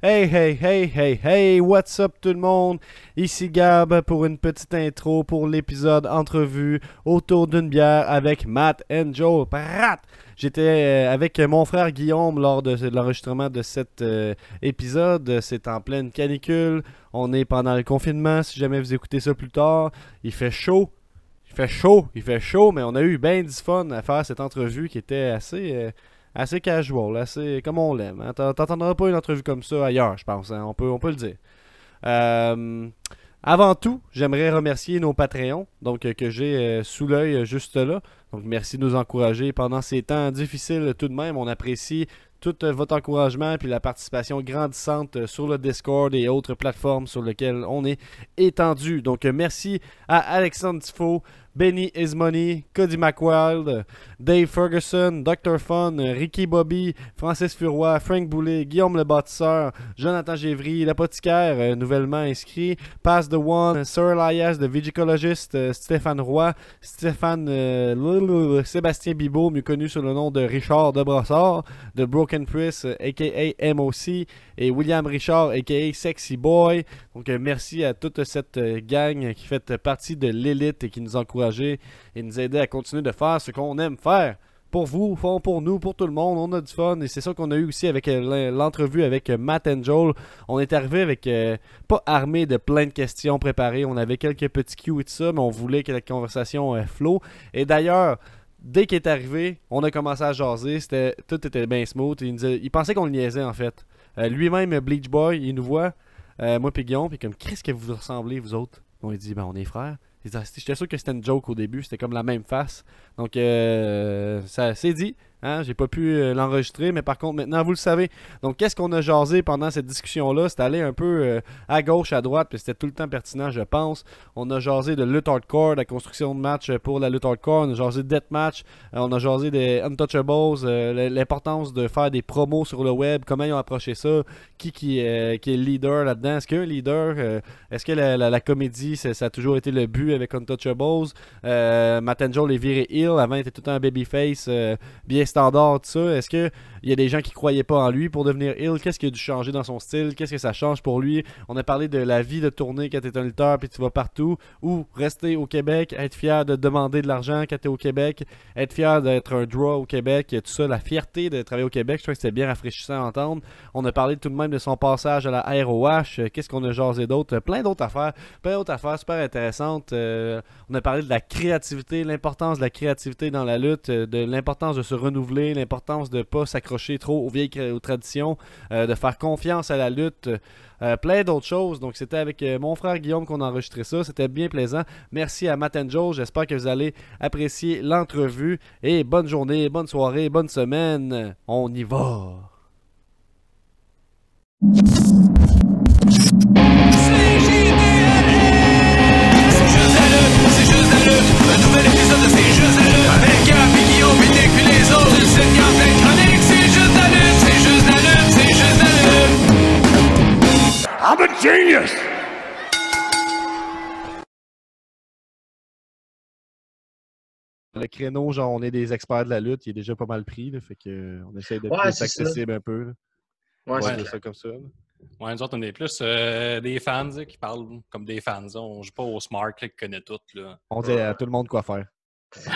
Hey, hey, hey, hey, hey, what's up tout le monde? Ici Gab pour une petite intro pour l'épisode entrevue autour d'une bière avec Matt and Joel. Prat! J'étais avec mon frère Guillaume lors de l'enregistrement de cet épisode. C'est en pleine canicule. On est pendant le confinement. Si jamais vous écoutez ça plus tard, il fait chaud. Il fait chaud, mais on a eu bien du fun à faire cette entrevue qui était assez casual, assez comme on l'aime. Hein. T'entendras pas une entrevue comme ça ailleurs, je pense. Hein. On peut le dire. Euh, Avant tout, j'aimerais remercier nos Patreons, donc que j'ai sous l'œil juste là. Donc merci de nous encourager pendant ces temps difficiles tout de même. On apprécie tout votre encouragement puis la participation grandissante sur le Discord et autres plateformes sur lesquelles on est étendu. Donc merci à Alexandre Tifo, Benny Ismoney, Cody McWild, Dave Ferguson, Dr. Fun, Ricky Bobby, Francis Furoy, Frank Boulet, Guillaume le bâtisseur, Jonathan Gévry, l'apothicaire nouvellement inscrit, Pass the One, Sir Elias, The Vigicologist, Stéphane Roy, Sébastien Bibot, mieux connu sous le nom de Richard de Brossard, de Broken Chris, a.k.a. MOC, et William Richard, a.k.a. Sexy Boy. Donc merci à toute cette gang qui fait partie de l'élite et qui nous encourage et nous aider à continuer de faire ce qu'on aime faire. Pour vous, pour nous, pour tout le monde, on a du fun et c'est ça qu'on a eu aussi avec l'entrevue avec Matt and Joel. On est arrivé avec, pas armé de plein de questions préparées, on avait quelques petits cues et tout ça, mais on voulait que la conversation flow. Et d'ailleurs, dès qu'il est arrivé, on a commencé à jaser, tout était bien smooth. Il pensait qu'on le niaisait en fait. Lui-même, Bleach Boy, il nous voit, moi et Guillaume, puis comme, qu'est-ce que vous ressemblez vous autres? On lui dit, ben on est frères. J'étais sûr que c'était une joke au début, c'était comme la même face. Donc, ça c'est dit. Hein? J'ai pas pu l'enregistrer, mais par contre, maintenant, vous le savez. Donc, qu'est-ce qu'on a jasé pendant cette discussion-là? C'était allé un peu à gauche, à droite, puis c'était tout le temps pertinent, je pense. On a jasé de lutte hardcore, la construction de match pour la lutte hardcore. On a jasé de deathmatch. On a jasé des Untouchables, l'importance de faire des promos sur le web, comment ils ont approché ça, qui est le leader là-dedans. Est-ce qu'il y a un leader? Est-ce que la comédie, ça a toujours été le but avec Untouchables? Matt and Joel est viré heel. Avant, il était tout le temps un babyface bien standard, tout ça. Est-ce qu'il y a des gens qui croyaient pas en lui pour devenir heel? Qu'est-ce qui a dû changer dans son style? Qu'est-ce que ça change pour lui? On a parlé de la vie de tournée quand t'es un lutteur puis tu vas partout. Ou rester au Québec, être fier de demander de l'argent quand t'es au Québec, être fier d'être un draw au Québec, tout ça, la fierté de travailler au Québec. Je trouve que c'était bien rafraîchissant à entendre. On a parlé tout de même de son passage à la ROH. Qu'est-ce qu'on a jasé d'autre? Plein d'autres affaires super intéressantes. On a parlé de la créativité, l'importance de la créativité dans la lutte, de l'importance de se renouveler, l'importance de ne pas s'accrocher trop aux traditions, de faire confiance à la lutte, plein d'autres choses. Donc c'était avec mon frère Guillaume qu'on a enregistré ça, c'était bien plaisant. Merci à Matt and Joel, j'espère que vous allez apprécier l'entrevue et bonne journée, bonne soirée, bonne semaine, on y va! Un nouvel épisode de C'est juste la lutte avec Gab et Guillaume et Nick puis les autres. Une sitcom pleine chronique. C'est juste la lutte, c'est juste la lutte, c'est juste la lutte. I'm a genius. Le créneau, genre on est des experts de la lutte, il est déjà pas mal pris, là, fait que on essaie d'être Ouais, plus c'est ça. accessible un peu. Là. Ouais, Ouais, c'est c'est clair. ça comme ça. Là. Ouais, nous autres, on est plus des fans qui parlent comme des fans. On joue pas au smart là, qui connaît tout. Là. On dit à tout le monde quoi faire.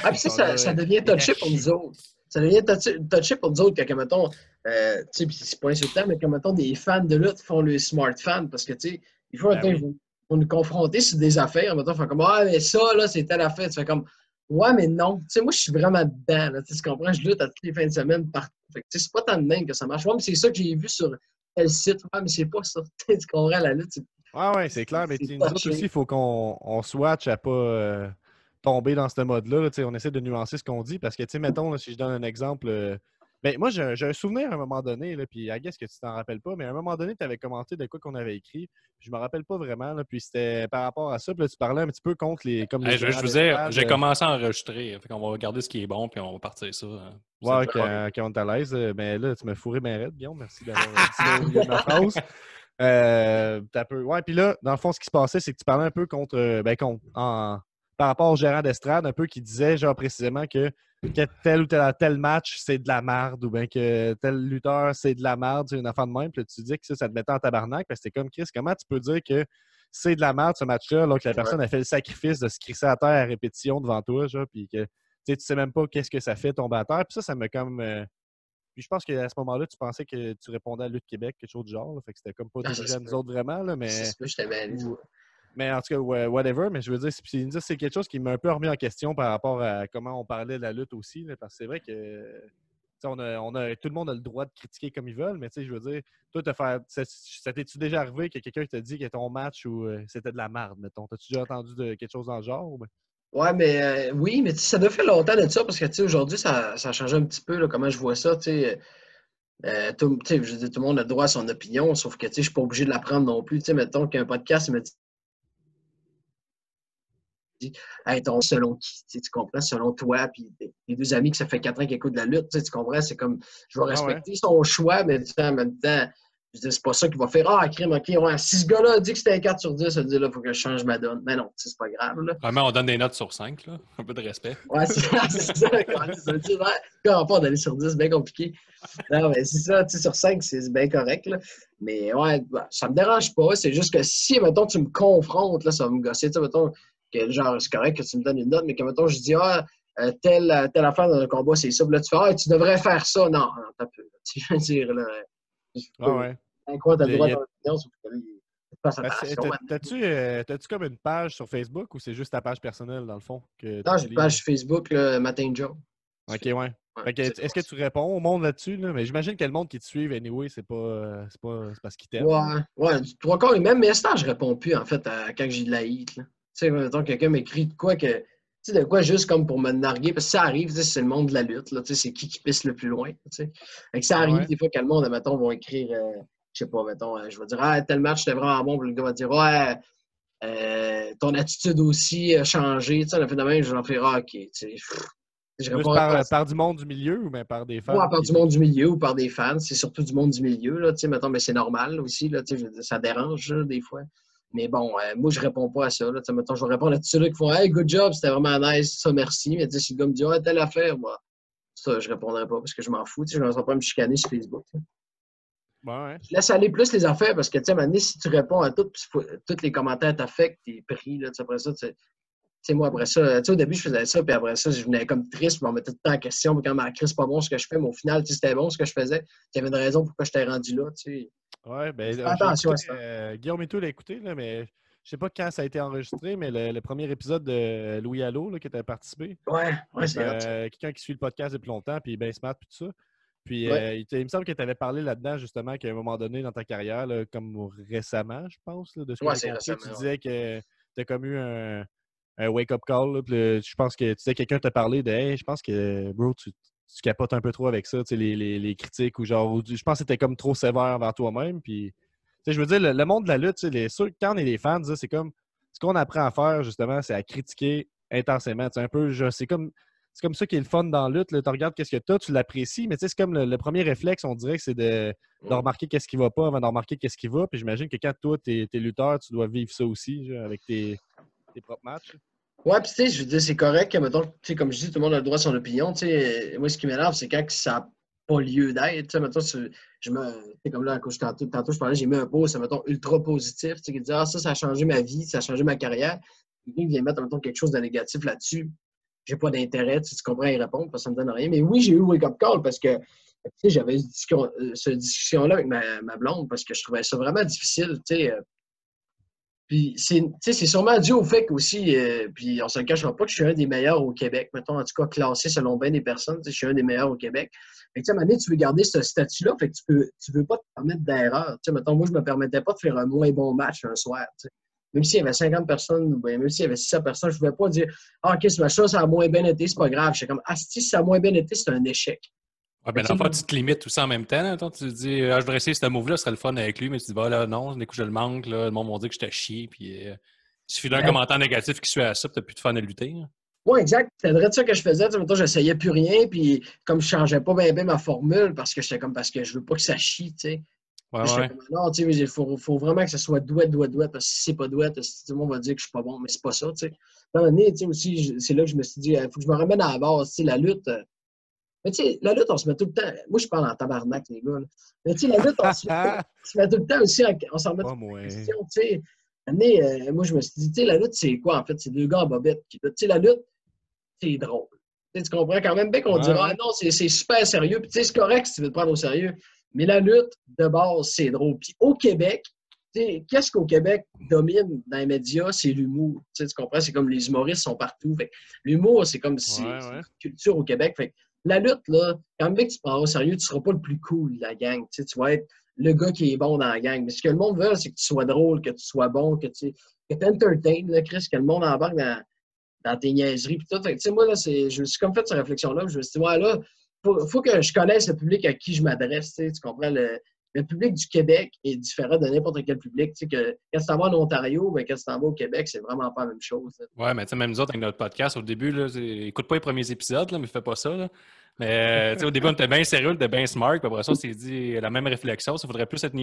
Ah, puis ça devient touché pour nous autres. Ça devient touché pour nous autres quand, mettons, tu sais, puis c'est pas insultant, mais quand, mettons, des fans de lutte font le smart fan parce que, tu sais, il faut oui. ils vont nous confronter sur des affaires. Mettons, ils font comme, ah, mais ça, là, c'est telle affaire. Tu fais comme, ouais, mais non. Tu sais, moi, je suis vraiment dedans. Là, tu comprends? Je lutte à toutes les fins de semaine partout. Fait que, tu sais, c'est pas tant de même que ça marche. Ouais, mais c'est ça que j'ai vu sur tel site. Ouais, mais c'est pas ça. Tu comprends? La lutte, c'est. Ouais, c'est clair, mais C'est nous autres touché. aussi, il faut qu'on swatch à pas tomber dans ce mode-là. Là, on essaie de nuancer ce qu'on dit parce que, tu sais, mettons, là, si je donne un exemple, ben, moi, j'ai un souvenir à un moment donné, là, puis I guess que tu t'en rappelles pas, mais à un moment donné, tu avais commenté de quoi qu'on avait écrit, puis je me rappelle pas vraiment, là, puis c'était par rapport à ça, puis là, tu parlais un petit peu contre les. Comme les Hey, je gérants vous ai, d'estrade, j'ai commencé à enregistrer. Fait qu'on va regarder ce qui est bon, puis on va partir ça. Ouais, quand on est à l'aise, mais là, tu m'as fourré bien raide, Guillaume, merci d'avoir dit au milieu de ma phrase. Ouais, puis là, dans le fond, ce qui se passait, c'est que tu parlais un peu contre par rapport au gérant d'estrade, un peu qui disait genre précisément que tel ou tel match, c'est de la merde, ou bien que tel lutteur, c'est de la merde, c'est une affaire de même. Puis là, tu dis que ça te mettait en tabarnak, parce que c'est comme Chris, comment tu peux dire que c'est de la merde ce match-là, alors que la personne a fait le sacrifice de se crisser à terre à répétition devant toi, genre, puis que tu sais même pas qu'est-ce que ça fait tomber à terre. Puis ça me comme. Puis je pense qu'à ce moment-là, tu pensais que tu répondais à Lutte Québec, quelque chose du genre. Là, fait que c'était comme pas dirigé à nous autres vraiment, là, mais. C'est ça, je t'avais dit. Mais en tout cas, whatever. Mais je veux dire, c'est quelque chose qui m'a un peu remis en question par rapport à comment on parlait de la lutte aussi. Là, parce que c'est vrai que tout le monde a le droit de critiquer comme ils veulent, mais je veux dire, toi, ça t'es-tu déjà arrivé que quelqu'un t'a dit que ton match ou c'était de la merde, mettons? T'as-tu déjà entendu quelque chose dans le genre? Ou... Ouais, mais oui, mais ça doit faire longtemps de ça parce que aujourd'hui, ça a changé un petit peu là, comment je vois ça. Je veux dire, tout le monde a le droit à son opinion, sauf que je suis pas obligé de la prendre non plus. Mettons qu'un podcast me dit hey, selon qui, tu comprends, selon toi, puis les deux amis que ça fait 4 ans qu'ils écoutent de la lutte, tu comprends, c'est comme, je vais respecter son choix, mais en même temps, je dis, c'est pas ça qui va faire, crime, ok, ouais, si ce gars-là a dit que c'était un 4 sur 10, ça veut dire, là, il faut que je change ma donne. Mais non, c'est pas grave, là. Vraiment, on donne des notes sur 5, là. Un peu de respect. Ouais, c'est ça, ça veut dire, quand on part d'aller sur 10, c'est bien compliqué. Non, mais c'est ça, sur 5, c'est bien correct, là. Mais ouais, ça me dérange pas, c'est juste que si, mettons, tu me confrontes, là, ça va me gosser, tu sais, mettons, que genre, c'est correct que tu me donnes une note, mais que, mettons, je dis, telle affaire dans le combat, c'est ça. Puis là, tu fais, tu devrais faire ça. Non, t'as peu. Tu veux dire, là. Quoi, t'as le droit d'opinion, sauf que là, passe attention. T'as-tu comme une page sur Facebook ou c'est juste ta page personnelle, dans le fond? Non, j'ai une page Facebook, là, Matin Joe. OK, ouais. Est-ce que tu réponds au monde là-dessus? Là? Mais j'imagine que le monde qui te suit, anyway, c'est parce qu'ils t'aiment. Ouais, du 3/4 et même, mais à ce temps, je réponds plus, en fait, quand j'ai de la hate, là. Tu sais, mettons, quelqu'un m'écrit de quoi que. Tu sais, de quoi juste comme pour me narguer, parce que ça arrive, c'est le monde de la lutte, là, tu sais, c'est qui pisse le plus loin, tu sais. Et que ça arrive, des fois, que le monde, mettons, va écrire, je sais pas, mettons, je vais dire, tel match, c'était vraiment bon, puis le gars va dire, ton attitude aussi a changé, tu sais, le phénomène, je vais en faire, ok, tu sais. Je réponds par du monde du milieu ou bien par des fans? Ouais, par du monde du milieu ou par des fans, c'est surtout du monde du milieu, là, tu sais, mettons, mais c'est normal aussi, là, tu sais, ça dérange, là, des fois. Mais bon, moi, je réponds pas à ça. Là. Mettons, je vais répondre à tous ceux-là qui font hey, good job, c'était vraiment nice, ça, merci. Mais si le gars me dit telle affaire, moi, ça, je répondrai pas parce que je m'en fous. Je ne vais pas me chicaner sur Facebook. Ouais. Je laisse aller plus les affaires parce que, tu sais, maintenant, si tu réponds à tout, tous les commentaires t'affectent, t'es pris. Là, après ça, tu sais, moi, après ça, au début, je faisais ça, puis après ça, je venais comme triste, puis on me mettait tout le temps en question. Puis quand ma crise, c'est pas bon ce que je fais, mais au final, c'était bon ce que je faisais. Il y avait une raison pourquoi je t'ai rendu là, tu sais. Ouais, ben, attention à ça. Guillaume et tout l'a écouté, là, mais je sais pas quand ça a été enregistré, mais le premier épisode de Louis Allo, là, qui était participé. Ouais, c'est quelqu'un qui suit le podcast depuis longtemps, puis ben smart, puis tout ça. Puis il me semble que tu avais parlé là-dedans, justement, qu'à un moment donné dans ta carrière, là, comme récemment, je pense, là, de ce que j'ai compris, tu disais que tu as comme eu un wake-up call. Là, puis je pense que tu sais, quelqu'un t'a parlé de hey, je pense que, bro, tu capotes un peu trop avec ça, les critiques, ou genre, je pense que c'était comme trop sévère envers toi-même. Puis, je veux dire, le monde de la lutte, quand on est des fans, c'est comme ce qu'on apprend à faire, justement, c'est à critiquer intensément. Un peu, c'est comme ça qui est le fun dans la lutte. Tu regardes qu'est-ce que tu as, tu l'apprécies, mais c'est comme le premier réflexe, on dirait que c'est de remarquer qu'est-ce qui va pas avant de remarquer qu'est-ce qui va. Puis j'imagine que quand toi, t'es lutteur, tu dois vivre ça aussi, genre, avec tes propres matchs. Ouais, puis tu sais, je veux dire, c'est correct que, mettons, tu sais, comme je dis, tout le monde a le droit à son opinion. Tu sais, moi, ce qui m'énerve, c'est quand ça n'a pas lieu d'être. Tu sais, mettons, comme là, tantôt, je parlais, j'ai mis un post, mettons, ultra positif, tu sais, qui dit, ça a changé ma vie, ça a changé ma carrière. Quelqu'un vient mettre, mettons, quelque chose de négatif là-dessus. J'ai pas d'intérêt, tu comprends, à y répondre, parce que ça me donne rien. Mais oui, j'ai eu wake-up call parce que, tu sais, j'avais cette discussion-là avec ma blonde parce que je trouvais ça vraiment difficile, tu sais. Puis, c'est sûrement dû au fait qu'aussi, puis on se le cachera pas que je suis un des meilleurs au Québec, mettons, en tout cas classé selon bien des personnes, je suis un des meilleurs au Québec. Fait que, à un moment donné, tu veux garder ce statut-là, fait que tu veux pas te permettre d'erreur. Mettons, moi, je me permettais pas de faire un moins bon match un soir, t'sais. Même s'il y avait 50 personnes, ou même s'il y avait 600 personnes, je ne pouvais pas dire OK, ce match-là, ça a moins bien été, c'est pas grave. J'étais comme si ça a moins bien été, c'est un échec. Ouais, ben, dans le fond, tu te limites tout ça en même temps. Là. Tu te dis, je voudrais essayer ce move-là, ce serait le fun avec lui, mais tu te dis, là, non, du coup, je le manque. Là, le monde va dire que je t'ai chié. Puis, il suffit d'un commentaire négatif qui suit à ça, puis tu n'as plus de fun à lutter. Oui, exact. C'est vrai de ça que je faisais. Mettons, j'essayais plus rien, puis comme je changeais pas bien ma formule, parce que j'étais comme parce que je veux pas que ça chie, tu sais. Ouais, Je fais ouais. comme, non, tu sais, il faut vraiment que ce soit douette, parce que si c'est pas douette, tout le monde va dire que je suis pas bon, mais c'est pas ça, tu sais. À un moment donné, tu sais, aussi, c'est là que je me suis dit, il faut que je me ramène à la base, tu sais, la lutte. Mais tu sais, la lutte, on se met tout le temps. Moi, je parle en tabarnak, les gars. Là. Mais tu sais, la lutte, on se met tout le temps aussi, on s'en remet tout Pas le temps en moi. question, tu sais. À un moment donné, moi, je me suis dit, tu sais, la lutte, c'est quoi, en fait? C'est deux gars en bobette qui luttent. Tu sais, la lutte, c'est drôle. Tu comprends quand même bien qu'on Ouais, dira, ah ouais. non, c'est super sérieux. Puis tu sais, c'est correct si tu veux te prendre au sérieux. Mais la lutte, de base, c'est drôle. Puis au Québec, tu sais, qu'est-ce qu'au Québec domine dans les médias? C'est l'humour. Tu comprends? C'est comme les humoristes sont partout. Fait que l'humour, c'est comme Ouais, c'est ouais. une culture au Québec. Fait que la lutte, là, quand même bien que tu te prends au sérieux, tu ne seras pas le plus cool de la gang. Tu vas être le gars qui est bon dans la gang. Mais ce que le monde veut, c'est que tu sois drôle, que tu sois bon, que tu entertaines, là, Chris, que le monde embarque dans tes niaiseries. Puis tout. Fait que, tu sais, moi, là, je me suis comme fait cette réflexion-là. Je me suis dit, ouais, là, faut que je connaisse le public à qui je m'adresse. Tu comprends? Le public du Québec est différent de n'importe quel public. Tu sais, que quand tu t'en vas en Ontario, ben, quand tu t'en vas au Québec, c'est vraiment pas la même chose. Là. Ouais, mais tu sais, même nous autres, avec notre podcast, au début, là, écoute pas les premiers épisodes, là, mais fais pas ça. Là. Mais tu sais, au début, on était bien sérieux, on était bien smart, puis après ça, on s'est dit la même réflexion. Ça faudrait plus être,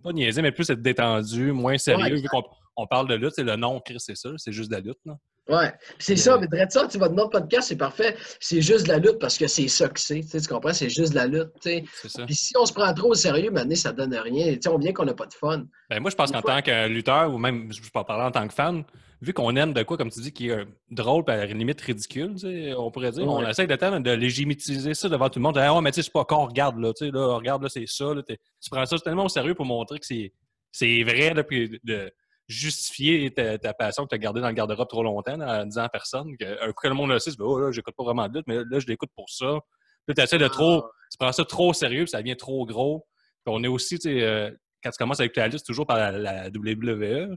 pas niaisé, mais plus être détendu, moins Ouais, sérieux, vu qu'on on parle de lutte. C'est le nom, Chris, c'est ça, c'est juste de la lutte. Là. ouais. Puis c'est Puis, ça, mais de ça, tu sais, votre nom de podcast, c'est parfait. C'est juste de la lutte parce que c'est ça que c'est. Tu comprends? C'est juste de la lutte. T'sais. c'est ça. Puis si on se prend trop au sérieux, maintenant, ça donne rien. Tu sais, on vient qu'on n'a pas de fun. Ben, moi, je pense Des qu'en fois, tant que lutteur, ou même, je peux pas parler en tant que fan, vu qu'on aime de quoi, comme tu dis, qui est drôle, puis à la limite ridicule, tu sais, on pourrait dire, on ouais. essaie de légitimiser ça devant tout le monde. Ah ouais, mais tu sais, c'est pas con, regarde, là, tu sais, là, regarde, là, c'est ça, là, tu prends ça tellement au sérieux pour montrer que c'est vrai, là, puis de justifier ta passion que tu as gardée dans le garde-robe trop longtemps, là, en disant à personne, qu'un coup que le monde le sait, tu dis, oh là, j'écoute pas vraiment de lutte, mais là, je l'écoute pour ça. Puis tu essaies de trop, Ah, tu prends ça trop au sérieux, puis ça devient trop gros. Puis on est aussi, tu sais, quand tu commences avec la lutte, c'est toujours par la WWE.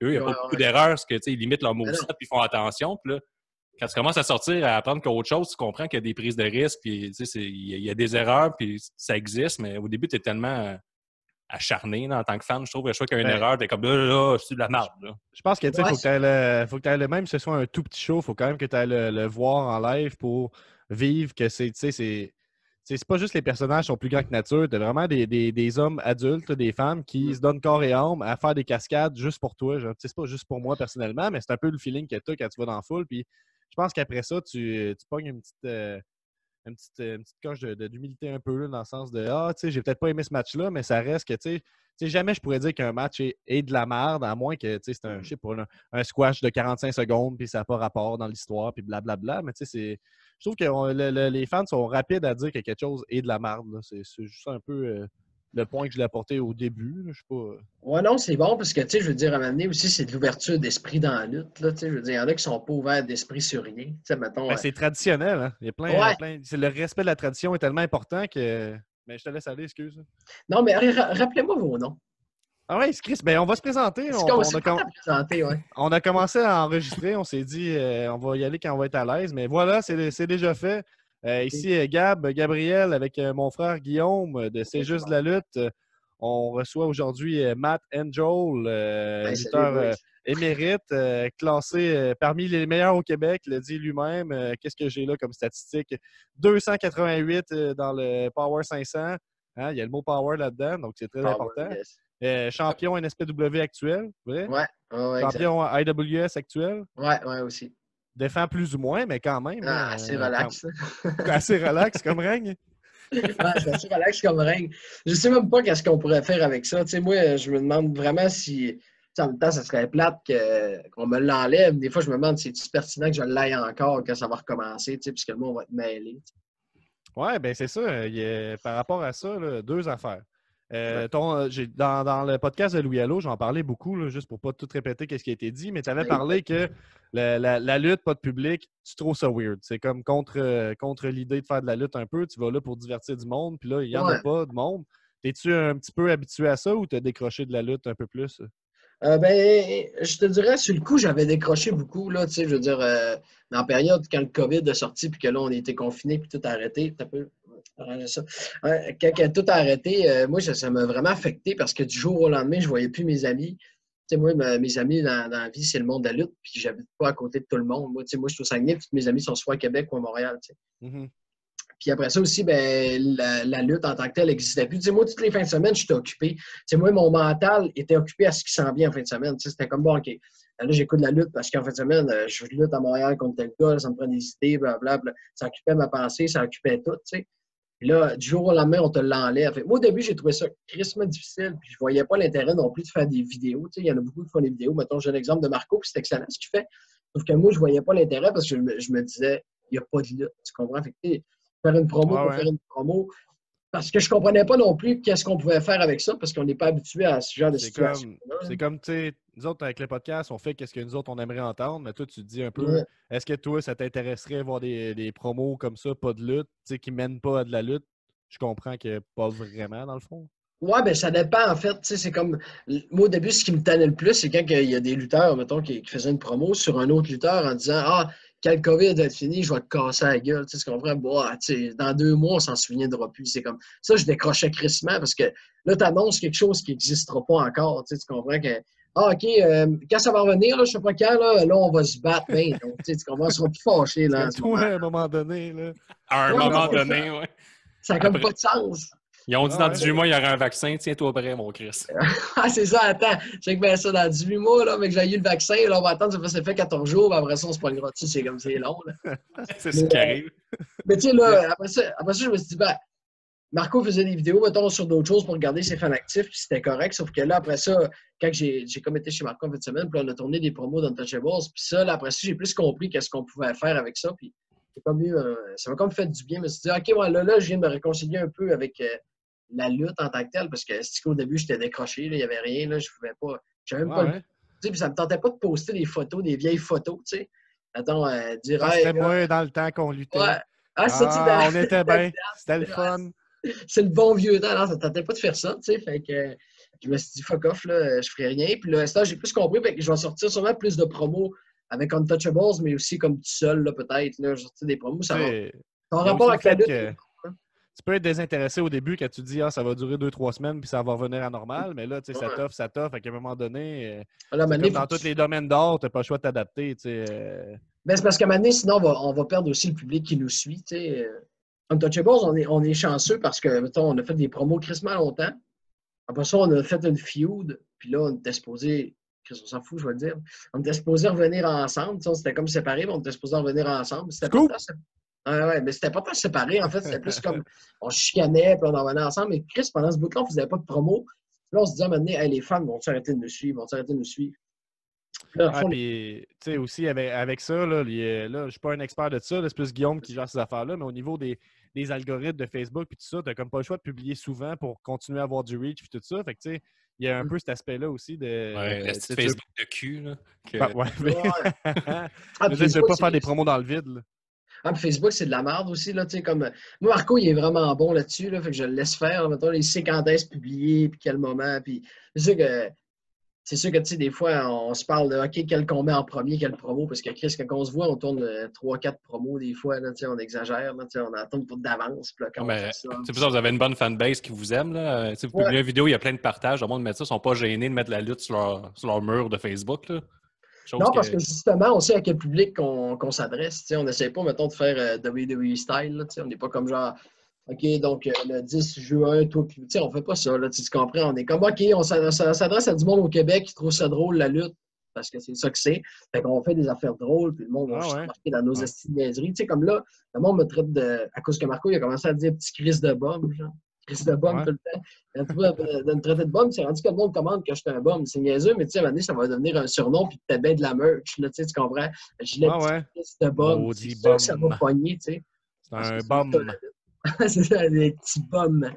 Eux, il n'y a ouais, pas beaucoup ouais. d'erreurs parce que, ils limitent leur Mais moveset non. puis ils font attention. Puis là, quand tu commences à sortir, à apprendre qu'autre chose, tu comprends qu'il y a des prises de risque, puis il y a des erreurs, puis ça existe, mais au début, tu es tellement acharné là, en tant que fan. Je trouve que chaque fois qu'il y a une Ben, erreur, tu es comme là, c'est de la merde. Là. je pense que, tu sais, Ouais, faut que tu le même, que ce soit un tout petit show, faut quand même que tu ailles le voir en live pour vivre que c'est, tu sais, c'est pas juste les personnages sont plus grands que nature, t'as vraiment des hommes adultes, des femmes qui se donnent corps et âme à faire des cascades juste pour toi. Genre, tu sais, c'est pas juste pour moi personnellement, mais c'est un peu le feeling que tu as quand tu vas dans la foule. Puis je pense qu'après ça, tu pognes une petite coche d'humilité un peu, là, dans le sens de ah, tu sais, j'ai peut-être pas aimé ce match-là, mais ça reste que, tu sais, jamais je pourrais dire qu'un match est de la merde, à moins que, tu sais, c'est un, je sais pas, là, un squash de 45 secondes, puis ça n'a pas rapport dans l'histoire, puis blablabla. Mais tu sais, je trouve que les fans sont rapides à dire que quelque chose est de la merde. Là. C'est juste un peu le point que je l'ai apporté au début. Là. Je sais pas. Ouais, non, c'est bon parce que, tu sais, je veux dire, à un moment donné aussi, c'est de l'ouverture d'esprit dans la lutte. Là, tu sais, je veux dire, il y en a qui sont pas ouverts d'esprit sur rien. Tu sais, mettons. Ben, c'est traditionnel, hein? Il y a Ouais. le respect de la tradition est tellement important que. Mais je te laisse aller, excuse. Non, mais rappelez-moi vos noms. Ah ouais, Chris, ben on va se présenter. C'est pas à présenter, ouais. On a commencé à enregistrer, on s'est dit on va y aller quand on va être à l'aise, mais voilà, c'est déjà fait. Ici, Gabriel, avec mon frère Guillaume de C'est juste de la lutte. On reçoit aujourd'hui Matt Angel, Hey, salut, lutteur boys. émérite, classé parmi les meilleurs au Québec, le dit lui-même. Qu'est-ce que j'ai là comme statistique? 288 dans le Power 500. Hein, il y a le mot Power là-dedans, donc c'est très Power, important. yes. Champion NSPW actuel, vrai? Ouais, ouais, exact. Champion IWS actuel. Ouais, ouais, aussi. Défend plus ou moins, mais quand même. Ah, assez relax. Assez relax comme règne. Ouais, c'est assez relax comme règne. Je sais même pas qu'est-ce qu'on pourrait faire avec ça. Tu sais, moi, je me demande vraiment si. En même temps, ça serait plate qu'on me l'enlève. Des fois, je me demande si c'est pertinent que je l'aille encore quand ça va recommencer, puisque le monde va être mêlé. Oui, bien c'est ça. Par rapport à ça, là, deux affaires. Ouais. Dans le podcast de Louis Allo, j'en parlais beaucoup, là, juste pour ne pas tout répéter ce qui a été dit, mais tu avais parlé que la lutte, pas de public, tu trouves ça weird. C'est comme contre l'idée de faire de la lutte un peu. Tu vas là pour divertir du monde, puis là, il n'y en a pas de monde. Es-tu un petit peu habitué à ça ou tu as décroché de la lutte un peu plus? Ben, je te dirais, sur le coup, j'avais décroché beaucoup, là, tu sais, je veux dire, dans la période quand le COVID est sorti, puis que là, on était confinés, puis tout a arrêté, t'as peu, arranger ça. Ouais, quand tout a arrêté, moi, ça m'a vraiment affecté parce que du jour au lendemain, je voyais plus mes amis. Tu sais, moi, mes amis dans la vie, c'est le monde de la lutte, puis j'habite pas à côté de tout le monde. Moi, tu sais, moi, je suis au Saguenay, puis tous mes amis sont soit à Québec ou à Montréal, tu sais. Mm-hmm. Puis après ça aussi, ben, la lutte en tant que telle n'existait plus. Tu sais, moi, toutes les fins de semaine, j'étais occupé. Tu sais, moi, mon mental était occupé à ce qui s'en vient en fin de semaine. Tu sais, c'était comme, bon, OK, là, j'écoute la lutte parce qu'en fin de semaine, je lutte à Montréal contre tel gars, là, ça me prend des idées, blablabla. Ça occupait ma pensée, ça occupait tout, tu sais. Puis là, du jour au lendemain, on te l'enlève. Fait que moi, au début, j'ai trouvé ça crissement difficile, puis je voyais pas l'intérêt non plus de faire des vidéos. Tu sais, il y en a beaucoup qui font des vidéos. Mettons, j'ai un exemple de Marco, puis c'est excellent ce qu'il fait. Sauf que moi, je voyais pas l'intérêt parce que je me disais, il n'y a pas de lutte, tu comprends? Fait que, tu sais, faire une promo pour faire une promo. Parce que je comprenais pas non plus qu'est-ce qu'on pouvait faire avec ça, parce qu'on n'est pas habitué à ce genre de situation. C'est comme, tu sais, nous autres, avec le podcast, on fait qu'est-ce que nous autres, on aimerait entendre, mais toi, tu te dis un peu, Ouais. est-ce que toi, ça t'intéresserait voir des promos comme ça, pas de lutte, tu sais, qui mènent pas à de la lutte? Je comprends que pas vraiment, dans le fond. Ouais, ben ça dépend, en fait. Tu sais, c'est comme. Moi, au début, ce qui me tannait le plus, c'est quand il y a des lutteurs, mettons, qui faisaient une promo sur un autre lutteur en disant ah, quand le COVID va être fini, je vais te casser la gueule. Tu sais, tu comprends? Bon, tu sais, dans 2 mois, on s'en souviendra plus. C'est comme ça, je décrochais crissement parce que là, tu annonces quelque chose qui n'existera pas encore. Tu sais, tu comprends que. Ah, OK, quand ça va revenir, là, je sais pas quand, là, on va se battre. Ben, donc, tu sais, tu comprends? On sera plus fâchés, là. En ce moment. Toi, à un moment donné, là. À un Ouais, moment mais donné, ouais. Ça n'a comme Après- pas de sens. Ils ont dit Ah dans ouais. 18 mois, il y aurait un vaccin. Tiens-toi prêt, mon Chris. Ah, c'est ça, attends. Check bien ça dans 18 mois, là, mais que j'ai eu le vaccin, là, on va attendre, ça fait 14 jours, puis après ça, on se pognera dessus, c'est comme c'est long, là. C'est ce qui arrive. Mais tu sais, là, après ça, je me suis dit, ben, Marco faisait des vidéos, mettons, sur d'autres choses pour regarder ses fans actifs, puis c'était correct, sauf que là, après ça, quand j'ai comme été chez Marco en fin de semaine, puis là, on a tourné des promos d'Untouchables, puis ça, là, après ça, j'ai plus compris qu'est-ce qu'on pouvait faire avec ça, puis c'est comme eu, ça m'a comme fait du bien, je me suis dit, OK, ouais, là, je viens de me réconcilier un peu avec la lutte en tant que telle, parce que au début, j'étais décroché, là, il n'y avait rien, là, je pouvais pas, j'avais même Ah pas ouais. tu sais, puis ça me tentait pas de poster des photos, des vieilles photos, tu sais. Attends, dire, Ça, hey, c'était moi dans le temps qu'on luttait. ouais. Ah, ça, tu sais, Ah, on était bien. C'était le fun. c'est le bon vieux temps. Non, ça ne tentait pas de faire ça, tu sais. Fait que je me suis dit, fuck off, là, je ferai rien. Puis là, j'ai plus compris. Fait que je vais sortir sûrement plus de promos avec Untouchables, mais aussi comme tout seul, là, peut-être. Là, je vais sortir des promos. Ça va. Tu sais, En il y a rapport aussi avec le la fait lutte. que tu peux être désintéressé au début quand tu dis ah, ça va durer 2-3 semaines puis ça va revenir à normal, mais là, tu sais, Ouais. ça t'offre. Fait qu'à un moment donné, Là, c'est Mané, comme dans tous les domaines d'art, tu n'as pas le choix de t'adapter. Tu sais, ben, c'est parce qu'à Mané, sinon, on va perdre aussi le public qui nous suit. Tu sais. Untouchables, on est chanceux parce que, mettons, on a fait des promos crissement longtemps. Après ça, on a fait une feud. Puis là, on était supposé. Chris, on s'en fout, je vais le dire. On était supposé revenir ensemble. Tu sais, on s'était comme séparés, mais on était supposé revenir ensemble. C'était pas Scoop! tant ouais, mais c'était pas tant séparé, en fait. C'était plus comme on chicanait, puis on en revenait ensemble. Mais Chris, pendant ce bout-là, on faisait pas de promo. Puis là, on se disait à un moment donné, hey, les fans vont s'arrêter de nous suivre, vont s'arrêter de nous suivre. Puis là, Ah, puis, tu sais, aussi, avec ça, là, là je suis pas un expert de ça, là, c'est plus Guillaume qui gère ces affaires-là, mais au niveau des algorithmes de Facebook et tout ça, tu n'as comme pas le choix de publier souvent pour continuer à avoir du reach et tout ça. Fait que, tu sais, il y a un peu cet aspect-là aussi de. Ouais, le tu sais, petit Facebook de cul, là. Ouais, mais... Ah, je puis veux Facebook, pas faire des promos dans le vide. Là. Ah, puis Facebook, c'est de la merde aussi, là, tu sais, comme... Moi, Marco, il est vraiment bon là-dessus, là, fait que je le laisse faire, là, mettons, il sait quand est-ce publier, puis quel moment, puis c'est sûr que, tu sais, des fois, on se parle de, OK, quel qu'on met en premier, quel promo, parce que, Chris, quand on se voit, on tourne 3-4 promos des fois, là, tu sais, on exagère, là, tu sais, on en tourne pour d'avance, puis là, quand on fait ça... C'est pour ça que vous avez une bonne fanbase qui vous aime, là. Vous publiez une vidéo, il y a plein de partages, le monde met ça, ils sont pas gênés de mettre la lutte sur leur mur de Facebook, là. Non, parce que justement, on sait à quel public qu'on s'adresse. Tu sais, on n'essaie pas, mettons, de faire WWE style. Là, tu sais, on n'est pas comme genre, OK, donc le 10 juin, toi, tu sais, on fait pas ça. Là, tu comprends? On est comme, OK, on s'adresse à du monde au Québec qui trouve ça drôle, la lutte, parce que c'est ça que c'est. Fait qu'on fait des affaires drôles, puis le monde va juste remarquer dans nos estimes de niaiseries. Tu sais, comme là, le monde me traite de. À cause que Marco, il a commencé à dire petit Chris de bum, genre. Chris de bum tout le temps. De me traiter de bum, c'est rendu que le monde commande que je suis un bum. C'est niaiseux, mais tu sais, à un moment donné, ça va devenir un surnom, puis t'as bien de la merch, là, tu sais, tu comprends? Gilet Chris de bum. C'est sûr que ça va pogner, tu sais. C'est un bum. C'est ça, des petits bums.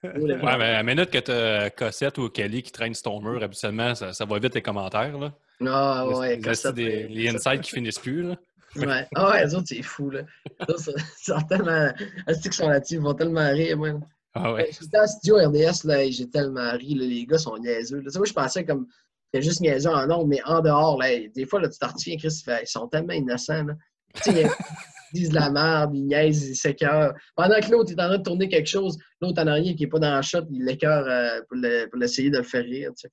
Ouais, mais à la minute que t'as Cossette ou Kelly qui traînent sur ton mur, habituellement, ça va vite les commentaires, là. Ah ouais, Cossette. Les insights qui finissent plus, là. Ouais. Ah ouais, les autres, c'est fou, là. Ils sont tellement... Est-ce qu'ils sont là-dessus? Ils vont tellement rire, moi. Ah ouais. J'étais en studio RDS, là, j'ai tellement ri, là, les gars sont niaiseux. Là. Moi, je pensais comme c'était juste niaiseux en ondes, mais en dehors, là, des fois, là, tu t'en retiens, Chris, ils sont tellement innocents. Là. Tu sais, ils disent de la merde, ils niaisent, ils s'écœurent. Pendant que l'autre est en train de tourner quelque chose, l'autre en arrière qui n'est pas dans la shot, il l'écœure pour l'essayer de le faire rire. Tu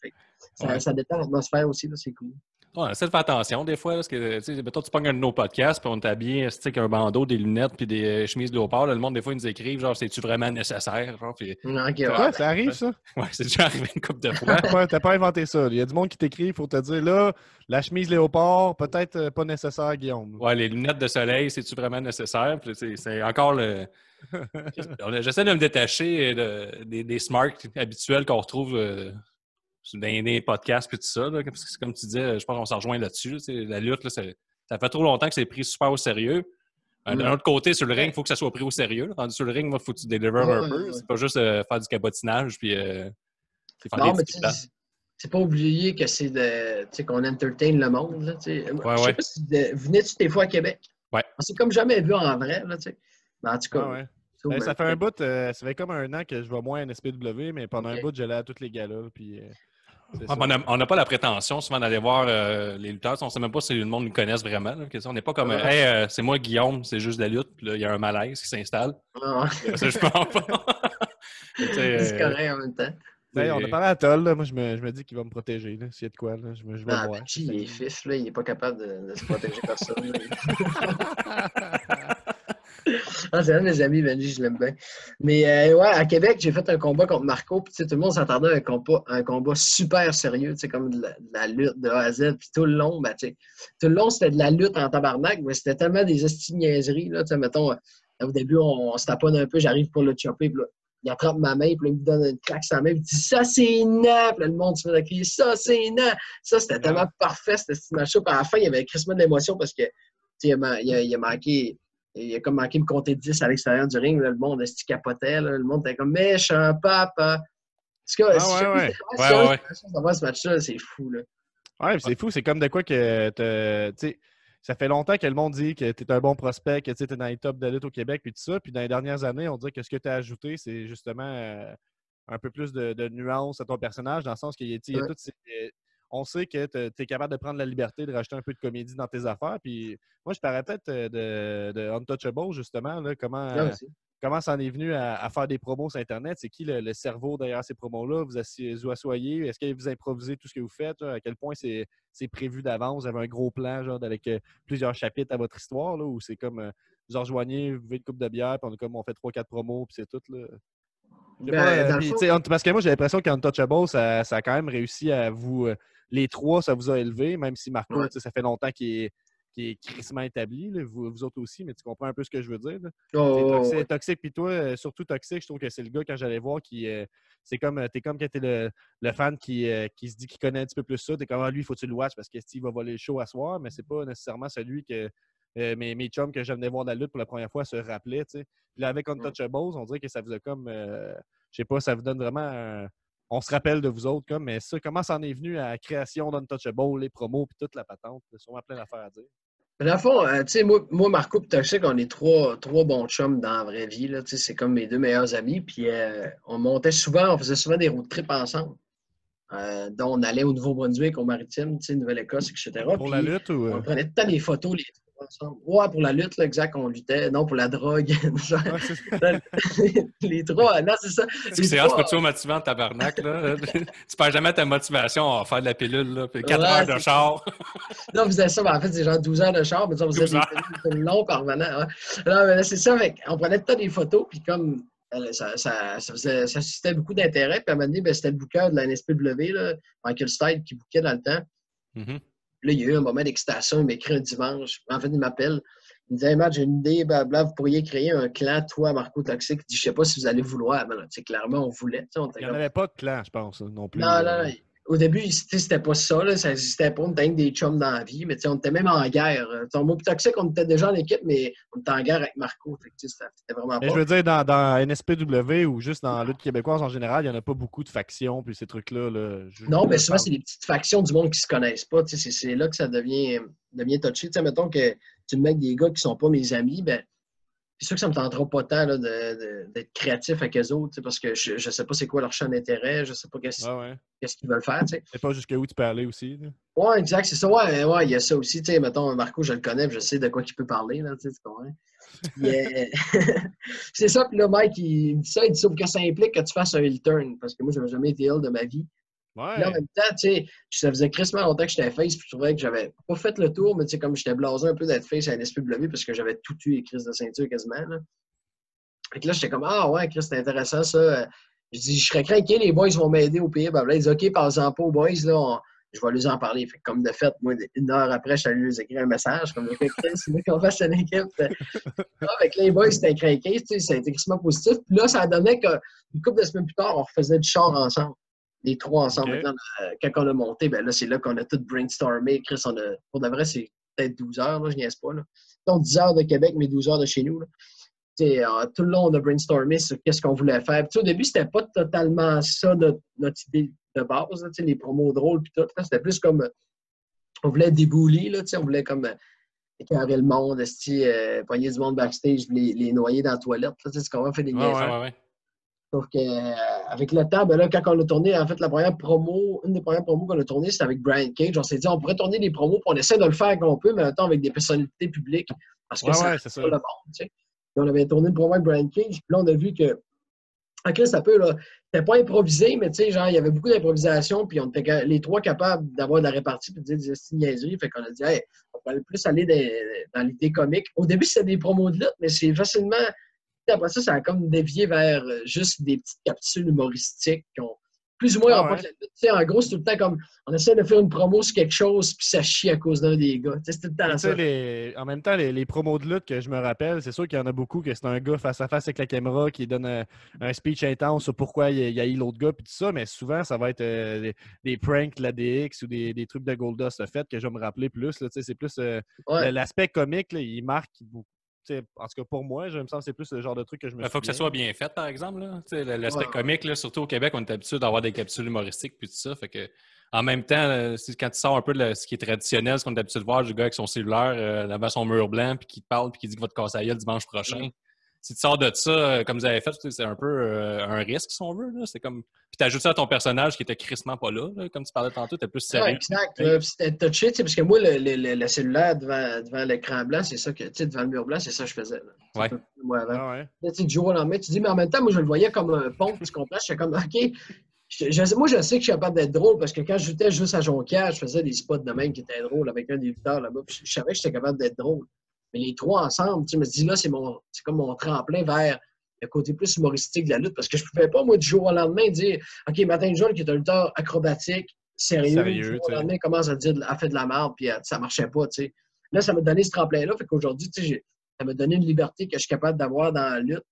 sais. Ça détend l'atmosphère aussi, là, c'est cool. Ouais, essaie de faire attention des fois, parce que, tu sais, mettons, tu pognes un de nos podcasts, puis on t'habille, avec un bandeau, des lunettes, puis des chemises de léopard. Là, le monde, des fois, ils nous écrivent, genre, c'est-tu vraiment nécessaire? Genre, puis, Ok, ouais, Quoi? ben, Ça arrive, ça? ouais, c'est déjà arrivé une couple de fois. T'as pas inventé ça. Il y a du monde qui t'écrit pour te dire, là, la chemise léopard, peut-être pas nécessaire, Guillaume. Ouais, les lunettes de soleil, c'est-tu vraiment nécessaire? Puis, c'est encore le. J'essaie de me détacher des smarts habituels qu'on retrouve dans les podcasts et tout ça. Là, parce que c'est comme tu disais, je pense qu'on s'en rejoint là-dessus. Là, la lutte, là, ça fait trop longtemps que c'est pris super au sérieux. D'un autre côté, sur le ring, il faut que ça soit pris au sérieux. Là. Rendu sur le ring, il faut que tu délivres un peu. C'est pas juste faire du cabotinage puis faire non, des mais petits tu plans. sais, c'est pas oublier que c'est de, tu sais, qu'on entertain le monde. Là, tu sais. Ouais, Je sais ouais. pas si venais-tu des fois à Québec? Ouais. On s'est comme jamais vu en vrai. Là, tu sais. Mais en tout cas, Ah ouais. ça, Ben, ben, ça fait un bout, ça fait comme un an que je vais moins à NSPW, mais pendant Ok. un bout, j'allais à tous les galas, puis c'est Ouais, ça. mais on n'a pas la prétention souvent d'aller voir les lutteurs. On ne sait même pas si le monde nous connaisse vraiment. Là, on n'est pas comme Ah. hey, c'est moi Guillaume, c'est juste de la lutte. Puis là, il y a un malaise qui s'installe. Ah, Ça, je pense pas. Tu sais, c'est correct en même temps. Ben, on a parlé à Toll, là. Moi, je me dis qu'il va me protéger, là, s'il y a de quoi, là. Je vais le Ah, voir. Benji, il est fif, là, il n'est pas capable de se protéger personne. Ah, c'est un de mes amis, Benji, je l'aime bien. Mais ouais, à Québec, j'ai fait un combat contre Marco, puis tu sais, tout le monde s'attendait à un combat super sérieux, tu sais, comme de la lutte de A à Z, puis tout le long, ben, tu sais, tout le long, c'était de la lutte en tabarnak, mais c'était tellement des esti-niaiseries, là, tu sais, mettons, au début, on se taponne un peu, j'arrive pour le chopper, puis là, il attrape ma main, puis là, il me donne une claque sur la main, puis il dit « Ça, c'est nain! » Puis là, le monde se met à crier « Ça, c'est nain! » Ça, c'était tellement parfait, c'était ce match-là. Puis à la fin, il y avait un crissement d'émotion parce que, tu sais, il a manqué... Il a comme manqué me compter 10 à l'extérieur du ring. Là, le monde est capotait. Là, le monde était comme méchant, papa. En tout cas, si ouais. ce match-là, c'est fou. Là. Ouais, c'est fou. C'est comme de quoi que tu sais, ça fait longtemps que le monde dit que tu es un bon prospect, que tu es dans les tops de lutte au Québec, puis tout ça. Puis dans les dernières années, on dirait que ce que tu as ajouté, c'est justement un peu plus de nuances à ton personnage, dans le sens qu'il y a toutes ces. On sait que tu es capable de prendre la liberté de rajouter un peu de comédie dans tes affaires. Puis moi, je parlais peut-être de Untouchable, justement, là, comment ça en est venu à faire des promos sur Internet. C'est qui le cerveau derrière ces promos-là? Vous asseyez? Est-ce que vous improvisez tout ce que vous faites? Là? À quel point c'est prévu d'avance? Vous avez un gros plan genre, avec plusieurs chapitres à votre histoire? Là, ou c'est comme vous en rejoignez, vous buvez une coupe de bière, puis on fait 3-4 promos, puis c'est tout. Là. Dans le fond, Parce que moi, j'ai l'impression qu'Untouchable, ça a quand même réussi à vous... les trois, ça vous a élevé, même si Marco, ça fait longtemps qu'il est crissement établi. Là, vous autres aussi, mais tu comprends un peu ce que je veux dire. Là. Toxique, puis toi, surtout Toxique, je trouve que c'est le gars, quand j'allais voir, qui... t'es comme quand t'es le fan qui se dit qu'il connaît un petit peu plus ça. T'es comme, lui, il faut que tu le watches parce que Steve va voler le show à soir, mais c'est pas nécessairement celui que... mes chums que je venais voir de la lutte pour la première fois se rappelaient. T'sais. Puis là, avec Untouchables, on dirait que ça vous a comme... je sais pas, ça vous donne vraiment... on se rappelle de vous autres, mais ça, comment ça en est venu à la création d'Untouchable, les promos, puis toute la patente? Il y a sûrement plein d'affaires à dire. dans le fond, tu sais, moi, Marco et Toxic, on est trois bons chums dans la vraie vie. Là, c'est comme mes deux meilleurs amis. Puis on faisait souvent des road trips ensemble. Dont on allait au Nouveau-Brunswick, au Maritime, Nouvelle-Écosse, etc. Pour la lutte ou... On prenait tout le temps des photos, les trois ensemble. Ouais, pour la lutte, là, exact, on luttait. Non, pour la drogue. Les trois, non, c'est ça. C'est pas toujours motivant, tabarnak. Là. Tu perds jamais ta motivation à faire de la pilule. Là, puis 4 heures de char. Non, on faisait ça, mais en fait, c'est genre 12 heures de char, mais on faisait des pilules longs par revenant. Ouais. Non, mais là, c'est ça, on prenait tout le temps des photos, puis comme ça suscitait beaucoup d'intérêt. Puis à un moment donné, ben, c'était le booker de la NSPW, là, Michael Stein, qui bookait dans le temps. Mm-hmm. Là, il y a eu un moment d'excitation. Il m'écrit un dimanche. En fait, il m'appelle. Il me dit « Hey, Matt, j'ai une idée. Blabla, vous pourriez créer un clan, toi, Marco Toxic. » Il dit « Je sais pas si vous allez vouloir. » Ben, clairement, on voulait. Il n'y en avait pas de clan, je pense, non plus. Non. Au début, c'était pas ça. Là, ça n'existait pas. On était des chums dans la vie. Mais on était même en guerre. Moi, Toxic, on était déjà en équipe, mais on était en guerre avec Marco. C'était vraiment pas. Je veux dire, dans NSPW ou juste dans la lutte québécoise en général, il n'y en a pas beaucoup de factions. Puis ces trucs-là. Non, mais souvent, c'est des petites factions du monde qui se connaissent pas. C'est là que ça devient touché. Mettons que tu me mets avec des gars qui sont pas mes amis, ben c'est sûr que ça me tentera pas tant là, d'être créatif avec eux autres, parce que je sais pas c'est quoi leur champ d'intérêt, je sais pas qu'est-ce qu'ils veulent faire. C'est pas jusqu'où tu peux aller aussi. Là. Ouais, exact, c'est ça. Ouais, il y a ça aussi. Mettons, Marco, je le connais, je sais de quoi il peut parler. Là, tu comprends? C'est ça, puis là, Mike, il me dit ça, sauf que ça implique que tu fasses un heel turn, parce que moi, je n'avais jamais été heel de ma vie. Là, en Ouais. même temps, tu sais, ça faisait crissement longtemps que j'étais face, puis je trouvais que j'avais pas fait le tour, mais tu sais, comme j'étais blasé un peu d'être face à NSPW parce que j'avais tout eu les crises de ceinture quasiment, là. Fait que là, j'étais comme, ah ouais, Chris, c'est intéressant ça. Je dis, je serais craqué, les boys vont m'aider au pays. Ben, là, ils disent, OK, parlez-en pas aux boys, là, je vais les en parler. Fait que comme de fait, moi, une heure après, je suis allé lui écrire un message, comme, OK, Chris, c'est là qu'on fasse une équipe. Avec les boys, c'était craqué, tu sais, ça a été extrêmement positif. Puis là, ça donnait qu'une couple de semaines plus tard, on refaisait du char ensemble. Les trois ensemble. OK. Maintenant, quand on a monté, ben là, c'est là qu'on a tout brainstormé. Chris, pour de vrai, c'est peut-être 12 heures, là, je niaise pas. Là. Donc, 10 heures de Québec, mais 12 heures de chez nous. Là. Tout le long, on a brainstormé sur qu'est-ce qu'on voulait faire. Puis, au début, c'était pas totalement ça notre idée de base, là, les promos drôles puis tout. C'était plus comme on voulait débouler, là, on voulait comme écœurer le monde, pogner du monde backstage, les noyer dans la toilette. C'est qu'on va faire des Ouais, niaiseries. Ouais. Sauf qu'avec le temps, ben là, quand on a tourné, en fait, une des premières promos qu'on a tournées, c'était avec Brian Cage. On s'est dit, on pourrait tourner des promos, puis on essaie de le faire qu'on peut, mais en même temps avec des personnalités publiques, parce que ça Ouais, reste c'est ça. pas le monde, tu sais. Puis on avait tourné une promo avec Brian Cage, puis là, on a vu que, OK, ça peut, là, c'était pas improvisé, mais tu sais, genre, il y avait beaucoup d'improvisation, puis on était les trois capables d'avoir de la répartie, puis de dire des niaiseries. Fait qu'on a dit, hey, on pourrait plus aller dans l'idée comique. Au début, c'était des promos de lutte, mais c'est facilement. Après ça, ça a comme dévié vers juste des petites capsules humoristiques qui ont plus ou moins rapport avec la lutte. Tu sais, en gros, c'est tout le temps comme on essaie de faire une promo sur quelque chose, puis ça chie à cause d'un des gars. Tu sais, c'est tout le Et temps tu ça. sais, en même temps, les promos de lutte que je me rappelle, c'est sûr qu'il y en a beaucoup que c'est un gars face à face avec la caméra qui donne un speech intense sur pourquoi il y a eu l'autre gars puis tout ça, mais souvent, ça va être des pranks de la DX ou des trucs de Goldust fait que je vais me rappeler plus. Là, tu sais, c'est plus Ouais. l'aspect comique, là, il marque beaucoup. Tu sais, en tout cas, pour moi, je me sens que c'est plus le genre de truc que je me Il faut que ça souviens. soit bien fait, par exemple. Là. Tu sais, l'aspect Ouais. comique, là, surtout au Québec, on est habitué d'avoir des capsules humoristiques puis tout ça. Fait que, en même temps, quand tu sors un peu de ce qui est traditionnel, ce qu'on est habitué de voir, le gars avec son cellulaire devant son mur blanc puis qui te parle puis qui dit qu'il va te casser la gueule dimanche prochain. Si tu sors de ça, comme vous avez fait, c'est un peu un risque, si on veut. Là. C'est comme. Puis t'ajoutes ça à ton personnage qui était crissement pas là, comme tu parlais tantôt, t'es plus Ouais, sérieux. exact. Puis c'était touché, tu sais, parce que moi, le cellulaire devant l'écran blanc, c'est ça que, tu sais, devant le mur blanc, c'est ça que je faisais. Là. Ouais. Moi, avant. Ah ouais. Là, tu sais, du jour au lendemain, tu dis, mais en même temps, moi, je le voyais comme un pont, tu comprends? J'étais comme, OK. Moi, je sais que je suis capable d'être drôle parce que quand je jouais juste à Jonquière, je faisais des spots de même qui étaient drôles avec un des lutteurs là-bas. Puis je savais que j'étais capable d'être drôle. Mais les trois ensemble, tu me dis, là, c'est comme mon tremplin vers le côté plus humoristique de la lutte parce que je ne pouvais pas, moi, du jour au lendemain, dire, OK, Martin Joel, qui est un lutteur acrobatique, sérieux, du jour au lendemain, commence à dire, elle fait de la merde, puis ça ne marchait pas, tu sais. Là, ça m'a donné ce tremplin-là. Fait qu'aujourd'hui, tu sais, ça m'a donné une liberté que je suis capable d'avoir dans la lutte.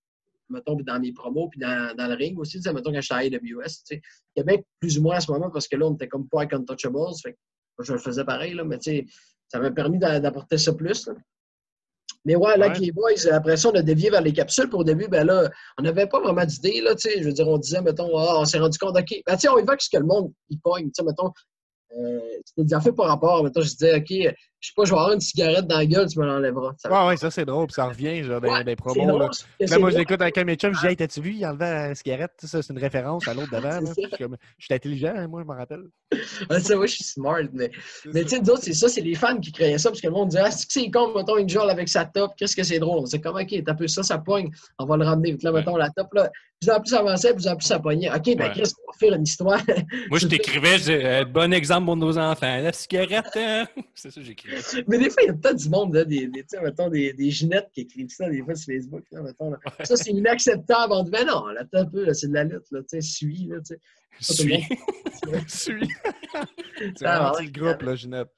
Mettons, dans mes promos, puis dans le ring aussi, mettons, quand j'étais à AWS, Québec, plus ou moins à ce moment, parce que là, on était comme pas avec Untouchables, fait que je le faisais pareil, là, mais tu sais, ça m'a permis d'apporter ça plus, là. Mais ouais, là, avec les boys, après ça, on a dévié vers les capsules, puis au début, ben là, on n'avait pas vraiment d'idée, là, tu sais, je veux dire, on disait, mettons, on s'est rendu compte, OK, ben tu sais, on y va avec ce que le monde, il pogne, tu sais, mettons, c'était des affaires par rapport, mettons, je disais, OK, je sais pas, je vais avoir une cigarette dans la gueule, tu me l'enlèveras. Ouais, ça c'est drôle, puis ça revient genre, des C'est promos. drôle, Là. c'est Là, moi, je drôle. l'écoute avec un de mes chums, je dis, hey, t'as-tu vu, il enlevait la cigarette, ça, c'est une référence à l'autre d'avant. C'est Là. ça. Puis je suis intelligent, hein, moi, je m'en rappelle. Ah, ça, ouais, je suis smart, mais C'est tu sais, nous autres, c'est ça, c'est les fans qui créaient ça, parce que le monde dit, ah, c'est con, mettons, une jolle avec sa top, qu'est-ce que c'est drôle. C'est comme, OK, t'as peu ça pogne, on va le ramener. Puis là, mettons, la top, là, plus en plus ça avançait, plus en plus ça pognait. OK, ben, Ouais. Chris, on va faire une histoire. Moi, je t'écrivais, je disais, bon exemple pour nos enfants. La cigarette, hein? C'est ça que j'écrivais. Mais des fois, il y a peut-être du monde, là, tu sais, mettons, des ginettes qui écrivent ça, des fois, sur Facebook, là, mettons, là. Ça, c'est inacceptable. On dit, ben non, là, t'as un peu, là, c'est de la lutte, là, tu sais, suis, là, tu sais. Suis. Suis. C'est Ah, vraiment ouais. le groupe, là, Ginette.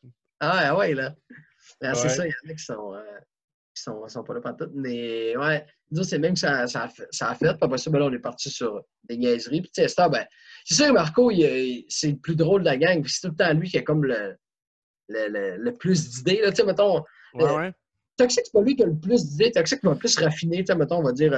Ah, ouais, là. Ben, c'est Ouais. ça, il y en a qui sont pas là pantoute. Mais ouais, nous autres, c'est même que ça a fait. Puis après ça, ben là, on est parti sur des niaiseries. Puis tu sais, ça, ben, c'est sûr, Marco, c'est le plus drôle de la gang. Puis c'est tout le temps lui qui a comme le plus d'idées. Là, tu sais, mettons, Ouais. Toxic, c'est pas lui qui a le plus d'idées. Toxic va plus raffiner. Tu sais, mettons, on va dire,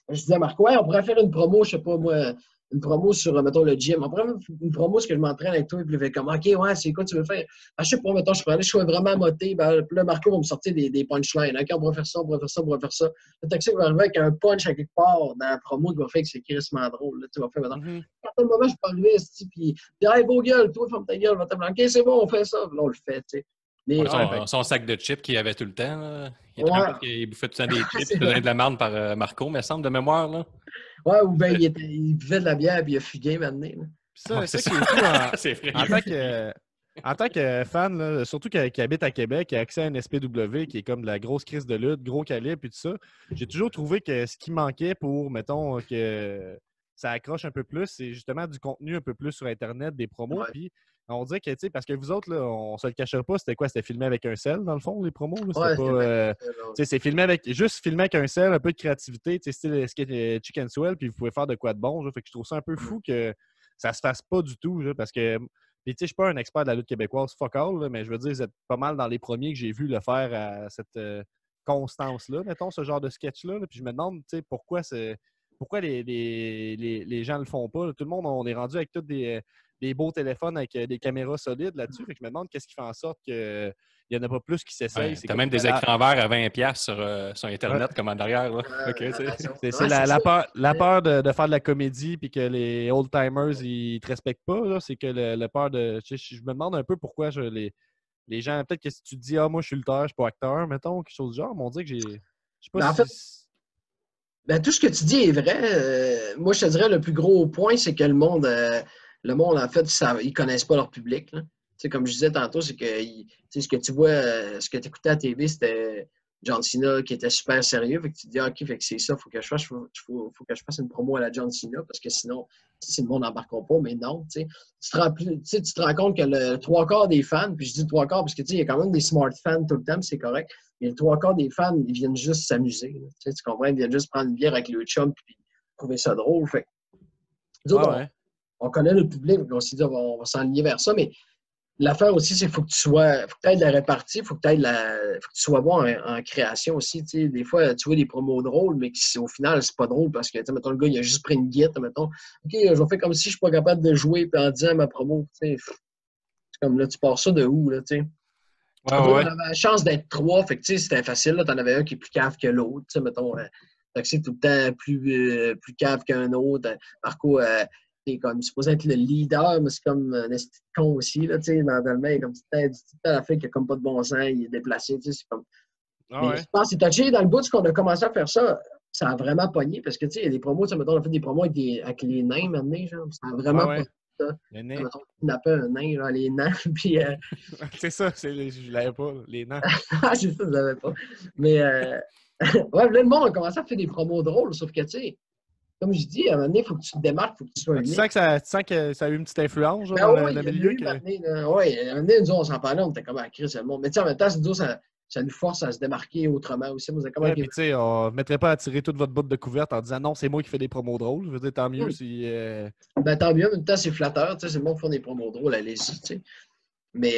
je disais à Marco, ouais, on pourrait faire une promo, je sais pas, moi, une promo sur, mettons, le gym. On pourrait faire une promo sur que je m'entraîne avec toi. Puis il fait comme, OK, ouais, c'est quoi tu veux faire? Ah, je sais pas, mettons, je pourrais aller, je suis vraiment moté. Ben, puis là, Marco va me sortir des punchlines. OK, on pourrait faire ça, on pourrait faire ça, on pourrait faire ça. Le Toxic va arriver avec un punch à quelque part dans la promo qui va faire que c'est crissement drôle. Là, tu vas faire, mettons, Mhm. à un moment, je peux arriver, puis hey, beau gueule, toi, ferme ta gueule, va t'appeler. OK, c'est bon, on fait ça. Puis là, on le fait, tu sais. Mais, Ouais, son sac de chips qu'il avait tout le temps. Là. Il était Ouais. même pas qu'il bouffait tout le temps des chips. C'est Il faisait vrai. de la merde par Marco, mais semble de mémoire. Là. ouais, ou bien il buvait de la bière puis il a fugué maintenant. Là. ça, Ouais, ça c'est qui est fou C'est vrai. en tant que fan, là, surtout qui habite à Québec, qui a accès à un SPW qui est comme de la grosse crise de lutte, gros calibre et tout ça, j'ai toujours trouvé que ce qui manquait pour, mettons, que ça accroche un peu plus, c'est justement du contenu un peu plus sur Internet, des promos. Ouais. Puis on dirait que, tu sais, parce que vous autres, là, on se le cachera pas, c'était quoi? C'était filmé avec un sel, dans le fond, les promos? Là? C'était Ouais, pas. c'est bien. Tu sais, c'est juste filmé avec un sel, un peu de créativité, tu sais, style skate Chicken Swell, puis vous pouvez faire de quoi de bon. Fait que je trouve ça un peu fou que ça se fasse pas du tout, là, parce que. Puis, tu sais, je suis pas un expert de la lutte québécoise, fuck all, là, mais je veux dire, vous êtes pas mal dans les premiers que j'ai vu le faire à cette constance-là, mettons, ce genre de sketch-là. Là. Puis je me demande, tu sais, pourquoi les gens le font pas. Là. Tout le monde, on est rendu avec tous des beaux téléphones avec des caméras solides là-dessus. Fait que je me demande qu'est-ce qui fait en sorte qu'il n'y en a pas plus qui s'essayent. Ouais, t'as même des écrans verts à 20$ sur Internet Ouais. comme en arrière. Là. Ouais, Ok, tu sais. C'est la peur de faire de la comédie puis que les old-timers, ils te respectent pas. Là. C'est que le peur de... Je me demande un peu pourquoi les gens... Peut-être que si tu te dis « Ah, moi, je suis lutteur, je suis pas acteur, mettons, quelque chose du genre. » Mais on dit que j'ai... Je sais pas Ben, en si... fait, ben, tout ce que tu dis est vrai. Moi, je te dirais, le plus gros point, c'est que le monde en fait, ils connaissent pas leur public. Là. Tu sais, comme je disais tantôt, c'est que tu sais, ce que tu vois, ce que tu écoutais à la TV, c'était John Cena qui était super sérieux. Fait que tu te dis, OK, fait que c'est ça, faut que je fasse, faut que je fasse une promo à la John Cena parce que sinon, si le monde n'embarquera pas, mais non. Tu te rends compte que le trois quarts des fans, puis je dis trois quarts parce que tu sais, il y a quand même des smart fans tout le temps, puis c'est correct. Mais le trois quarts des fans, ils viennent juste s'amuser. Tu comprends? Ils viennent juste prendre une bière avec le chum puis trouver ça drôle. Fait nous autres, ouais. on connaît le public, on s'est dit on va s'enligner vers ça, mais l'affaire aussi, c'est qu'il faut que tu aies de la répartie, faut que tu sois bon en création aussi. Tu sais. Des fois, tu vois des promos drôles, mais au final, c'est pas drôle parce que, mettons, le gars, il a juste pris une guitare, mettons, OK, je vais faire comme si je suis pas capable de jouer puis en disant ma promo. Tu sais. C'est comme là, tu pars ça de où, là, tu sais? Ouais, Nous, ouais. on avait la chance d'être trois, fait que c'était facile. T'en avais un qui est plus cave que l'autre. Mettons, Toxic tout le temps plus cave qu'un autre. Marco, t'es comme supposé être le leader, mais c'est comme un esti de con aussi. Là, mentalement, il est comme tout le temps à la fin qu'il a comme pas de bon sens, il est déplacé. C'est comme... Ah Mais ouais. je pense que c'est touché dans le bout qu'on a commencé à faire ça. Ça a vraiment pogné parce que il y a des promos, mettons, on a fait des promos avec les nains maintenant, genre. Ça a vraiment Ouais, ouais. pogné ça. Le nez. Mettons, on appelle un nain, genre, les nains, puis C'est ça, je l'avais pas, les nains. ah, je sais, je l'avais pas. Mais, ouais, là, le monde a commencé à faire des promos drôles, sauf que, tu sais, comme je dis, à un moment donné, il faut que tu te démarques, il faut que tu sois Tu unique. sens que ça a eu une petite influence genre, Ben dans oui, le il y a milieu. eu, oui, à un moment donné, nous, on s'en parlait, on était comme à crise, le monde. Mais, tu sais, en même temps, ça nous force à se démarquer autrement aussi. Moi, comme Ouais, puis tu sais, on ne mettrait pas à tirer toute votre botte de couverte en disant non, c'est moi qui fais des promos drôles. Je veux dire, tant mieux si. Ben, tant mieux, en même temps, c'est flatteur, tu sais, c'est le monde qui fait des promos drôles, allez-y, tu sais. Mais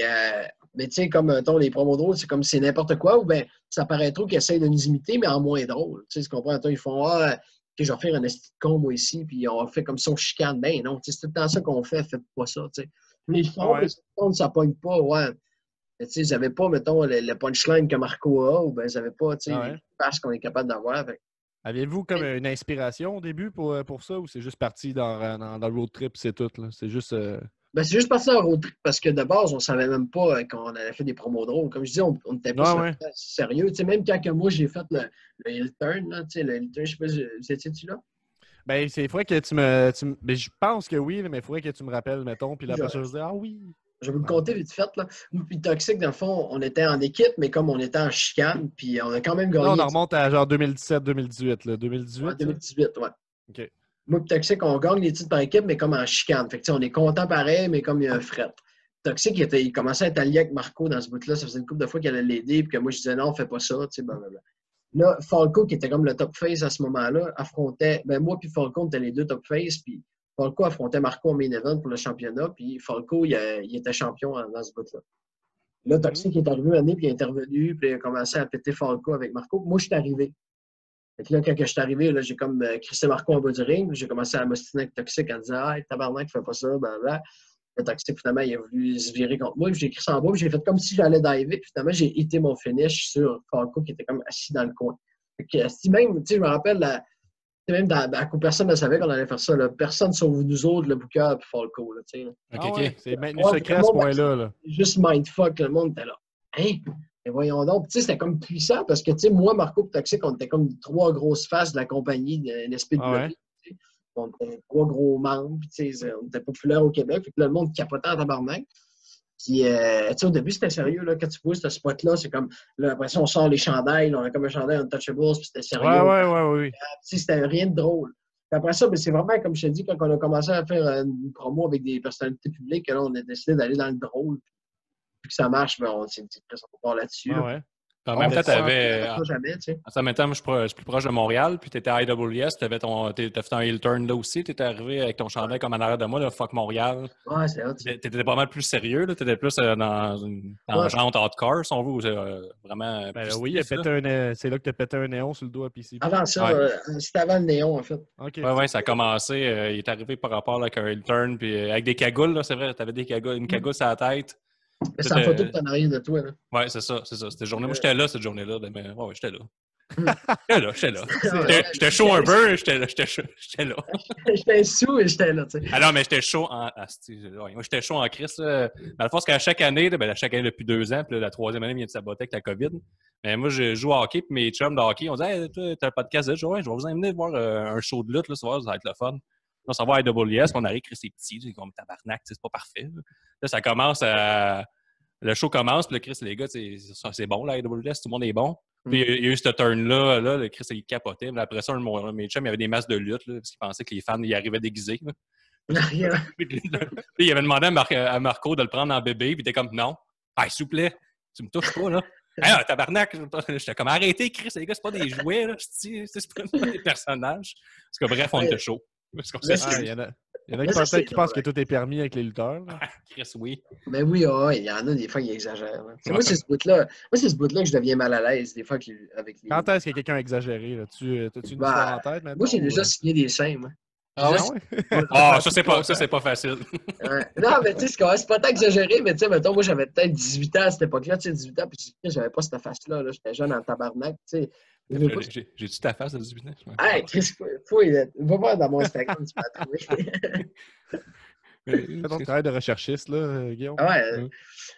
tu sais, comme les promos drôles, c'est comme c'est n'importe quoi, ou bien ça paraît trop qu'ils essayent de nous imiter, mais en moins drôle. Tu sais, tu comprends? Ils font ah, je vais faire un esti de con, moi ici, puis on fait comme ça, on chicane. Ben non, c'est tout le temps ça qu'on fait, faites pas ça. Tu sais. Les font, Ouais. ça pogne pas, ouais. Tu sais, ils n'avaient pas, mettons, le punchline que Marco a, ou bien ils n'avaient pas, tu sais, Ouais. les passes qu'on est capable d'avoir. Aviez-vous comme une inspiration au début pour ça ou c'est juste parti dans le road trip, c'est tout? Là? C'est juste. Ben, c'est juste parti en road trip parce que de base, on savait même pas qu'on avait fait des promos drôles. Comme je dis, on était pas Ouais. sérieux. Tu sais, même quand que moi, j'ai fait le heel turn, là, tu sais, le heel turn, je sais pas, vous étiez-tu là? Ben, il faudrait que ben, je pense que oui, mais il faudrait que tu me rappelles, mettons. Puis la personne se dit ah oui. Je vais vous le compter vite fait. Là. Nous, puis Toxic, dans le fond, on était en équipe, mais comme on était en chicane, puis on a quand même gagné. Là, on remonte à genre 2017-2018. Là. 2018? Ouais, 2018, ouais. OK. Moi et Toxic, on gagne les titres par équipe, mais comme en chicane. Fait que, on est content pareil, mais comme il y a un fret. Toxic, il commençait à être allié avec Marco dans ce bout-là. Ça faisait une couple de fois qu'il allait l'aider, puis que moi, je disais non, fais pas ça, tu sais, blablabla. Là, Falco, qui était comme le top face à ce moment-là, affrontait. Ben, moi puis Falco, on était les deux top face, puis Falco affrontait Marco au main event pour le championnat, puis Falco, il était champion dans ce bout-là. Là, Toxic est arrivé une année, puis il est intervenu, puis il a commencé à péter Falco avec Marco. Moi, je suis arrivé. Fait que là, quand je suis arrivé, là, j'ai comme crissé Marco en bas du ring, puis j'ai commencé à m'ostiner avec Toxic en disant ah, tabarnak, fais pas ça, blablabla. Le Toxic, finalement, il a voulu se virer contre moi, puis j'ai crissé en bas, puis j'ai fait comme si j'allais diver, puis finalement, j'ai hité mon finish sur Falco qui était comme assis dans le coin. Fait que, si même, tu sais, je me rappelle, même personne ne savait qu'on allait faire ça. Là. Personne sauf nous autres, le Booker et Falco. Là, OK. Ouais. C'est maintenu secret à ce point-là. Là. Juste mindfuck, le monde était là. Hein? Mais voyons donc. C'était comme puissant parce que moi, Marco et Toxic, on était comme trois grosses faces de la compagnie de NSPW. On était 3 gros membres, puis tu sais, on était populaire au Québec, fait que là, le monde capotait en tabarnak. Puis, tu sais, au début, c'était sérieux, là, quand tu vois ce spot-là, c'est comme, là, après ça, on sort les chandails, là, on a comme un chandail Untouchables, puis c'était sérieux. Ouais. Tu sais, c'était rien de drôle. Puis après ça, ben, c'est vraiment, comme je te dis, quand on a commencé à faire une promo avec des personnalités publiques, là, on a décidé d'aller dans le drôle, puis que ça marche, ben, on s'est dit, on va voir là-dessus. Ouais. En même temps, t'avais. Jamais, tu sais. En même temps, moi, je suis plus proche de Montréal, puis tu étais à IWS, t'as fait un heel turn là aussi, tu étais arrivé avec ton chandail comme en arrière de moi, là, fuck Montréal. Ouais, c'est hot. T'étais pas mal plus sérieux, tu étais plus dans une tangente hardcore, si on veut, vraiment. Ben plus oui, stiff, c'est là que tu as pété un néon sur le doigt, puis Avant ça, c'était avant le néon, en fait. OK. Ouais, ça a commencé. Il est arrivé par rapport là, avec un heel turn, puis avec des cagoules, là, c'est vrai, t'avais une cagoule sur la tête. Mais c'est la photo que t'en as rien de toi, là. Ouais, c'est ça. Cette journée. Moi, j'étais là, cette journée-là. Mais ouais, j'étais là. J'étais là. J'étais chaud un peu, j'étais là. J'étais sous et j'étais là, tu sais. Ah non, mais j'étais chaud en. Moi, j'étais chaud en crise. Dans le fond, c'est qu'à chaque année, chaque année depuis 2 ans, puis la 3e année vient de saboter avec la COVID. Mais moi, je joue au hockey, puis mes chums de hockey, on dit, hey, toi, t'as un podcast de ouais, je vais vous emmener voir un show de lutte, là, ça va être le fun. On s'en va à IWS, on arrive, Chris, c'est petit, c'est comme tabarnak, c'est pas parfait. Là, ça commence à. Le show commence, puis le Chris, les gars, c'est bon, là, IWS, tout le monde est bon. Puis il y a eu ce turn-là, le Chris, il capotait. Mais après ça, mes chums, il y avait des masques de lutte, là, parce qu'ils pensaient que les fans, ils arrivaient déguisés. Puis il avait demandé à Marco de le prendre en bébé, puis il était comme, non, s'il vous plaît, tu me touches pas, là. Hey, tabarnak, j'étais comme, arrêtez, Chris, les gars, c'est pas des jouets, là, c'est pas des personnages. Parce que bref, on était chaud. Il y en a qui pensent que tout est permis avec les lutteurs. Chris, oui. Mais oui, il y en a des fois qui exagèrent. Moi, c'est ce bout-là que je deviens mal à l'aise, des fois, avec les. Quand est-ce que quelqu'un a exagéré? As-tu une histoire en tête maintenant? Moi, j'ai déjà signé des seins, moi. Ça, c'est pas facile. Non, mais tu sais, c'est pas tant exagéré, mais tu sais, mettons, moi, j'avais peut-être 18 ans à cette époque-là, tu sais, 18 ans, puis j'avais pas cette face-là, là, j'étais jeune en tabarnak, tu sais. J'ai-tu ta face à 18 ans? Hey, Chris, va voir dans mon Instagram, tu vas trouver. Fais ton travail de recherchiste, là, Guillaume. Ouais,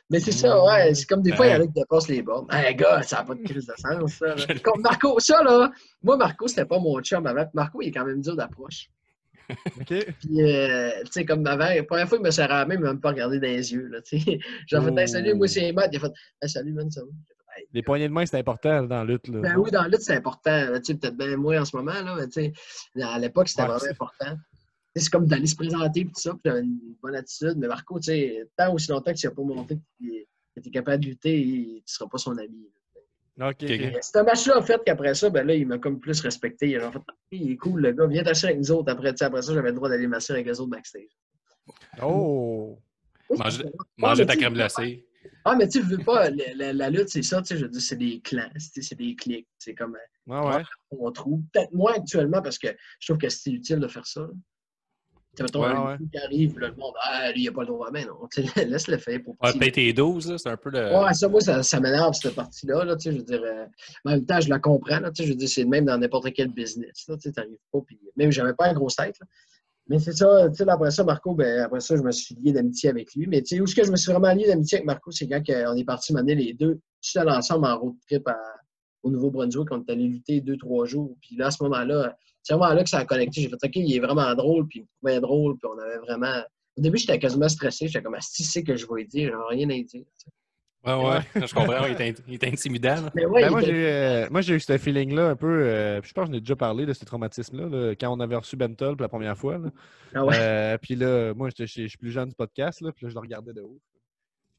mais c'est ça, ouais, c'est comme des fois, il y en a qui dépassent les bornes. Hey, gars, ça n'a pas de crise de sens, ça. Comme Marco, ça, là, moi, Marco, c'était pas mon chum avant. Marco, il est quand même dur d'approche. OK. Puis, tu sais, comme avant, la première fois, il me serrait la main, il m'a même pas regardé dans les yeux, là, tu sais. J'ai fait, hey, salut, moi, c'est Matt. Il a fait, hey, salut, man, ça va. Les poignées de main, c'est important dans la lutte. Là. Ben oui, dans la lutte, c'est important. Tu sais, peut-être bien moins en ce moment, là, mais tu sais, à l'époque, c'était vraiment important. C'est comme d'aller se présenter et tout ça, puis j'avais une bonne attitude. Mais Marco, tu sais, tant aussi longtemps que tu n'as pas montré que tu es capable de lutter, tu ne seras pas son ami. OK. C'est un match-là, en fait, qu'après ça, ben là, il m'a comme plus respecté. Il a fait, il est cool, le gars, viens t'asseoir avec nous autres. Après ça, j'avais le droit d'aller m'asseoir avec les autres backstage. Oh! Manger ta crème glacée. Ah, mais tu veux pas, la lutte, c'est ça, tu sais, je veux dire, c'est des clans, c'est des clics. C'est comme. On trouve. Peut-être moins actuellement parce que je trouve que c'est utile de faire ça. Tu sais, mettons, un qui arrive, là, le monde, lui, il n'a pas le droit, mais non. Laisse-le faire pour. Payer tes 12, là, c'est un peu le. Ouais, ça, moi, ça m'énerve, cette partie-là. Là, tu sais, je veux dire, en même temps, je la comprends. Là, tu sais, je veux dire, c'est le même dans n'importe quel business. Là, tu sais, t'arrives pas. Puis, même, j'avais pas une grosse tête. Là. Mais c'est ça, tu sais, après ça, Marco, après ça, je me suis lié d'amitié avec lui. Mais tu sais, où est-ce que je me suis vraiment lié d'amitié avec Marco, c'est quand on est parti mener les deux, tout seul ensemble en road trip au Nouveau-Brunswick, on est allé lutter 2-3 jours. Puis là, à ce moment-là, c'est vraiment là que ça a connecté. J'ai fait, OK, il est vraiment drôle, puis il me trouvait drôle, puis on avait vraiment. Au début, j'étais quasiment stressé. J'étais comme, si c'est que je vais dire, j'aurais rien à dire. T'sais. Ouais, je comprends. Il est intimidant. Mais ouais, moi, j'ai eu ce feeling-là un peu. Je pense que j'en ai déjà parlé de ce traumatisme-là, là, quand on avait reçu Bentol pour la première fois. Là. Puis là, moi, je suis plus jeune du podcast, là, puis là, je le regardais de haut.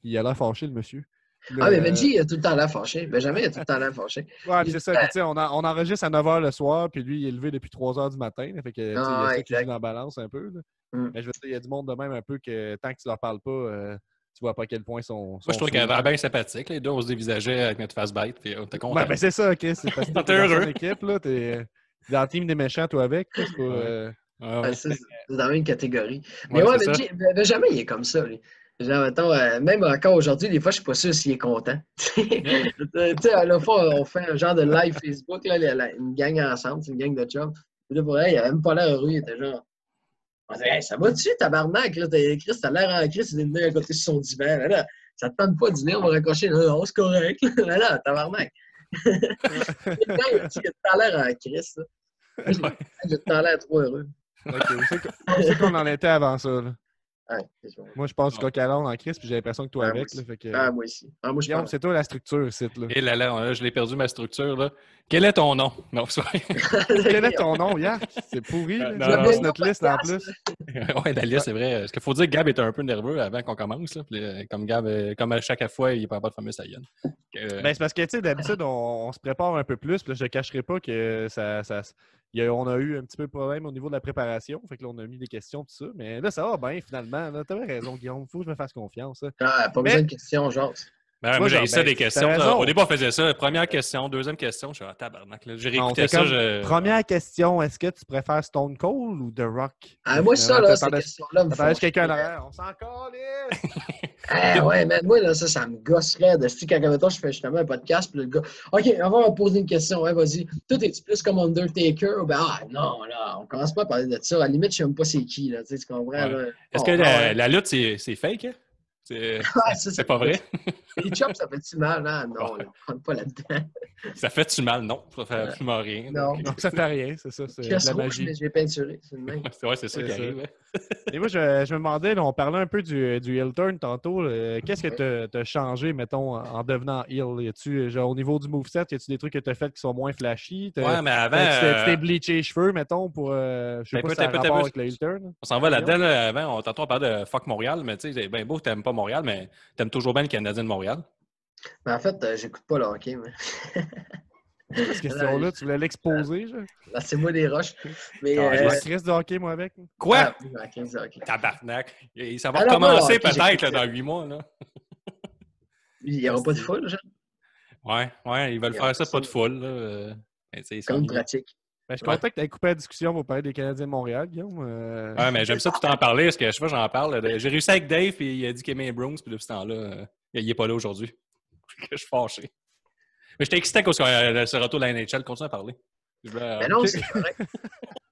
Puis il a l'air fâché, le monsieur. Là, mais Benji, il a tout le temps l'air fâché. Benjamin, il a tout le temps l'air fâché. Ouais, puis c'est ça. Puis, on enregistre à 9h le soir, puis lui, il est levé depuis 3h du matin. Là, fait que, il y a ça qui joue dans la balance un peu. Là. Mais je veux dire, il y a du monde de même un peu que tant que tu leur parles pas, tu vois pas à quel point sont. Moi, je trouve qu'elle avait bien sympathique. Les deux, on se dévisageait avec notre face bête, puis on était content. Ben, c'est ça, OK. C'est parce que t'es heureux. Dans ton équipe, là, t'es dans le team des méchants, toi, avec. C'est pas. C'est dans la même catégorie. Mais ouais, Benjamin, il est comme ça, lui. Genre, mettons, même encore aujourd'hui, des fois, je suis pas sûr s'il est content. Tu sais, à la fois, on fait un genre de live Facebook, là, une gang ensemble, c'est une gang de chums. Puis là, pour elle, il avait même pas l'air heureux, il était genre. On dit, hey, ça va-tu, tabarnak? Là, Chris, t'as l'air en Chris, il est venu à côté sur son divan. Là, ça te tente pas de dîner, on va raccrocher. Non, c'est correct. Là, tabarnak. T'as l'air en Chris. J'ai l'air trop heureux. Ok, où c'est qu'on en était avant ça, là? Ouais, c'est ça. Moi, je pense du coq à l'âne en crise, puis j'ai l'impression que toi Ouais, avec, moi là, fait que... aussi. Ah, moi aussi. Ah, moi, je Guillaume, pense. c'est toi la structure, ici, là. Et là, je l'ai perdu ma structure, là. Quel est ton nom? Non, c'est vrai. Quel est ton nom, Yann? C'est pourri, là. Non, C'est non, pas non. sur notre liste, en plus. Ouais, la liste, c'est vrai. Parce qu'il faut dire que Gab était un peu nerveux avant qu'on commence. Là. Puis, comme Gab, comme à chaque fois, il parle pas de fameux Sayan. Ben, c'est parce que, tu sais, d'habitude, on se prépare un peu plus. Puis là, je ne cacherai pas que on a eu un petit peu de problème au niveau de la préparation. Fait que là, on a mis des questions, tout ça. Mais là, ça va bien, finalement. Tu avais raison, Guillaume. Faut que je me fasse confiance. Hein. Ah, pas Mais- besoin de questions, genre. Ben, Tu vois, moi, j'ai genre, ça ben, des t'as questions. raison. Au début, on faisait ça. Première question, deuxième question. Je suis tabarnak. Là. J'ai On réécouté fait ça. comme, première question, est-ce que tu préfères Stone Cold ou The Rock? Ah, moi, ça, Finalement, là, ces questions-là me t'attendais font quelqu'un en chier. arrière. On s'en calisse! Ah, ouais, mais moi, là, ça me gosserait. De quand mettons, je fais justement un podcast, puis le gars, OK, on va poser une question. Ouais, vas-y. Toi, es-tu plus comme Undertaker? Ou ben, ah, non, là, on commence pas à parler de ça. À la limite, je sais même pas c'est qui, là. Tu comprends, Ouais. là? Est-ce Bon, que ouais. la lutte, c'est fake? Hein? C'est Ouais, c'est pas vrai? Les chops, ça fait-tu mal? Ah, non, là, prends pas là-dedans. Ça fait-tu mal? Non, ça fait absolument rien. Non. Non, ça fait rien, c'est ça. C'est Je de reste la rouge, magie. mais j'ai peinturé. C'est le même. Ouais, c'est ça C'est qui ça. arrive. Hein. Et moi, je me demandais, là, on parlait un peu du heel turn tantôt. Qu'est-ce que tu as changé, mettons, en devenant heel? Y a-tu, genre, au niveau du moveset, y a-tu des trucs que tu as fait qui sont moins flashy? Ouais, mais avant. Tu t'es bleaché les cheveux, mettons, pour. Je sais Ben, pas si t'as ça a peu, rapport t'as avec le heel turn. On s'en va là-dedans. Là, avant, tantôt, on parlait de Fuck Montréal, mais tu sais, c'est bien beau, t'aimes pas Montréal, mais t'aimes toujours bien le Canadien de Montréal. Mais en fait, j'écoute pas le hockey. Mais... C'est quoi cette question-là? Tu voulais l'exposer, genre? Laissez-moi des roches. Mais. Ah, J'ai Ouais. la crise de hockey, moi, avec. Quoi? Ah, oui, ok, c'est ok. Tabarnak. Et ça va Alors, moi, recommencer le hockey, peut-être là, j'écoute. dans 8 mois. Là. Il n'y aura pas de foule, genre. Ouais, ils veulent Il y a faire ça, ça. pas de foule. Là. Ben, tu sais, Comme ils une sont- pratique. Ben, je suis Ouais. content que tu aies coupé la discussion pour parler des Canadiens de Montréal, Guillaume. Ouais, mais j'aime ça tout en parler, parce que je sais pas, j'en parle. J'ai réussi avec Dave, puis il a dit qu'il aimait les Bruins, puis depuis ce temps-là, il est pas là aujourd'hui. Je suis fâché. Mais j'étais excité quand ce retour de la NHL. Continue à parler. Mais non, ok. c'est correct.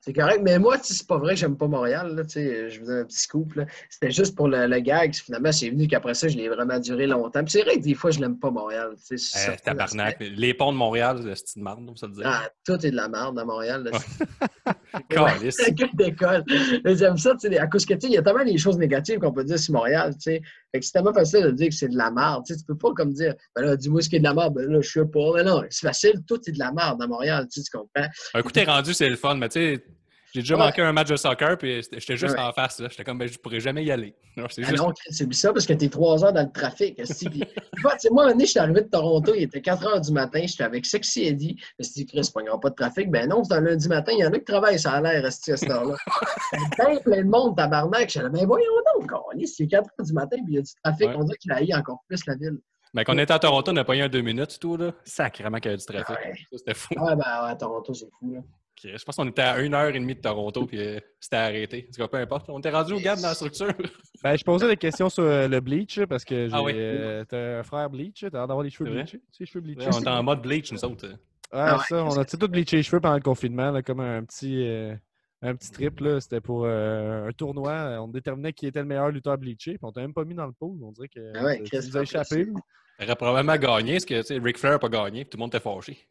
C'est correct. Mais moi, c'est pas vrai que j'aime pas Montréal. Là, je vous donne un petit scoop. Là. C'était juste pour le gag. Finalement, c'est venu qu'après ça, je l'ai vraiment duré longtemps. Puis c'est vrai que des fois, je l'aime pas Montréal. Tabarnak. Les ponts de Montréal, c'est une marde, on va se le dire. Ah, tout est de la merde à Montréal. Là. Calisse. C'est que d'école. Mais j'aime ça, tu sais, à cause que, tu sais, il y a tellement des choses négatives qu'on peut dire sur Montréal, tu sais. Fait que c'est tellement facile de dire que c'est de la merde, tu sais. Tu peux pas comme dire, ben là, dis-moi ce qui est de la merde, ben là, je sais pas. Mais non, c'est facile, tout est de la merde à Montréal, tu sais, tu comprends? Un coup, t'es rendu, c'est le fun, mais tu sais, j'ai déjà Ouais. manqué un match de soccer, puis j'étais juste Ouais. en face, là. J'étais comme, ben, je pourrais jamais y aller. Non, c'est Ah juste... non, c'est ça parce que t'es 3 heures dans le trafic. esti. Puis, tu sais, moi, un moment donné, je suis arrivé de Toronto, il était 4 heures du matin, j'étais avec Sexy Eddie. Je me suis dit, Chris, c'est pas grave, pas de trafic. Ben non, c'est un lundi matin, il y en a qui travaillent, ça a l'air, esti, à cette heure-là. Plein de monde, tabarnak. Je suis là, ben voyons donc, c'est 4 heures du matin, puis il y a du trafic. Ouais. On dirait qu'il a haï encore plus la ville. Mais quand on était à Toronto, on n'a pas eu un 2 minutes, tout, là. Sacrément qu'il y avait du trafic. Ouais. Ça, c'était fou. Ah, ben ouais, Toronto, c'est fou, là. Je pense qu'on était à 1h30 de Toronto, puis c'était arrêté. En tout cas, peu importe. On était rendu au Gab dans la structure. Ben, je posais des questions sur le bleach, là, parce que j'ai Ah oui. T'as un frère bleach, là, t'as l'air d'avoir les cheveux C'est vrai? bleachés. Tu sais, les cheveux bleachés. On était en mode bleach, nous autres. Ouais, Ah ouais, ça, on a tous bleaché les cheveux pendant le confinement, là, comme un petit trip. Là. C'était pour un tournoi. On déterminait qui était le meilleur lutteur bleaché, puis on t'a même pas mis dans le pool. On dirait que Ah ouais, tu Chris, nous as échappé. là. Il aurait probablement gagné, parce que, tu sais, Ric Flair n'a pas gagné, puis tout le monde était fâché.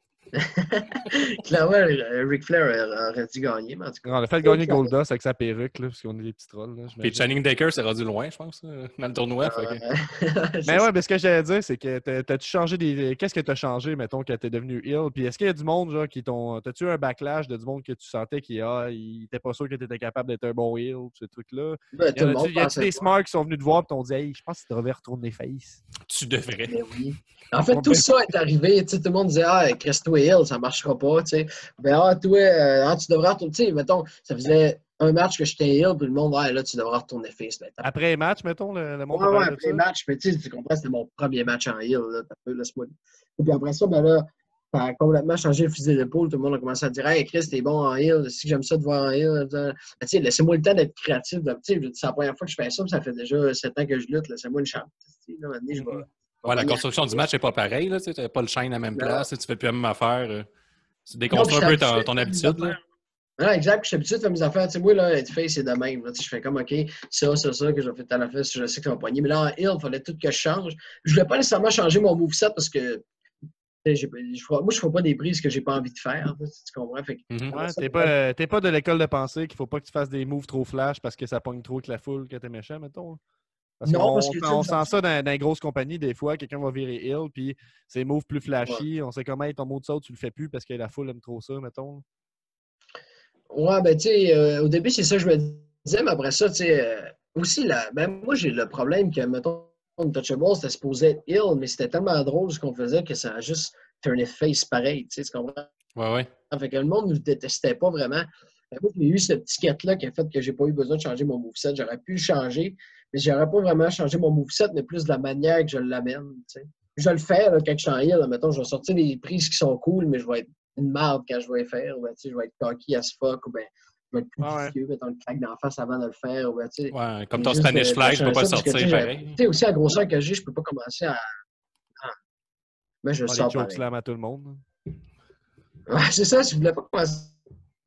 Clairement, Ric Flair aurait dû gagner, mais en tout cas. On a fait gagner Goldust avec sa perruque, là, parce qu'on est des petits trolls. Là, Puis j'imagine. Channing Decker s'est rendu loin, je pense, dans le tournoi. fait que- Mais ouais, mais ce que j'allais dire, c'est que t'as-tu changé des. Qu'est-ce que t'as changé, mettons, quand t'es devenu heel? Puis est-ce qu'il y a du monde, genre, qui t'ont. T'as-tu eu un backlash de du monde que tu sentais qui il était pas sûr que t'étais capable d'être un bon heel, ce truc-là? Ben, tout le monde Y a-tu pensait des pas. smarts qui sont venus te voir et t'ont dit, hey, je pense que tu devrais retourner face? Tu devrais. Ben oui. En fait, tout ça est arrivé. Tu sais, tout le monde disait, ah, Christo Hill, ça ne marchera pas. Tu sais. Ben, ah, toi, tu devrais retourner. Tu sais, mettons, ça faisait un match que j'étais Hill, puis le monde, ouais, là, tu devrais retourner face. Ben, Après les matchs, mettons, le monde ouais, a ouais, parlé de après ça? les matchs, mais tu comprends, c'était mon premier match en Hill. Là, t'as peu, laisse-moi. Et puis après ça, ben là, ça a complètement changé le fusil d'épaule. Tout le monde a commencé à dire, hey, Chris, t'es bon en Hill. Si j'aime ça de voir en Hill. Ben, tu sais, laissez-moi le temps d'être créatif. Tu sais, c'est la première fois que je fais ça, puis ça fait déjà 7 ans que je lutte. Laissez-moi une chance. Tu sais, là, maintenant, je vais. Ouais, la construction du match n'est pas pareille. Tu n'as pas le chaîne à la même Non. place. Tu fais plus la même affaire. Tu Non, déconstruis puis un peu je suis habitué ton de habitude. faire Là. mes affaires. Exact. Je suis habitué de faire mes affaires. Tu sais, moi, là, être face, c'est de même. Là, tu sais, je fais comme, OK, ça, que je vais faire à la fesse, je sais que ça va poigner. Mais là, en Hill, il fallait tout que je change. Je voulais pas nécessairement changer mon moveset parce que Moi, je fais pas des prises que j'ai pas envie de faire. Tu comprends? Fait que, Mhm. Ouais, ça, t'es pas de l'école de pensée qu'il faut pas que tu fasses des moves trop flash parce que ça pogne trop avec la foule que t'es méchant, mettons. Parce non, parce qu'on que tu sais, on sent ça dans les grosses compagnies, des fois, quelqu'un va virer ill, puis ses moves plus ouais. flashy, on sait comment ton mot de saut, tu le fais plus parce que la foule aime trop ça, mettons. Ouais, ben, tu sais, au début, c'est ça que je me disais, mais après ça, tu sais, aussi, ben, moi, j'ai le problème que, mettons, Untouchable, c'était supposé être ill, mais c'était tellement drôle ce qu'on faisait que ça a juste turné face pareil, tu sais, tu comprends? Ouais. Fait que le monde ne nous détestait pas vraiment. Moi, j'ai eu cette ticket-là qui a fait que j'ai pas eu besoin de changer mon moveset. J'aurais pu le changer, mais j'aurais pas vraiment changé mon moveset, mais plus de la manière que je l'amène, tu sais. Je le fais, là, quand je suis en heal, mettons, je vais sortir des prises qui sont cool, mais je vais être une marde quand je vais les faire, ou ben, tu sais, je vais être cocky as fuck, ou ben, je vais être plus Ouais. vicieux, mettre une claque d'en face avant de le faire, ou ben, tu sais. Ouais, comme Et ton juste Spanish de Fly, tu peux changer pas le ça, parce que, tu sortir sais, pareil. tu sais, aussi, à la grosseur que j'ai, je peux pas commencer mais je le Faire des sors pareil. chokeslam à tout le monde. Ouais, c'est ça, je voulais pas commencer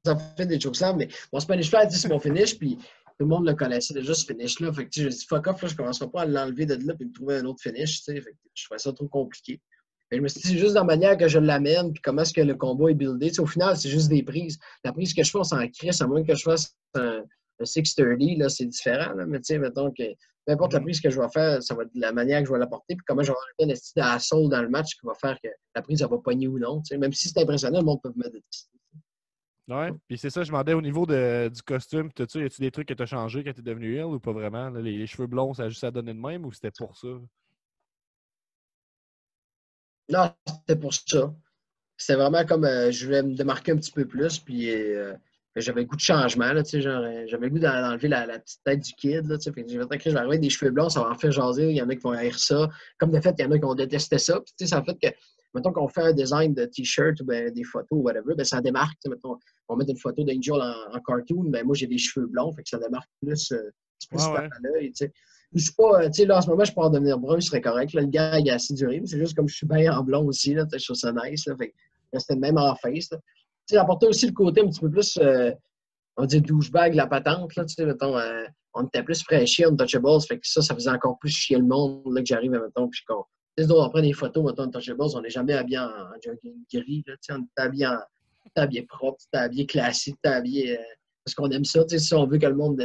à faire des chokeslam, mais mon Spanish Fly, c'est mon finish, puis tout le monde le connaissait déjà, ce finish-là. Fait que, tu sais, je dis fuck off, là, je commencerai pas à l'enlever de là et me trouver un autre finish, tu sais. Fait que je trouvais ça trop compliqué. Mais je me suis dit, c'est juste dans la manière que je l'amène, puis comment est-ce que le combat est buildé. Tu sais, au final, c'est juste des prises. La prise que je fais, on s'en crisse, à moins que je fasse un 630, là, c'est différent, là. Mais tu sais, mettons que peu importe la prise que je vais faire, ça va être de la manière que je vais l'apporter, puis comment je vais enlever le style d'assaut dans le match qui va faire que la prise, elle va pogner ou non. Tu sais, même si c'est impressionnant, le monde peut me détester. Ouais. Puis c'est ça, je demandais au niveau du costume, tout ça, y a-tu des trucs que t'as changé quand t'es devenu ill ou pas vraiment? Là, les cheveux blonds, ça a juste à donner de même ou c'était pour ça? Non, c'était pour ça. C'était vraiment comme je voulais me démarquer un petit peu plus, puis j'avais le goût de changement, là, tu sais, genre, j'avais le goût d'enlever la petite tête du kid, là, tu sais, fait que j'ai fait, OK, je vais arriver avec des cheveux blonds, ça va en faire jaser, il y en a qui vont haïr ça. Comme de fait, il y en a qui vont détester ça, puis tu sais, ça fait que, mettons qu'on fait un design de t-shirt ou ben, des photos ou whatever, ben, ça démarque, tu sais, mettons, on met une photo d'Angel en cartoon, ben moi, j'ai des cheveux blonds, fait que ça démarque plus Ouais, tape ouais. à l'œil, tu sais. Je suis pas, tu sais, là, en ce moment, je peux en devenir brun, ce serait correct. Là, le gars, il est assez duré, mais c'est juste comme je suis bien en blond aussi, là, tu sais, je trouve ça nice, là, fait que c'était même en face. Là. Tu sais, apporter aussi le côté un petit peu plus, on dit douchebag, la patente. Là, tu sais, mettons, on était plus fraîchis, Untouchables. Fait que ça faisait encore plus chier le monde là, que j'arrive, mettons. Puis qu'on. Tu sais, on prend des photos, mettons, Untouchables, on n'est jamais habillé en jogging gris. Là, tu sais, on est habillé propre, tu es habillé classique, tu es habillé. Parce qu'on aime ça. Tu sais, si on veut que le monde.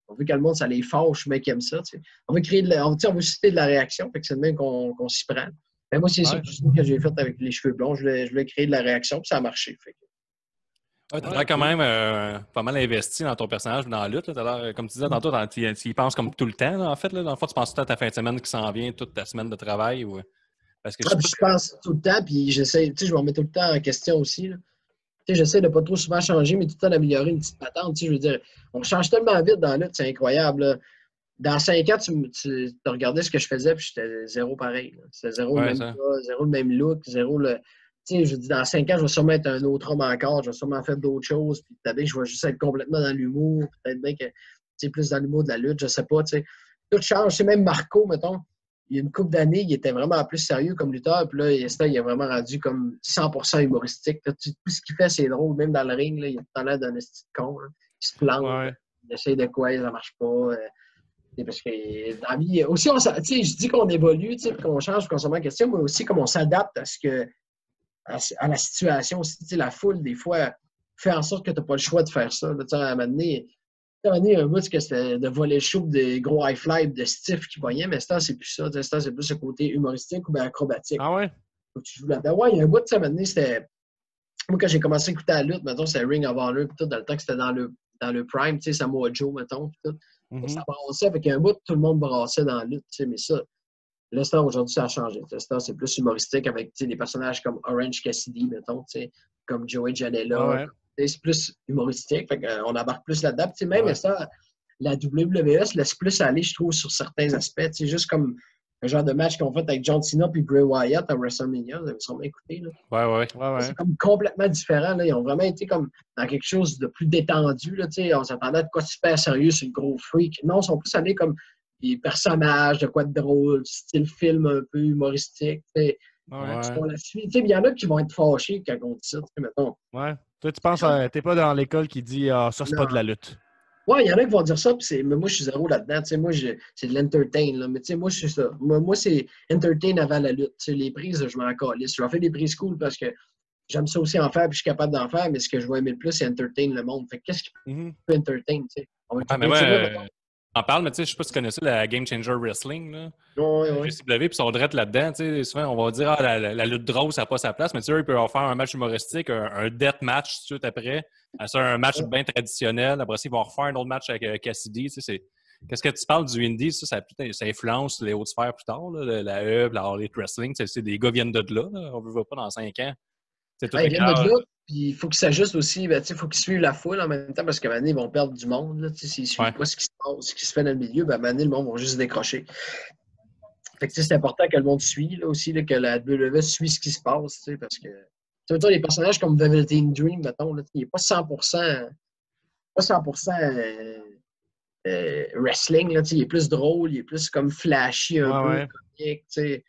On veut que le monde, ça les fâche, mais qui aime ça. Tu sais. On veut créer on veut susciter de la réaction. Fait que c'est de même qu'on s'y prend. Ben, moi, c'est ça Ouais. que j'ai fait avec les cheveux blonds. Je voulais créer de la réaction, puis ça a marché. Fait que, Ouais, t'as Ouais, l'air quand cool. même pas mal investi dans ton personnage, dans la lutte. Là. T'as l'air, comme tu disais tantôt, tu y penses comme tout le temps, là, en fait. Là. Dans le fond, tu penses tout à ta fin de semaine qui s'en vient, toute ta semaine de travail. Ou... Parce que je ah, puis je pense tout le temps, puis j'essaie, tu sais, je me remets tout le temps en question aussi. Là. Tu sais, j'essaie de pas trop souvent changer, mais tout le temps d'améliorer une petite patente. Tu sais, je veux dire, on change tellement vite dans la lutte, c'est incroyable. Là. Dans 5 ans, tu as regardé ce que je faisais, puis j'étais zéro pareil. Là. C'était zéro le Ouais, même ça. gars, zéro le même look, zéro le. Tu sais, je dis, dans 5 ans, je vais sûrement être un autre homme encore, je vais sûrement faire d'autres choses, puis peut-être bien que je vais juste être complètement dans l'humour, peut-être bien que, tu sais, plus dans l'humour de la lutte, je sais pas, tu sais. Tout change. C'est même Marco, mettons, il y a une couple d'années, il était vraiment plus sérieux comme lutteur, puis là, il est vraiment rendu comme 100% humoristique. Là. Tout ce qu'il fait, c'est drôle, même dans le ring, là, il a l'air d'un esti de con, là. Il se plante, Ouais. il essaie de quoi, ça marche pas. Parce que dans la vie, aussi, je dis qu'on évolue, qu'on change, qu'on se remet en question, mais aussi comme on s'adapte à la situation aussi. La foule, des fois, fait en sorte que tu n'as pas le choix de faire ça. Là, à un moment donné, un bout que c'était de voler le show des gros high fly de stiff qui pognait, mais ce c'est plus ça. Ce c'est plus le côté humoristique ou bien acrobatique. Ah ouais? Faut que tu joues là-dedans. Ouais, il y a un bout, à un moment donné, c'était. Moi, quand j'ai commencé à écouter la lutte, mettons, c'était Ring of Honor, puis tout, dans le temps que c'était dans le prime, tu sais, Samoa Joe, mettons, puis tout. Ça brassait, avec un bout, tout le monde brassait dans la lutte, tu sais, mais ça, le star aujourd'hui, ça a changé. Le star, c'est plus humoristique avec des personnages comme Orange Cassidy, mettons, comme Joey Ouais, Janela. ouais. C'est plus humoristique, fait on embarque plus là-dedans. Même Ouais. ça, la WWE se laisse plus aller, je trouve, sur certains aspects. Juste comme le genre de match qu'on fait avec John Cena et Bray Wyatt à WrestleMania, vous avez sûrement écouté. Là. Ouais. Ouais, ouais. C'est comme complètement différent. Là. Ils ont vraiment été comme dans quelque chose de plus détendu. Là, on s'attendait à de quoi super sérieux sur le gros freak. Non, ils sont plus allés comme des personnages, de quoi de drôle, style film un peu humoristique. Ouais. On la suit. Il y en a qui vont être fâchés quand on dit ça. Mettons. Ouais. Toi, tu penses, t'es pas dans l'école qui dit ah, ça, c'est pas de Non, la lutte. Ouais, il y en a qui vont dire ça, mais moi, je suis zéro là-dedans. Tu sais, moi, c'est de l'entertain, là. Mais tu sais, moi, je suis ça. Moi, c'est entertain avant la lutte. Tu sais, les prises, je m'en calisse. Je vais faire des prises cool parce que j'aime ça aussi en faire, puis je suis capable d'en faire, mais ce que je vais aimer le plus, c'est entertain le monde. Fait que qu'est-ce qui Mhm. peut entertain, tu sais? On va Ah, mais bien moi, dire, mettons. on parle, mais tu sais, je sais pas si tu connais ça, la Game Changer Wrestling, là. Ouais, ouais. GCW, puis ils sont direct là-dedans. Tu sais, souvent, on va dire la lutte drôle, ça n'a pas sa place, mais tu sais, eux, ils peuvent faire un match humoristique, un death match tout de suite après. Ça, un match Ouais. bien traditionnel. Après ça, ils vont refaire un autre match avec Cassidy. Tu sais, qu'est-ce que tu parles du indie? Ça influence les hautes sphères plus tard, là, la E, la All Elite Wrestling. Tu sais, des gars viennent de là. On ne veut pas dans 5 ans. C'est tout Ouais, le ils viennent de cas. là, puis il faut qu'ils s'ajustent aussi. Ben, tu sais, il faut qu'ils suivent la foule en même temps parce qu'à un moment donné, ils vont perdre du monde. Là, tu sais, s'ils ne suivent Ouais. pas ce qui se passe, ce qui se fait dans le milieu, ben, à un moment donné, le monde va juste se décrocher. Fait que, tu sais, c'est important que le monde suit là, aussi, là, que la WWE suit ce qui se passe, tu sais, parce que tu sais, les personnages comme Velveteen Dream, mettons, là, il n'est pas 100%, wrestling, là, tu sais, il est plus drôle, il est plus comme flashy un Ouais, peu, ouais. comique, tu sais.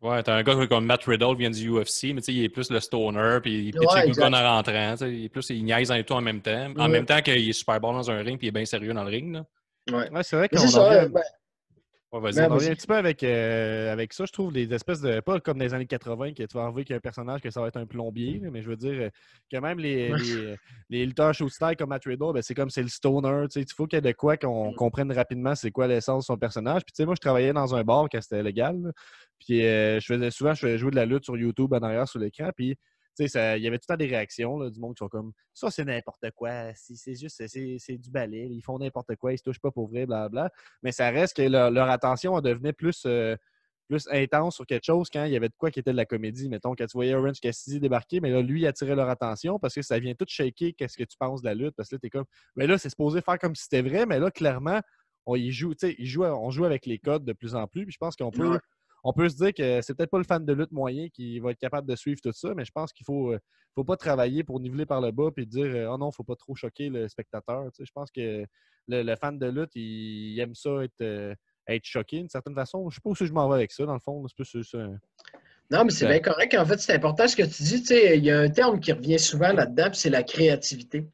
Ouais, t'as un gars comme Matt Riddle qui vient du UFC, mais tu sais, il est plus le stoner, puis il pitch les Ouais, guns exact. en rentrant. Tu sais, il niaise et tout en même temps. En Ouais, même temps qu'il est super bon dans un ring, puis il est bien sérieux dans le ring. Là. ouais. Ouais, c'est vrai Mais c'est qu'on en ça, revient. ben, Ouais, vas-y. ben, On en revient un vas-y. petit peu avec ça, je trouve, des espèces de. Pas comme dans les années 80, que tu vas arriver qu'il y a un personnage que ça va être un plombier, là, mais je veux dire que même Ouais. les lutteurs show style comme Matt Riddle, ben, c'est comme c'est le stoner. Tu sais, il faut qu'il y ait de quoi qu'on comprenne rapidement c'est quoi l'essence de son personnage. Puis tu sais, moi, je travaillais dans un bar quand c'était légal. Là. Puis je faisais jouer de la lutte sur YouTube en arrière sur l'écran. Puis tu sais, il y avait tout le temps des réactions là, du monde qui sont comme ça, c'est n'importe quoi. C'est juste, c'est du balai. Ils font n'importe quoi, ils se touchent pas pour vrai, blablabla. Mais ça reste que leur attention en devenait plus intense sur quelque chose quand il y avait de quoi qui était de la comédie. Mettons, quand tu voyais Orange Cassidy débarquer, mais là, lui, il attirait leur attention parce que ça vient tout shaker qu'est-ce que tu penses de la lutte. Parce que là, t'es comme, mais là, c'est supposé faire comme si c'était vrai, mais là, clairement, on joue avec les codes de plus en plus. Puis je pense Ouais. on peut se dire que c'est peut-être pas le fan de lutte moyen qui va être capable de suivre tout ça, mais je pense qu'il faut pas travailler pour niveler par le bas et dire oh non, faut pas trop choquer le spectateur. Tu sais, je pense que le fan de lutte, il aime ça être choqué d'une certaine façon. Je sais pas où je m'en vais avec ça, dans le fond. C'est plus ça. Non, mais c'est bien correct. En fait, c'est important ce que tu dis. Tu sais, il y a un terme qui revient souvent là-dedans, puis c'est la créativité. Tu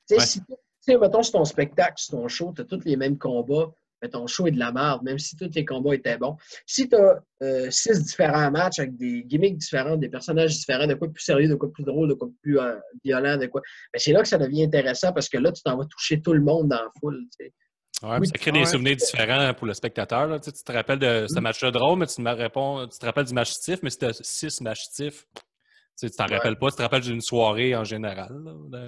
sais, Ouais. si, tu sais, mettons, c'est ton spectacle, c'est ton show, tu as tous les mêmes combats, mais ton show est de la merde, même si tous tes combats étaient bons. Si tu as 6 différents matchs avec des gimmicks différents, des personnages différents, de quoi de plus sérieux, de quoi de plus drôle, de quoi de plus violent, de quoi. Mais c'est là que ça devient intéressant parce que là, tu t'en vas toucher tout le monde dans la foule. Tu sais. Ouais, puis Oui, ça crée des Ouais. souvenirs différents pour le spectateur. Là. Tu te rappelles de ce match-là drôle, mais tu te rappelles du match stiff, mais si tu as 6 matchs stiff, tu t'en ouais. rappelles pas, tu te rappelles d'une soirée en général. Là,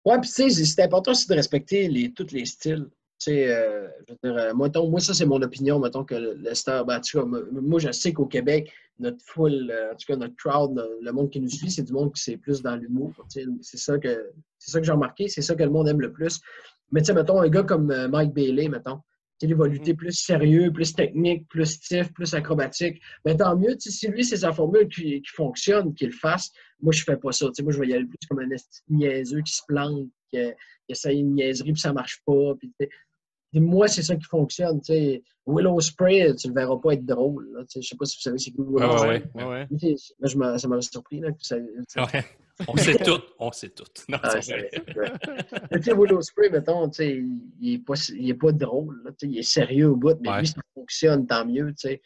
Ouais, puis tu sais, c'est important aussi de respecter tous les styles. Tu sais, je veux dire, moi, ça, c'est mon opinion, mettons que le star, ben, en tout cas, moi, je sais qu'au Québec, notre foule, en tout cas, notre crowd, le monde qui nous suit, c'est du monde qui c'est plus dans l'humour. Tu sais, c'est ça que j'ai remarqué, c'est ça que le monde aime le plus. Mais tu sais, mettons, un gars comme Mike Bailey, mettons, tu sais, il va lutter plus sérieux, plus technique, plus stiff, plus acrobatique. Mais tant mieux, tu sais, si lui, c'est sa formule qui fonctionne, qu'il le fasse. Moi, je fais pas ça. Tu sais, moi, je vais y aller plus comme un esti niaiseux qui se plante, qui essaye une niaiserie, puis ça marche pas. Puis moi, c'est ça qui fonctionne. Tu sais. Willow Spray, tu le verras pas être drôle. Là, tu sais. Je sais pas si vous savez c'est qui ouais, Willow Ah ouais, ouais, Spray. ouais. ouais, ouais. Tu sais, moi, ça m'a surpris. Là, que Ouais. On sait tout. On sait tout. Non, Ah, c'est vrai. ouais. Mais tu sais, Willow Spray, mettons, tu sais, il est pas drôle. Là, tu sais, il est sérieux au bout, mais Ouais. lui, ça fonctionne, tant mieux. Tu sais.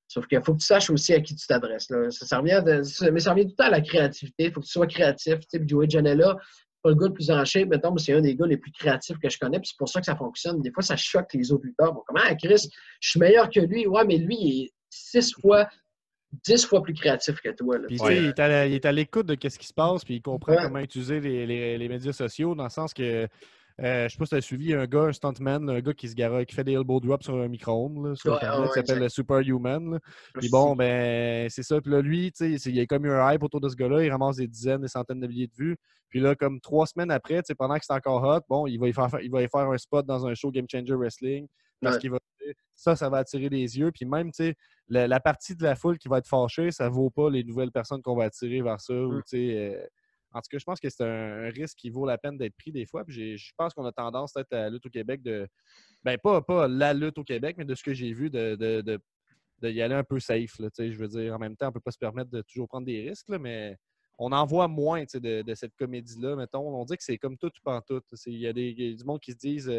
Sauf qu'il faut que tu saches aussi à qui tu t'adresses. Là. Mais ça revient tout le temps à la créativité. Il faut que tu sois créatif. Tu sais, Joey Janela, pas le gars le plus en shape, mettons, mais c'est un des gars les plus créatifs que je connais. Puis c'est pour ça que ça fonctionne. Des fois, ça choque les autres lutteurs. Bon, comment, Chris, je suis meilleur que lui. Ouais, mais lui, il est 10 fois plus créatif que toi. Là, Puis, tu tu sais, sais. il est à l'écoute de ce qui se passe, puis il comprend Ouais, comment utiliser les médias sociaux, dans le sens que, je sais pas si tu as suivi un gars, un stuntman, un gars qui fait des elbow drops sur un micro-ondes, là, sur ouais, Internet, qui ouais, s'appelle exact. le Superhuman. Là. Puis Aussi. bon, ben, c'est ça. Puis là, lui, tu sais, il y a comme eu un hype autour de ce gars-là, il ramasse des dizaines, des centaines de milliers de vues. Puis là, comme 3 semaines après, tu sais, pendant que c'est encore hot, bon, il va y faire un spot dans un show Game Changer Wrestling, parce Ouais. qu'il va ça va attirer les yeux. Puis même, tu sais, la partie de la foule qui va être fâchée, ça vaut pas les nouvelles personnes qu'on va attirer vers ça. Ou, tu sais, en tout cas, je pense que c'est un risque qui vaut la peine d'être pris des fois. Puis je pense qu'on a tendance, peut-être, à la lutte au Québec ben, pas la lutte au Québec, mais de ce que j'ai vu, de y aller un peu safe. Là, tu sais, je veux dire, en même temps, on peut pas se permettre de toujours prendre des risques, là, mais on en voit moins de cette comédie-là, mettons. On dit que c'est comme tout ou pas tout. Il y a du monde qui se disent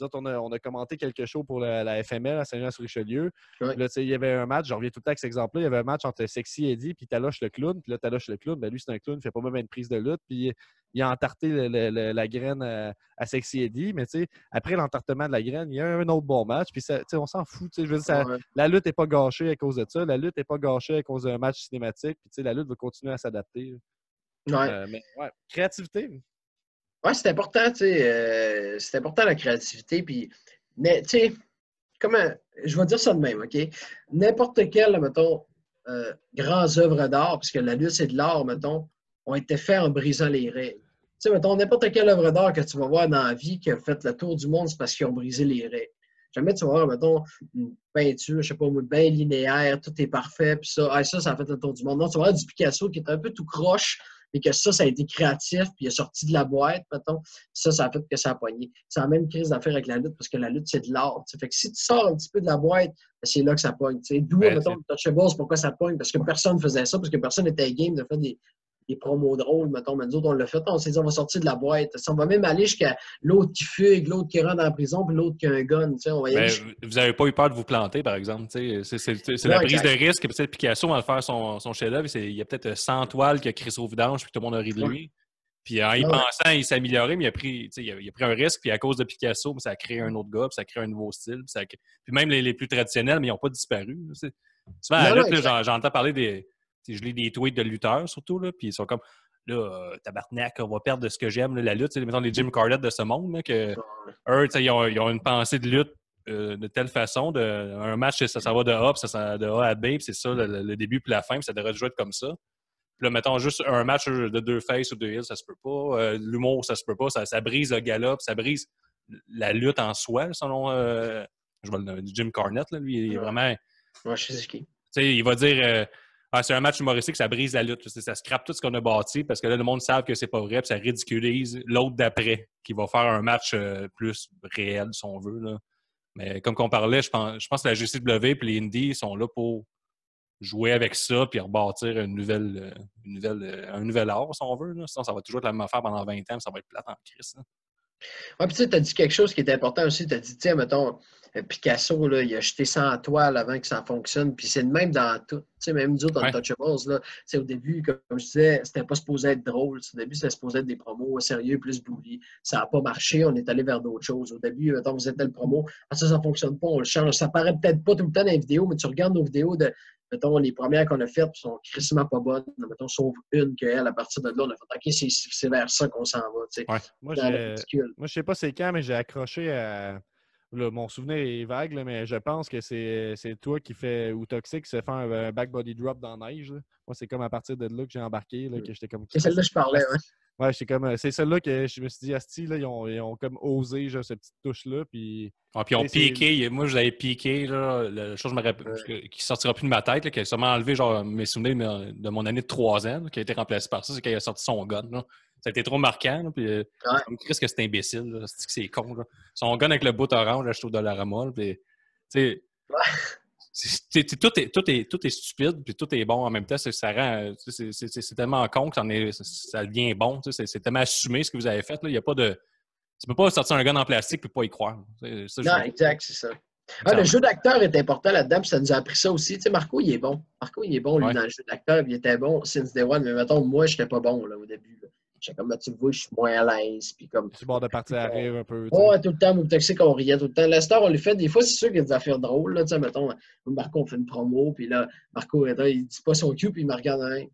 nous autres, on a commenté quelque chose pour la FML à Saint-Jean-sur-Richelieu. Ouais. Là, il y avait un match, je reviens tout le temps avec cet exemple-là, il y avait un match entre Sexy Eddie et Taloche le clown. Puis là, Taloche le clown, ben lui, c'est un clown, il fait pas même une prise de lutte. Puis il a entarté la graine à Sexy Eddie. Mais après l'entartement de la graine, il y a un autre bon match. Puis ça, on s'en fout. Je veux dire, la lutte n'est pas gâchée à cause de ça. La lutte n'est pas gâchée à cause d'un match cinématique. Puis la lutte va continuer à s'adapter. Mais créativité. Oui, c'est important, c'est important la créativité. Puis, tu sais, je vais dire ça de même, OK? N'importe quel, mettons, grands œuvres d'art, puisque la lutte, c'est de l'art, mettons, ont été faits en brisant les règles. Tu sais, mettons, n'importe quelle œuvre d'art que tu vas voir dans la vie qui a fait le tour du monde, c'est parce qu'ils ont brisé les règles. Jamais tu vas voir, mettons, une peinture, je sais pas, bien linéaire, tout est parfait, puis ça a fait le tour du monde. Non, tu vas voir du Picasso qui est un peu tout croche, mais que ça a été créatif, puis il est sorti de la boîte, mettons. Ça a fait que ça a pogné. C'est la même crise d'affaire avec la lutte, parce que la lutte, c'est de l'art. T'sais. Fait que si tu sors un petit peu de la boîte, c'est là que ça pogne. D'où, mettons, le Touchables, pourquoi ça pogne? Parce que personne ne faisait ça, parce que personne n'était game de faire des promos drôles, mettons. Mais nous autres, on l'a fait, on s'est dit, on va sortir de la boîte. On va même aller jusqu'à l'autre qui fugue, l'autre qui rentre en prison, puis l'autre qui a un gun. On va y aller vous n'avez pas eu peur de vous planter, par exemple. C'est la prise de risque. Peut-être Picasso, va faire son chef-d'œuvre, il y a peut-être 100 toiles qui a crissé au vidange, puis tout le monde a ri de lui. Puis en y pensant, il s'est amélioré, mais il a pris un risque, puis à cause de Picasso, ça a créé un autre gars, puis ça a créé un nouveau style. Puis même les plus traditionnels, mais ils n'ont pas disparu. Souvent, à la lutte, j'entends parler je lis des tweets de lutteurs, surtout, là, puis ils sont comme, là, tabarnak, on va perdre de ce que j'aime, là, la lutte. Mettons les Jim Cornette de ce monde, là, que eux, ils ont une pensée de lutte de telle façon. Un match, ça va de A, puis de A à B, puis c'est ça, le début puis la fin, puis ça devrait jouer comme ça. Puis là, mettons juste un match de 2 faces ou 2 heels, ça se peut pas. L'humour, ça se peut pas. Ça brise le gala, puis ça brise la lutte en soi, selon Jim Cornette. Là, lui, il est vraiment... Ouais, je sais qui. Il va dire... c'est un match humoristique, ça brise la lutte. Ça scrape tout ce qu'on a bâti parce que là, le monde sait que c'est pas vrai, puis ça ridiculise l'autre d'après qui va faire un match plus réel, si on veut. Là. Mais comme on parlait, je pense que la GCW et les Indies sont là pour jouer avec ça puis rebâtir un nouvel art, si on veut. Là. Sinon, ça va toujours être la même affaire pendant 20 ans, ça va être plate en crise. Oui, puis tu sais, tu as dit quelque chose qui est important aussi. Tu as dit, tiens, mettons, Picasso, là, il a jeté 100 toiles avant que ça fonctionne. Puis c'est le même dans tout. Tu sais, même nous autres, dans le Touchables, là, au début, comme je disais, c'était pas supposé être drôle. Au début, c'était supposé être des promos sérieux, plus bully. Ça n'a pas marché. On est allé vers d'autres choses. Au début, mettons, vous êtes tel promo. Ça ne fonctionne pas. On le change. Ça paraît peut-être pas tout le temps dans les vidéos, mais tu regardes nos vidéos de. Mettons, les premières qu'on a faites sont crissement pas bonnes. Mettons, sauf une qu'elle, à partir de là, on a fait OK, c'est vers ça qu'on s'en va. Tu sais. Ouais. Moi, je sais pas c'est quand, mais j'ai accroché à. Là, mon souvenir est vague, là, mais je pense que c'est toi qui fais, ou Toxic, qui s'est fait un back body drop dans la neige. Là. Moi, c'est comme à partir de là que j'ai embarqué, là, que j'étais comme. C'est celle-là que je parlais, ouais. Ouais, c'est celle-là que je me suis dit, Asti, là, ils ont comme osé genre, cette petite touche-là. Puis ils ont piqué. Moi, je l'avais piqué, là, la chose qui sortira plus de ma tête, là, qui a sûrement enlevé genre, mes souvenirs de mon année de 3 ans, là, qui a été remplacé par ça, c'est qu'il a sorti son gun. Là. Ça a été trop marquant. Là, puis, je me crie que c'est imbécile. Là, c'est con. Là. Son gun avec le bout orange, là, je trouve de la ramole. Puis, tout est stupide, puis tout est bon en même temps. Ça rend, c'est tellement con que ça devient bon. C'est tellement assumé ce que vous avez fait. Là. Il y a pas de... Tu peux pas sortir un gun en plastique et pas y croire. Non, exact, c'est ça. Le jeu d'acteur est important là-dedans, puis ça nous a appris ça aussi. Tu sais, Marco, il est bon. Lui, dans le jeu d'acteur, il était bon since day one. Mais mettons, moi, je n'étais pas bon là, au début. J'étais comme, tu le vois, je suis moins à l'aise. Puis comme. Tu bord de partir à rire un peu. Ouais, tout le temps, au Toxic, on riait tout le temps. Lester, on le fait. Des fois, c'est sûr qu'il y a des affaires drôles. Là, tu sais, mettons, Marco, on fait une promo, puis là, Marco, il dit pas son cue, puis il me regarde en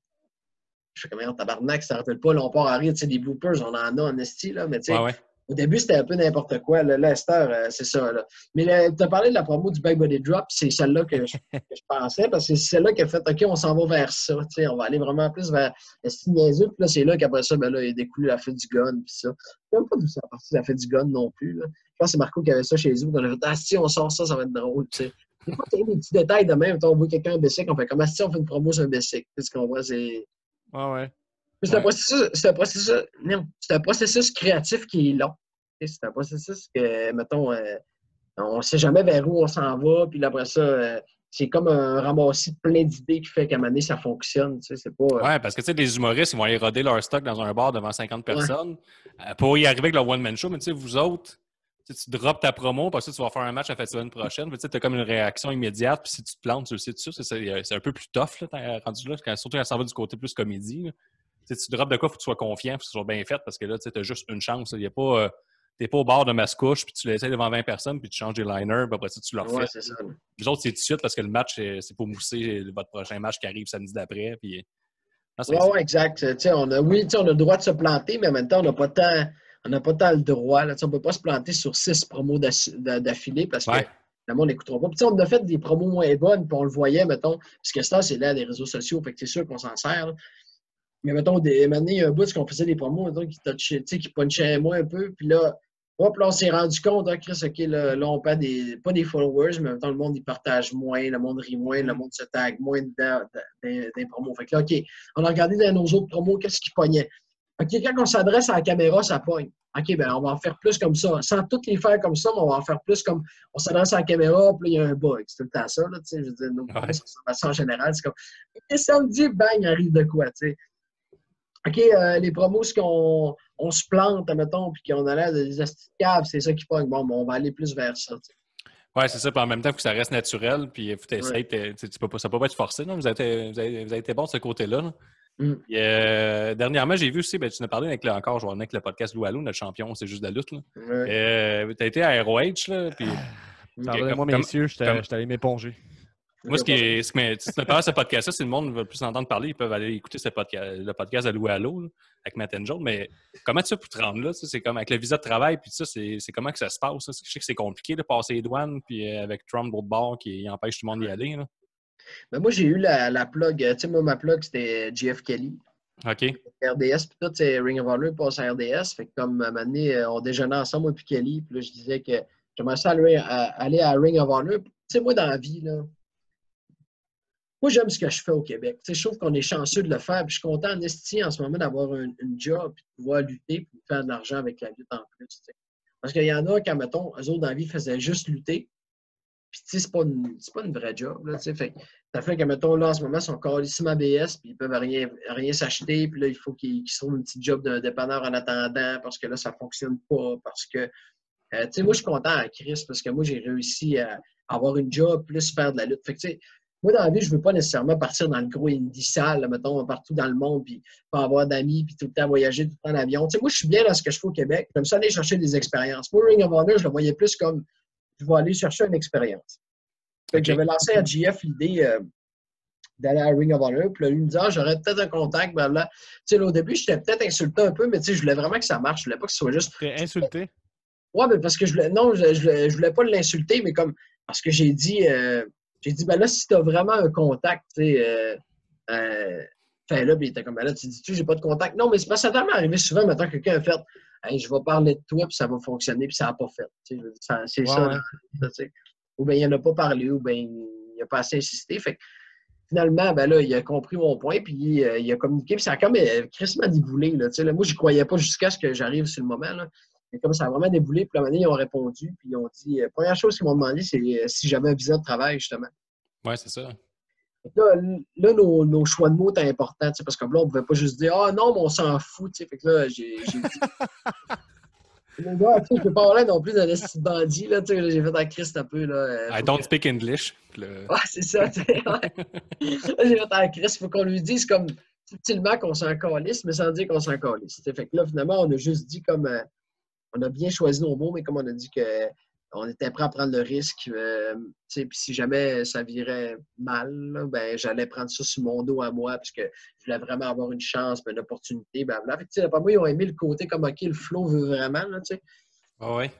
je fais comme, tabarnak, ça ne rappelle pas, là, on part à rire. Tu sais, des bloopers, on en a en esti, là, mais tu sais. Au début, c'était un peu n'importe quoi. Là, Lester, c'est ça. Là. Mais tu as parlé de la promo du Back Body Drop, c'est celle-là que je pensais, parce que c'est celle-là qui a fait OK, on s'en va vers ça. On va aller vraiment plus vers le style niaiseux. Puis là, c'est là qu'après ça, ben là, il a découlé la fête du gun. Puis ça. Je ne sais même pas d'où ça a parti la fête du gun non plus. Là. Je pense que c'est Marco qui avait ça chez eux. On a fait si on sort ça, ça va être drôle. T'sais. Des fois, tu as des petits détails de même. On voit quelqu'un un bicycle, on fait comme si on fait une promo sur un bicycle. Tu comprends? C'est. Ouais. C'est un processus créatif qui est long. C'est un processus que, mettons, on ne sait jamais vers où on s'en va. Puis là, après ça, c'est comme un ramassis de plein d'idées qui fait qu'à un moment donné, ça fonctionne. Tu sais, c'est pas. Ouais, parce que tu sais, les humoristes, ils vont aller roder leur stock dans un bar devant 50 personnes pour y arriver avec leur one-man show. Mais tu sais, vous autres, tu drops ta promo, parce que tu vas faire un match la semaine prochaine. Tu as comme une réaction immédiate. Puis si tu te plantes, tu le sais dessus. C'est un peu plus tough, là, rendu là, surtout quand ça va du côté plus comédie. Là. Tu drops de quoi, il faut que tu sois confiant, il faut que tu sois bien fait, parce que là, tu as juste une chance. Il y a pas. T'es pas au bord de Mascouche, puis tu l'essayes devant 20 personnes, puis tu changes des liners, puis après ça, tu le refais. Ouais, c'est ça. Vous autres, c'est tout de suite parce que le match, c'est pour mousser votre prochain match qui arrive samedi d'après. Puis... Non, ouais, exact. On a le droit de se planter, mais en même temps, on n'a pas tant le droit. Là. On ne peut pas se planter sur 6 promos d'affilée parce que le monde n'écoutera pas. Puis, on a fait des promos moins bonnes, puis on le voyait, mettons, parce que ça, c'est là des réseaux sociaux, fait que c'est sûr qu'on s'en sert. Là. Mais mettons, maintenant, il y a un bout qu'on faisait des promos, mettons, qui punchaient moins un peu, puis là, hop, là, on s'est rendu compte, hein, Chris, OK, là on perd pas des followers, mais en même temps, le monde, il partage moins, le monde rit moins, le monde se tag moins dedans des promos. Fait que là, OK, on a regardé dans nos autres promos, qu'est-ce qui pognait. OK, quand on s'adresse à la caméra, ça pogne. OK, ben on va en faire plus comme ça. Sans toutes les faire comme ça, mais on va en faire plus comme on s'adresse à la caméra, puis il y a un bug. C'est tout le temps ça, là, tu sais. Je veux dire, nos ça en général, c'est comme. Et samedi, bang, il arrive de quoi, tu sais. OK, les promos, on se plante, mettons, puis qu'on a l'air des astuces caves, c'est ça qui pogne. Bon, on va aller plus vers ça. T'sais. Ouais, c'est ça. Puis en même temps, il faut que ça reste naturel. Puis il faut que tu essaies. Ça peut pas être forcé. Non? Vous avez été bon de ce côté-là. Là. Dernièrement, j'ai vu aussi, tu en as parlé encore, je vais avec le podcast Lou Alou, notre champion, c'est juste de la lutte. Tu as été à ROH. Là, puis, pardonnez-moi, messieurs, je suis allé m'éponger. Moi, tu me parles de ce podcast-là, si le monde veut plus entendre parler, ils peuvent aller écouter le podcast de Lou Allo là, avec Matt and Joe. Mais comment tu fais pour te rendre là? C'est comme avec le visa de travail, puis ça, c'est comment que ça se passe? Ça? Je sais que c'est compliqué de passer les douanes, puis avec Trump au bord qui empêche tout le monde d'y aller. Là. Ben, moi, j'ai eu la plug. Tu sais, moi, ma plug, c'était JF Kelly. OK. RDS, puis tout, c'est Ring of Honor passe à RDS. Fait que comme à un moment donné, on déjeunait ensemble, moi puis Kelly. Puis là, je disais que j'aimerais ça aller à Ring of Honor. Tu sais, moi, dans la vie, là, moi, j'aime ce que je fais au Québec. Tu sais, je trouve qu'on est chanceux de le faire. Puis je suis content en esti en ce moment d'avoir une job, puis de pouvoir lutter, puis de faire de l'argent avec la lutte en plus. Tu sais. Parce qu'il y en a, quand, mettons, eux autres, dans la vie, faisaient juste lutter. Puis, tu sais, c'est pas une vraie job. Là, tu sais. Fait que ça fait que, mettons, là, en ce moment, ils sont calissement ABS, puis ils peuvent rien s'acheter. Puis là, il faut qu'ils se trouvent une petite job de dépanneur en attendant, parce que là, ça fonctionne pas. Parce que, tu sais, moi, je suis content à Chris, parce que moi, j'ai réussi à avoir une job, plus faire de la lutte. Fait que, tu sais, moi, dans la vie, je ne veux pas nécessairement partir dans le gros indie sale, mettons, partout dans le monde, puis pas avoir d'amis, puis tout le temps voyager, tout le temps en avion. Tu sais, moi, je suis bien dans ce que je fais au Québec. J'aime ça aller chercher des expériences. Moi, Ring of Honor, je le voyais plus comme je vais aller chercher une expérience. Fait que j'avais lancé à GF l'idée d'aller à Ring of Honor, puis là, lui me dit, j'aurais peut-être un contact, blablabla. Tu sais, là, au début, j'étais peut-être insulté un peu, mais tu sais, je voulais vraiment que ça marche. Je voulais pas que ce soit juste. T'es insulté? Ouais, mais parce que je voulais pas l'insulter, mais comme, parce que j'ai dit, ben là, si tu as vraiment un contact, tu sais, là, puis il était comme, ben là, tu dis-tu, j'ai pas de contact. Non, mais c'est parce que ça tellement arrivé souvent, maintenant que quelqu'un a fait, hey, je vais parler de toi, puis ça va fonctionner, puis ça n'a pas fait. Tu sais, c'est ça, ouais. Tu sais. Ou bien il n'en a pas parlé, ou bien il n'a pas assez insisté. Fait que finalement, ben là, il a compris mon point, puis il a communiqué, puis ça a comme crissement déboulé. Là, tu sais, là, moi, je croyais pas jusqu'à ce que j'arrive sur le moment. Là. Mais comme ça a vraiment déboulé, puis la manière, ils ont répondu, puis ils ont dit, première chose qu'ils m'ont demandé, c'est si j'avais un visa de travail, justement. Oui, c'est ça. Là, nos choix de mots étaient importants, parce que là, on ne pouvait pas juste dire « Ah non, mais on s'en fout ». Fait que là, j'ai dit... Le gars, je ne peux pas parler non plus d'un esti de bandit. Là, j'ai fait un Christ un peu. Là, I don't speak English. Ah, c'est ça. Ouais. Là, j'ai fait un Christ. Il faut qu'on lui dise comme subtilement qu'on s'en calisse, mais sans dire qu'on s'en calisse. Fait que là, finalement, on a juste dit comme... on a bien choisi nos mots, mais comme on a dit que on était prêt à prendre le risque. Puis si jamais ça virait mal, là, ben, j'allais prendre ça sur mon dos à moi parce que je voulais vraiment avoir une chance, une opportunité. Blablabla. Fait que, d'après moi, ils ont aimé le côté comme OK, le flow veut vraiment. Là, oh, ouais.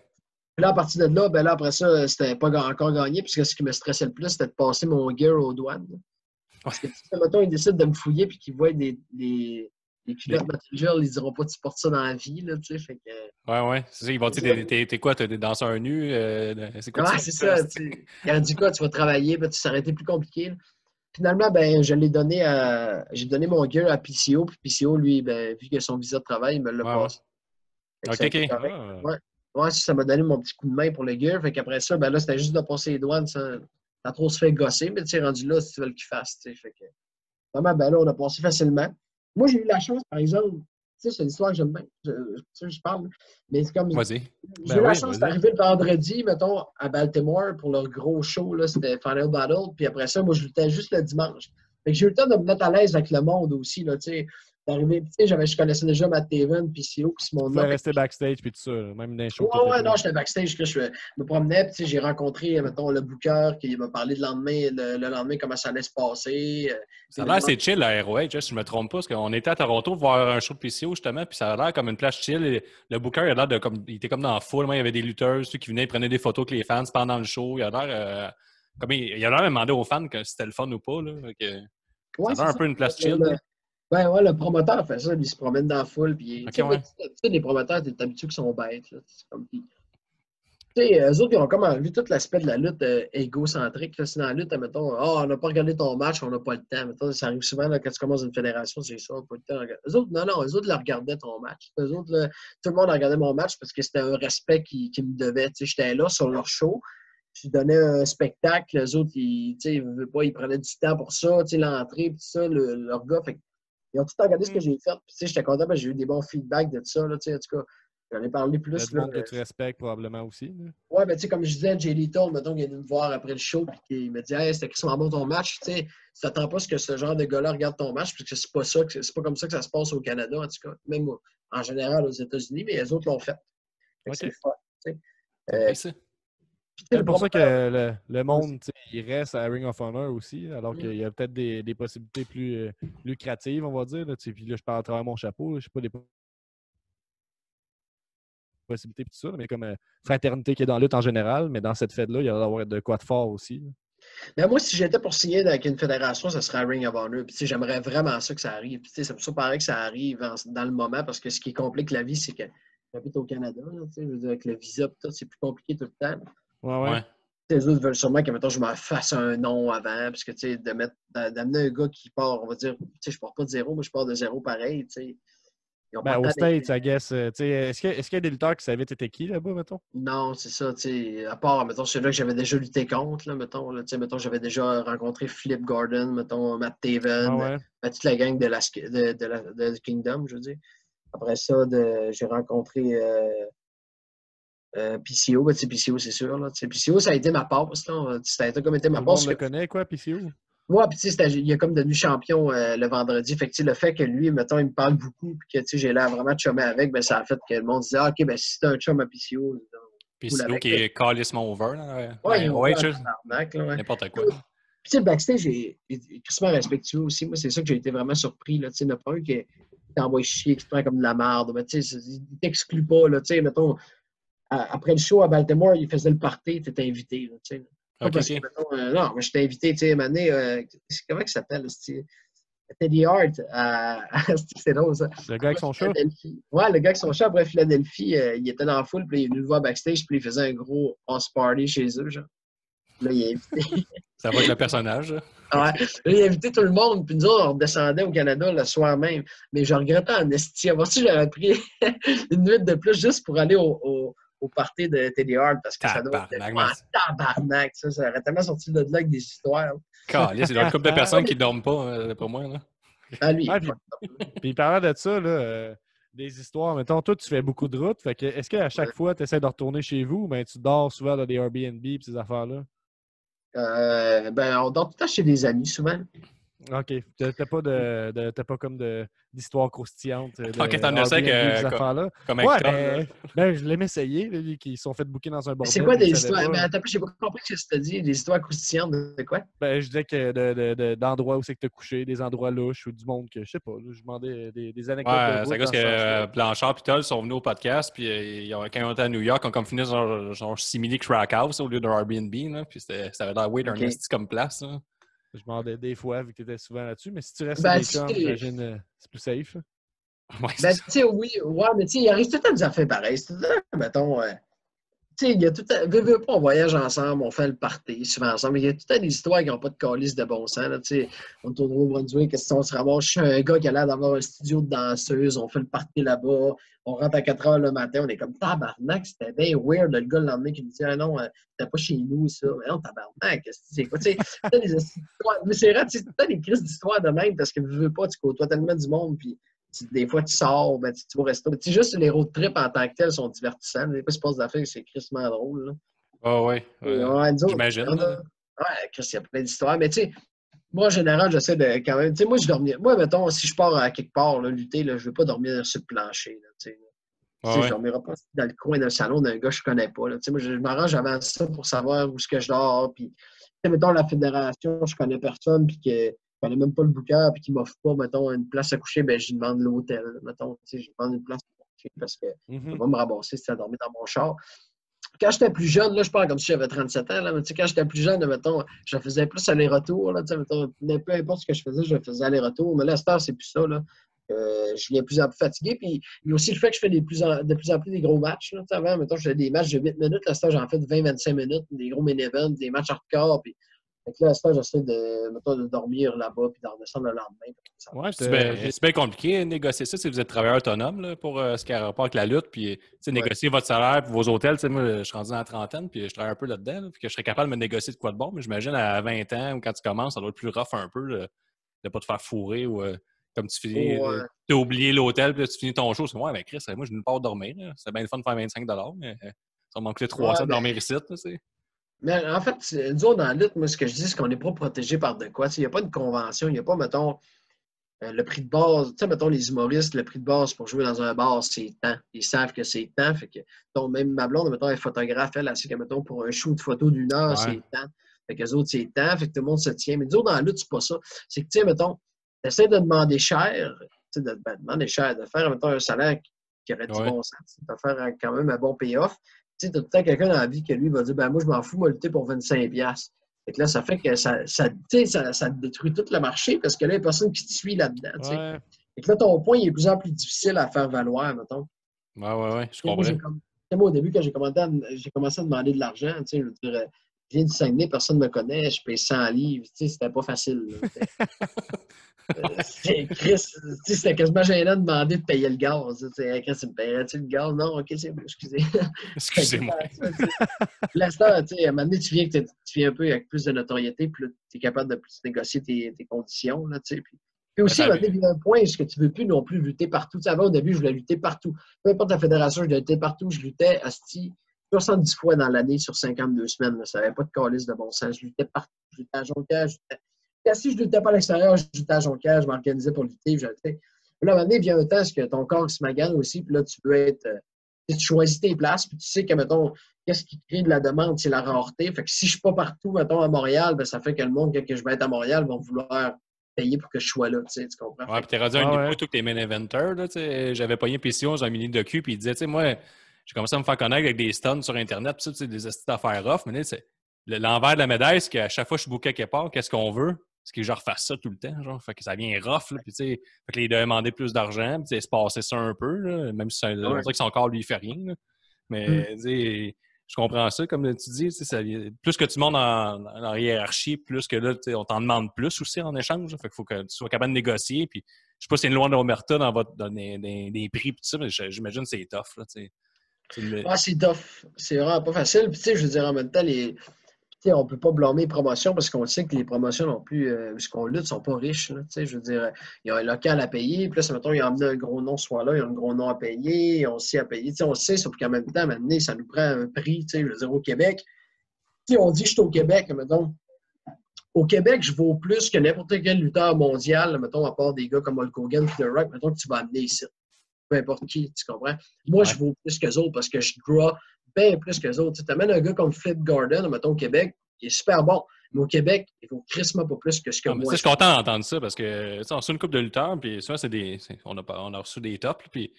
Puis là, à partir de là, ben là, après ça, c'était pas encore gagné, puisque ce qui me stressait le plus, c'était de passer mon gear aux douanes. Là. Parce que si, mettons, ils décident de me fouiller et qu'ils voient des culottes Battle, ils diront pas tu portes ça dans la vie, là, tu sais, fait que... Ouais. C'est ça, ils vont dire, t'es quoi, t'es des danseurs nus? C'est quoi c'est ça, tu sais. Du quoi, tu vas travailler, ben, ça aurait été plus compliqué, là. Finalement, ben, j'ai donné mon gear à PCO, puis PCO, lui, ben, vu qu'il a son visa de travail, il me l'a passé. OK. Ouais, ça m'a donné mon petit coup de main pour le gear, fait qu'après ça, ben là, c'était juste de passer les douanes, ça... t'as trop se fait gosser, mais tu sais, rendu là, si tu veux qu'il fasse, tu sais. Fait que, vraiment, ben là, on a passé facilement. Moi, j'ai eu la chance, par exemple, tu sais, c'est une histoire que j'aime bien, je parle, mais c'est comme, Vas-y. j'ai eu la oui, chance vas-y. d'arriver le vendredi, mettons, à Baltimore pour leur gros show, là, c'était Final Battle, puis après ça, moi, je luttais juste le dimanche. Fait que j'ai eu le temps de me mettre à l'aise avec le monde aussi, là, tu sais, d'arriver, tu sais, je connaissais déjà Matt Taven, puis CEO, puis Tu Simon pouvais rester backstage puis tout ça, là, même dans les shows. Ouais, non, j'étais backstage, que je me promenais, puis j'ai rencontré, mettons, le booker qui m'a parlé le lendemain, comment ça allait se passer. Ça a l'air assez chill à ROH, si je me trompe pas, parce qu'on était à Toronto voir un show de PCO, justement, puis ça a l'air comme une place chill. Et le booker, il a l'air de comme. Il était comme dans la foule, il y avait des lutteurs, ceux qui venaient, ils prenaient des photos avec les fans pendant le show. Il a l'air. Comme il a l'air de demander aux fans que c'était le fun ou pas, là. Ouais, ça a l'air un peu une place chill. Ouais, le promoteur fait ça, il se promène dans la foule, puis Ok, ouais. tu sais, les promoteurs, t'es habitué qu'ils sont bêtes, là. C'est comme, tu sais, eux autres, ils ont comme enlevé tout l'aspect de la lutte égocentrique. Là. C'est dans la lutte, mettons, on n'a pas regardé ton match, on n'a pas le temps. Mettons, ça arrive souvent là, quand tu commences une fédération, c'est ça, on n'a pas le temps. Eux autres, non, eux autres, ils regardaient ton match. Eux autres, là, tout le monde regardait mon match parce que c'était un respect qu'ils me devaient. Tu sais, j'étais là sur leur show, je donnais un spectacle. Les autres, ils prenaient du temps pour ça, tu sais, l'entrée, puis ça, leur gars. Fait, ils ont tout regardé ce que j'ai fait. Puis, tu sais, j'étais content parce que j'ai eu des bons feedbacks de ça. Là, tu sais, en tout cas, j'en ai parlé Il y a plus. du monde que tu respectes probablement aussi. Là. Ouais, ben tu sais, comme je disais, Jay Little, mettons, il est venu me voir après le show, puis il me dit, hey, c'était extrêmement bon ton match. Tu sais, tu t'attends pas à ce que ce genre de gars-là regarde ton match, parce que c'est pas ça, c'est pas comme ça que ça se passe au Canada, en tout cas. Même en général aux États-Unis, mais les autres l'ont fait. Fait que c'est le fun. Tu sais. C'est pour ça que le monde, il reste à Ring of Honor aussi, alors qu'il y a peut-être des possibilités plus lucratives, on va dire. Là, puis là, je parle à travers mon chapeau, là, je sais pas des possibilités et tout ça, mais comme fraternité qui est dans la lutte en général, mais dans cette fête-là, il y a d'avoir de quoi de fort aussi. Là. Mais moi, si j'étais pour signer avec une fédération, ça serait Ring of Honor. Puis, j'aimerais vraiment ça que ça arrive. Puis, ça me surprendrait que ça arrive dans le moment parce que ce qui complique la vie, c'est que j'habite au Canada. Là, je veux dire, avec le visa, tout, c'est plus compliqué tout le temps. Ouais. Les autres veulent sûrement que mettons, je me fasse un nom avant, parce que d'amener un gars qui part, on va dire, je pars pas de zéro, mais je pars de zéro pareil. Aux States, I guess. Est-ce qu'il y a des lutteurs qui savaient t'étais qui là-bas, mettons? Non, c'est ça. À part, mettons, celui-là que j'avais déjà lutté contre, là, mettons, j'avais déjà rencontré Flip Gordon, mettons, Matt Taven, toute la gang de Kingdom, je veux dire. Après ça, j'ai rencontré PCO, PCO, c'est sûr. Là, PCO, ça a été ma passe. Ça a été comme été ma passe. On le connaît, quoi, PCO? Ouais, puis il est comme devenu champion le vendredi. Fait que le fait que lui, mettons, il me parle beaucoup puis que j'ai l'air vraiment de chummer avec, ben, ça a fait que le monde disait OK, ben si c'est un chum à PCO. PCO qui est calissement over. Ouais, n'importe quoi. Puis le backstage est extrêmement respectueux aussi. Moi, c'est ça que j'ai été vraiment surpris. Là, il n'y en a pas un qui t'envoie chier, qui te prend comme de la merde. Mais il ne t'exclut pas. Là, mettons, après le show à Baltimore, il faisait le party, tu étais invité. Là, Okay. Non, mais je t'ai invité, tu sais, une année, comment il s'appelle? Teddy Hart, c'est drôle, ça. Le gars avec son chat? Ouais, le gars avec son chat, après Philadelphie, il était dans la foule, puis il est venu le voir backstage, puis il faisait un gros house party chez eux, genre. Là, il a invité. Ça va avec le personnage. Ouais. Là, il a invité tout le monde, puis nous autres, on redescendait au Canada le soir même. Mais je regrettais en esti. Avant ça, j'avais pris une nuit de plus juste pour aller au party de Teddy Hart parce que ça doit être tabarnak. Ça aurait tellement sorti de là avec des histoires. C'est une couple de personnes qui ne dorment pas, pour moi. Là. Ah, lui. Puis parlant de ça, là, des histoires, mettons, toi, tu fais beaucoup de routes. Fait que, est-ce qu'à chaque fois, tu essaies de retourner chez vous, mais tu dors souvent dans des Airbnb et ces affaires-là? On dort tout le temps chez des amis, souvent. OK. T'as pas comme d'histoire croustillante. OK, t'en as ça affaires-là. Comme Hector. Je l'aime essayer, là, qui sont fait booker dans un bordel. C'est quoi des histoires? Mais attends, j'ai pas compris ce que tu as dit. Des histoires croustillantes de quoi? Je disais que d'endroits où c'est que tu as couché, des endroits louches ou du monde que, je sais pas, là, je demandais des anecdotes. Ouais, c'est parce que Blanchard et Toll sont venus au podcast, puis quand ils ont été à New York, ils ont comme fini genre simili crack house au lieu d'un Airbnb, là, puis ça avait l'air weird, un esti comme place. Là. Je demandais des fois, vu que tu étais souvent là-dessus, mais si tu restes des chums, j'imagine c'est plus safe. Oui, ouais, mais tu sais, il arrive tout le temps des affaires pareilles. C'est tout le temps, mettons, Tu sais, il y a tout veux pas, on voyage ensemble, on fait le party souvent ensemble. Il y a tout le temps des histoires qui n'ont pas de calice de bon sens. Là, tu sais. On tourne au Brunswick, qu'est-ce qu'on se ramasse? Je suis un gars qui a l'air d'avoir un studio de danseuse, on fait le party là-bas, on rentre à 4 heures le matin, on est comme tabarnak, c'était bien weird. Le gars le lendemain qui me dit ah non, c'était pas chez nous ça. Mais non, tabarnak, c'est quoi? Tu sais, t'as des histoires. Mais c'est vrai, tu sais, t'as des crises d'histoire de même parce que tu veux pas, tu côtoies tellement du monde, puis des fois, tu sors, ben, tu vas au resto. Tu sais, juste les road trips en tant que tels sont divertissants. Des fois, il se passe d'affaires, c'est crissement drôle. Là. Ah ouais. Ouais, nous autres, J'imagine. ouais, Chris, il y a plein d'histoires. Mais tu sais, moi, en général, j'essaie de quand même. Tu sais, moi, je dormais. Moi, mettons, si je pars à quelque part, là, lutter, là, je ne veux pas dormir sur le plancher. Là, tu sais. Tu sais, je ne dormirai pas dans le coin d'un salon d'un gars que je ne connais pas. Là. Tu sais, moi, je m'arrange avant ça pour savoir où est-ce que je dors. Puis, tu sais, mettons, la fédération, je ne connais personne, puis que je ne connais même pas le booker, puis qu'il ne m'offre pas, mettons, une place à coucher, ben, je lui demande l'hôtel. Mettons, tu sais, je lui demande une place à coucher parce que je ne vais pas me ramasser si tu as dormi dans mon char. Quand j'étais plus jeune, là, je parle comme si j'avais 37 ans, là, mais quand j'étais plus jeune, mettons, je faisais plus aller-retour. Là, mettons, peu importe ce que je faisais, je faisais aller-retour. Mais là, à cette heure, c'est plus ça. Là. Je viens plus en plus fatigué. Puis il y a aussi le fait que je fais de plus en plus des gros matchs. Là, avant, mettons, je faisais des matchs de 8 minutes. Là, à cette heure, j'en fais de 20-25 minutes, des gros main events, des matchs hardcore. Puis là, à cette heure, j'essaie de dormir là-bas puis d'en descendre le lendemain. Ouais, c'est bien compliqué de négocier ça si vous êtes travailleur autonome là, pour ce qui a rapport avec la lutte. Puis négocier votre salaire et vos hôtels. Moi, je suis rendu dans la trentaine puis je travaille un peu là-dedans. Là, puis que je serais capable de me négocier de quoi de bon. Mais j'imagine à 20 ans ou quand tu commences, ça doit être plus rough un peu de ne pas te faire fourrer ou comme tu finis. Tu as oublié l'hôtel puis tu finis ton show. C'est ouais, mais Chris, moi, je ne pas dormir. Là. C'est bien le fun de faire 25 mais ça va manquer 300 de dormir ici. Là, mais en fait, nous autres, dans la lutte, moi, ce que je dis, c'est qu'on n'est pas protégé par de quoi. Il n'y a pas de convention, il n'y a pas, mettons, le prix de base. Tu sais, mettons, les humoristes, le prix de base pour jouer dans un bar, c'est tant. Ils savent que c'est tant. Fait que, donc, même ma blonde, mettons, elle est photographe, elle sait que, mettons, pour un shoot photo d'1 heure, c'est tant. Fait que les autres, c'est tant. Fait que tout le monde se tient. Mais nous autres, dans la lutte, c'est pas ça. C'est que, tu sais, mettons, tu essaies de demander cher, tu sais, demander cher, de faire, mettons, un salaire qui aurait du bon sens, de faire quand même un bon payoff. Tu sais, t'as tout le temps quelqu'un dans la vie que lui va dire, ben moi, je m'en fous, moi, lutter pour 25$. Et que là, ça fait que ça détruit tout le marché parce que là, il n'y a personne qui te suit là-dedans. Ouais. Et que là, ton point, il est de plus en plus difficile à faire valoir, mettons. Ouais, je comprends. Moi, au début, quand j'ai commencé à demander de l'argent, je veux dire, je viens du Saguenay, personne ne me connaît, je paye 100 livres, c'était pas facile. Chris, c'était quasiment gênant de demander de payer le gaz. Chris, tu me paierais-tu le gaz? Non, ok, c'est bon, excusez. Excusez-moi. L'instant, à un moment donné, tu viens un peu avec plus de notoriété, puis tu es capable de plus négocier tes conditions. Là, puis aussi, à un moment donné, il y a un point, est-ce que tu ne veux plus non plus lutter partout? Avant, au début, je voulais lutter partout. Peu importe la fédération, je voulais lutter partout. Je luttais 70 fois dans l'année sur 52 semaines. Là. Ça n'avait pas de calice de bon sens. Je luttais partout. Je luttais à Jonquière. Si je ne luttais pas à l'extérieur, je luttais à Jonquière. Je m'organisais pour lutter. Là, à un moment donné, vient un temps que ton corps se magane aussi. Puis là, tu veux être. Tu choisis tes places. Puis tu sais que, mettons, qu'est-ce qui crée de la demande? C'est la rareté. Fait que si je ne suis pas partout, mettons, à Montréal, ben, ça fait que le monde, quand je vais être à Montréal, va vouloir payer pour que je sois là. Tu comprends? Ouais, puis t'es rendu à un niveau tout que t'es main eventer. J'avais pogné PCO dans un mini docu. Puis il disait, tu sais, moi, j'ai commencé à me faire connaître avec des stuns sur Internet, puis ça, des astuces d'affaires off. Mais c'est l'envers de la médaille, c'est qu'à chaque fois que je bookais quelque part, qu'est-ce qu'on veut? C'est que je refasse ça tout le temps. Genre. Fait que ça vient rough. Là, puis, fait que les demander plus d'argent, puis se passer ça un peu, là, même si on dirait que son corps lui fait rien. Là. Mais je comprends ça, comme tu dis. Plus que tu montes en hiérarchie, plus que là, on t'en demande plus aussi en échange. Là. Fait qu'il faut que tu sois capable de négocier. Puis, je sais pas si c'est une loi d'Omerta dans des prix, tout ça, mais j'imagine que c'est tough. Là, c'est tough. C'est vraiment pas facile. Puis, je veux dire, en même temps, on ne peut pas blâmer les promotions parce qu'on sait que les promotions non plus, ce qu'on lutte, ne sont pas riches. Là, je veux dire, il y a un local à payer, puis là, mettons, ils ont amené un gros nom ce soir-là, il y a un gros nom à payer, ils ont aussi à payer. On sait, sauf qu'en même temps, maintenant, ça nous prend un prix. Je veux dire, au Québec, on dit que je suis au Québec, mettons. Au Québec, je vaux plus que n'importe quel lutteur mondial, mettons, à part des gars comme Hulk Hogan et The Rock, mettons, que tu vas amener ici. Peu importe qui, tu comprends? Moi, je vaux plus qu'eux autres parce que je draw bien plus qu'eux autres. Tu amènes un gars comme Flip Gordon, mettons, au Québec, il est super bon. Mais au Québec, il faut crissement pas plus que ce que moi. Je suis content d'entendre ça parce que on reçoit une couple de lutteurs, puis souvent, on a reçu des tops, puis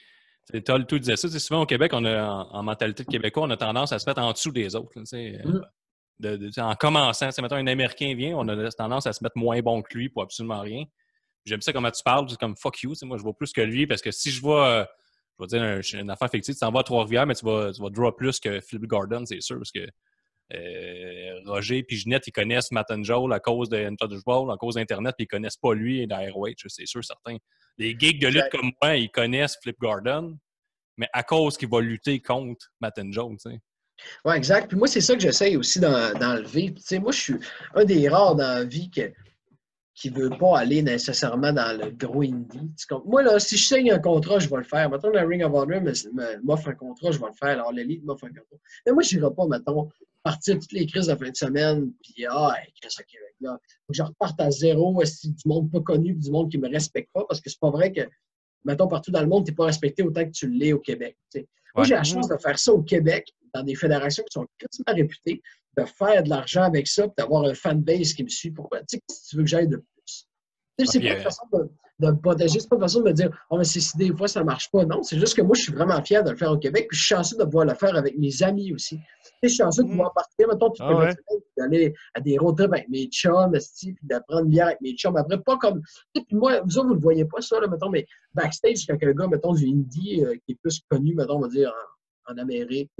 Toll tout disait ça. Souvent au Québec, on a en mentalité de Québécois, on a tendance à se mettre en dessous des autres. En commençant, mettons un Américain vient, on a tendance à se mettre moins bon que lui pour absolument rien. J'aime ça comment tu parles, c'est comme fuck you, moi je vaux plus que lui parce que si je vois je vais dire une affaire fictive, tu t'en vas à Trois-Rivières, mais tu vas draw plus que Flip Garden, c'est sûr, parce que Roger et Ginette, ils connaissent Matt and Joel à cause de Untouchable, à cause d'Internet, puis ils connaissent pas lui et d'ROH, c'est sûr, certain. Les geeks de lutte comme moi, ils connaissent Flip Garden, mais à cause qu'il va lutter contre Matt and Joel, tu sais. Ouais, exact. Puis moi, c'est ça que j'essaye aussi d'enlever. Tu sais, moi, je suis un des rares dans la vie qui ne veut pas aller nécessairement dans le gros indie. Moi, là, si je signe un contrat, je vais le faire. Mettons, la Ring of Honor m'offre un contrat, je vais le faire. Alors, l'Elite m'offre un contrat. Mais moi, je n'irai pas, mettons, partir toutes les crises de fin de semaine, puis Chris, OK, là, faut que je reparte à zéro, du monde pas connu, du monde qui ne me respecte pas, parce que c'est pas vrai que, mettons, partout dans le monde, tu n'es pas respecté autant que tu l'es au Québec. T'sais. Moi, j'ai la chance de faire ça au Québec, dans des fédérations qui sont quasiment réputées, de faire de l'argent avec ça, puis d'avoir un fanbase qui me suit. Pourquoi? Tu sais, si tu veux que j'aille de plus? C'est pas une façon de me protéger, c'est pas une façon de me dire « Oh, mais si des fois ça marche pas ». Non, c'est juste que moi, je suis vraiment fier de le faire au Québec, puis je suis chanceux de pouvoir le faire avec mes amis aussi. Tu sais, je suis chanceux de pouvoir partir, mettons, toute la semaine, d'aller à des road trips avec mes chums, puis de prendre une bière avec mes chums. Après, pas comme... Puis moi, vous autres, vous ne le voyez pas, ça, là, mettons, mais backstage, quand un gars, mettons, du indie, qui est plus connu, mettons, on va dire, en Amérique,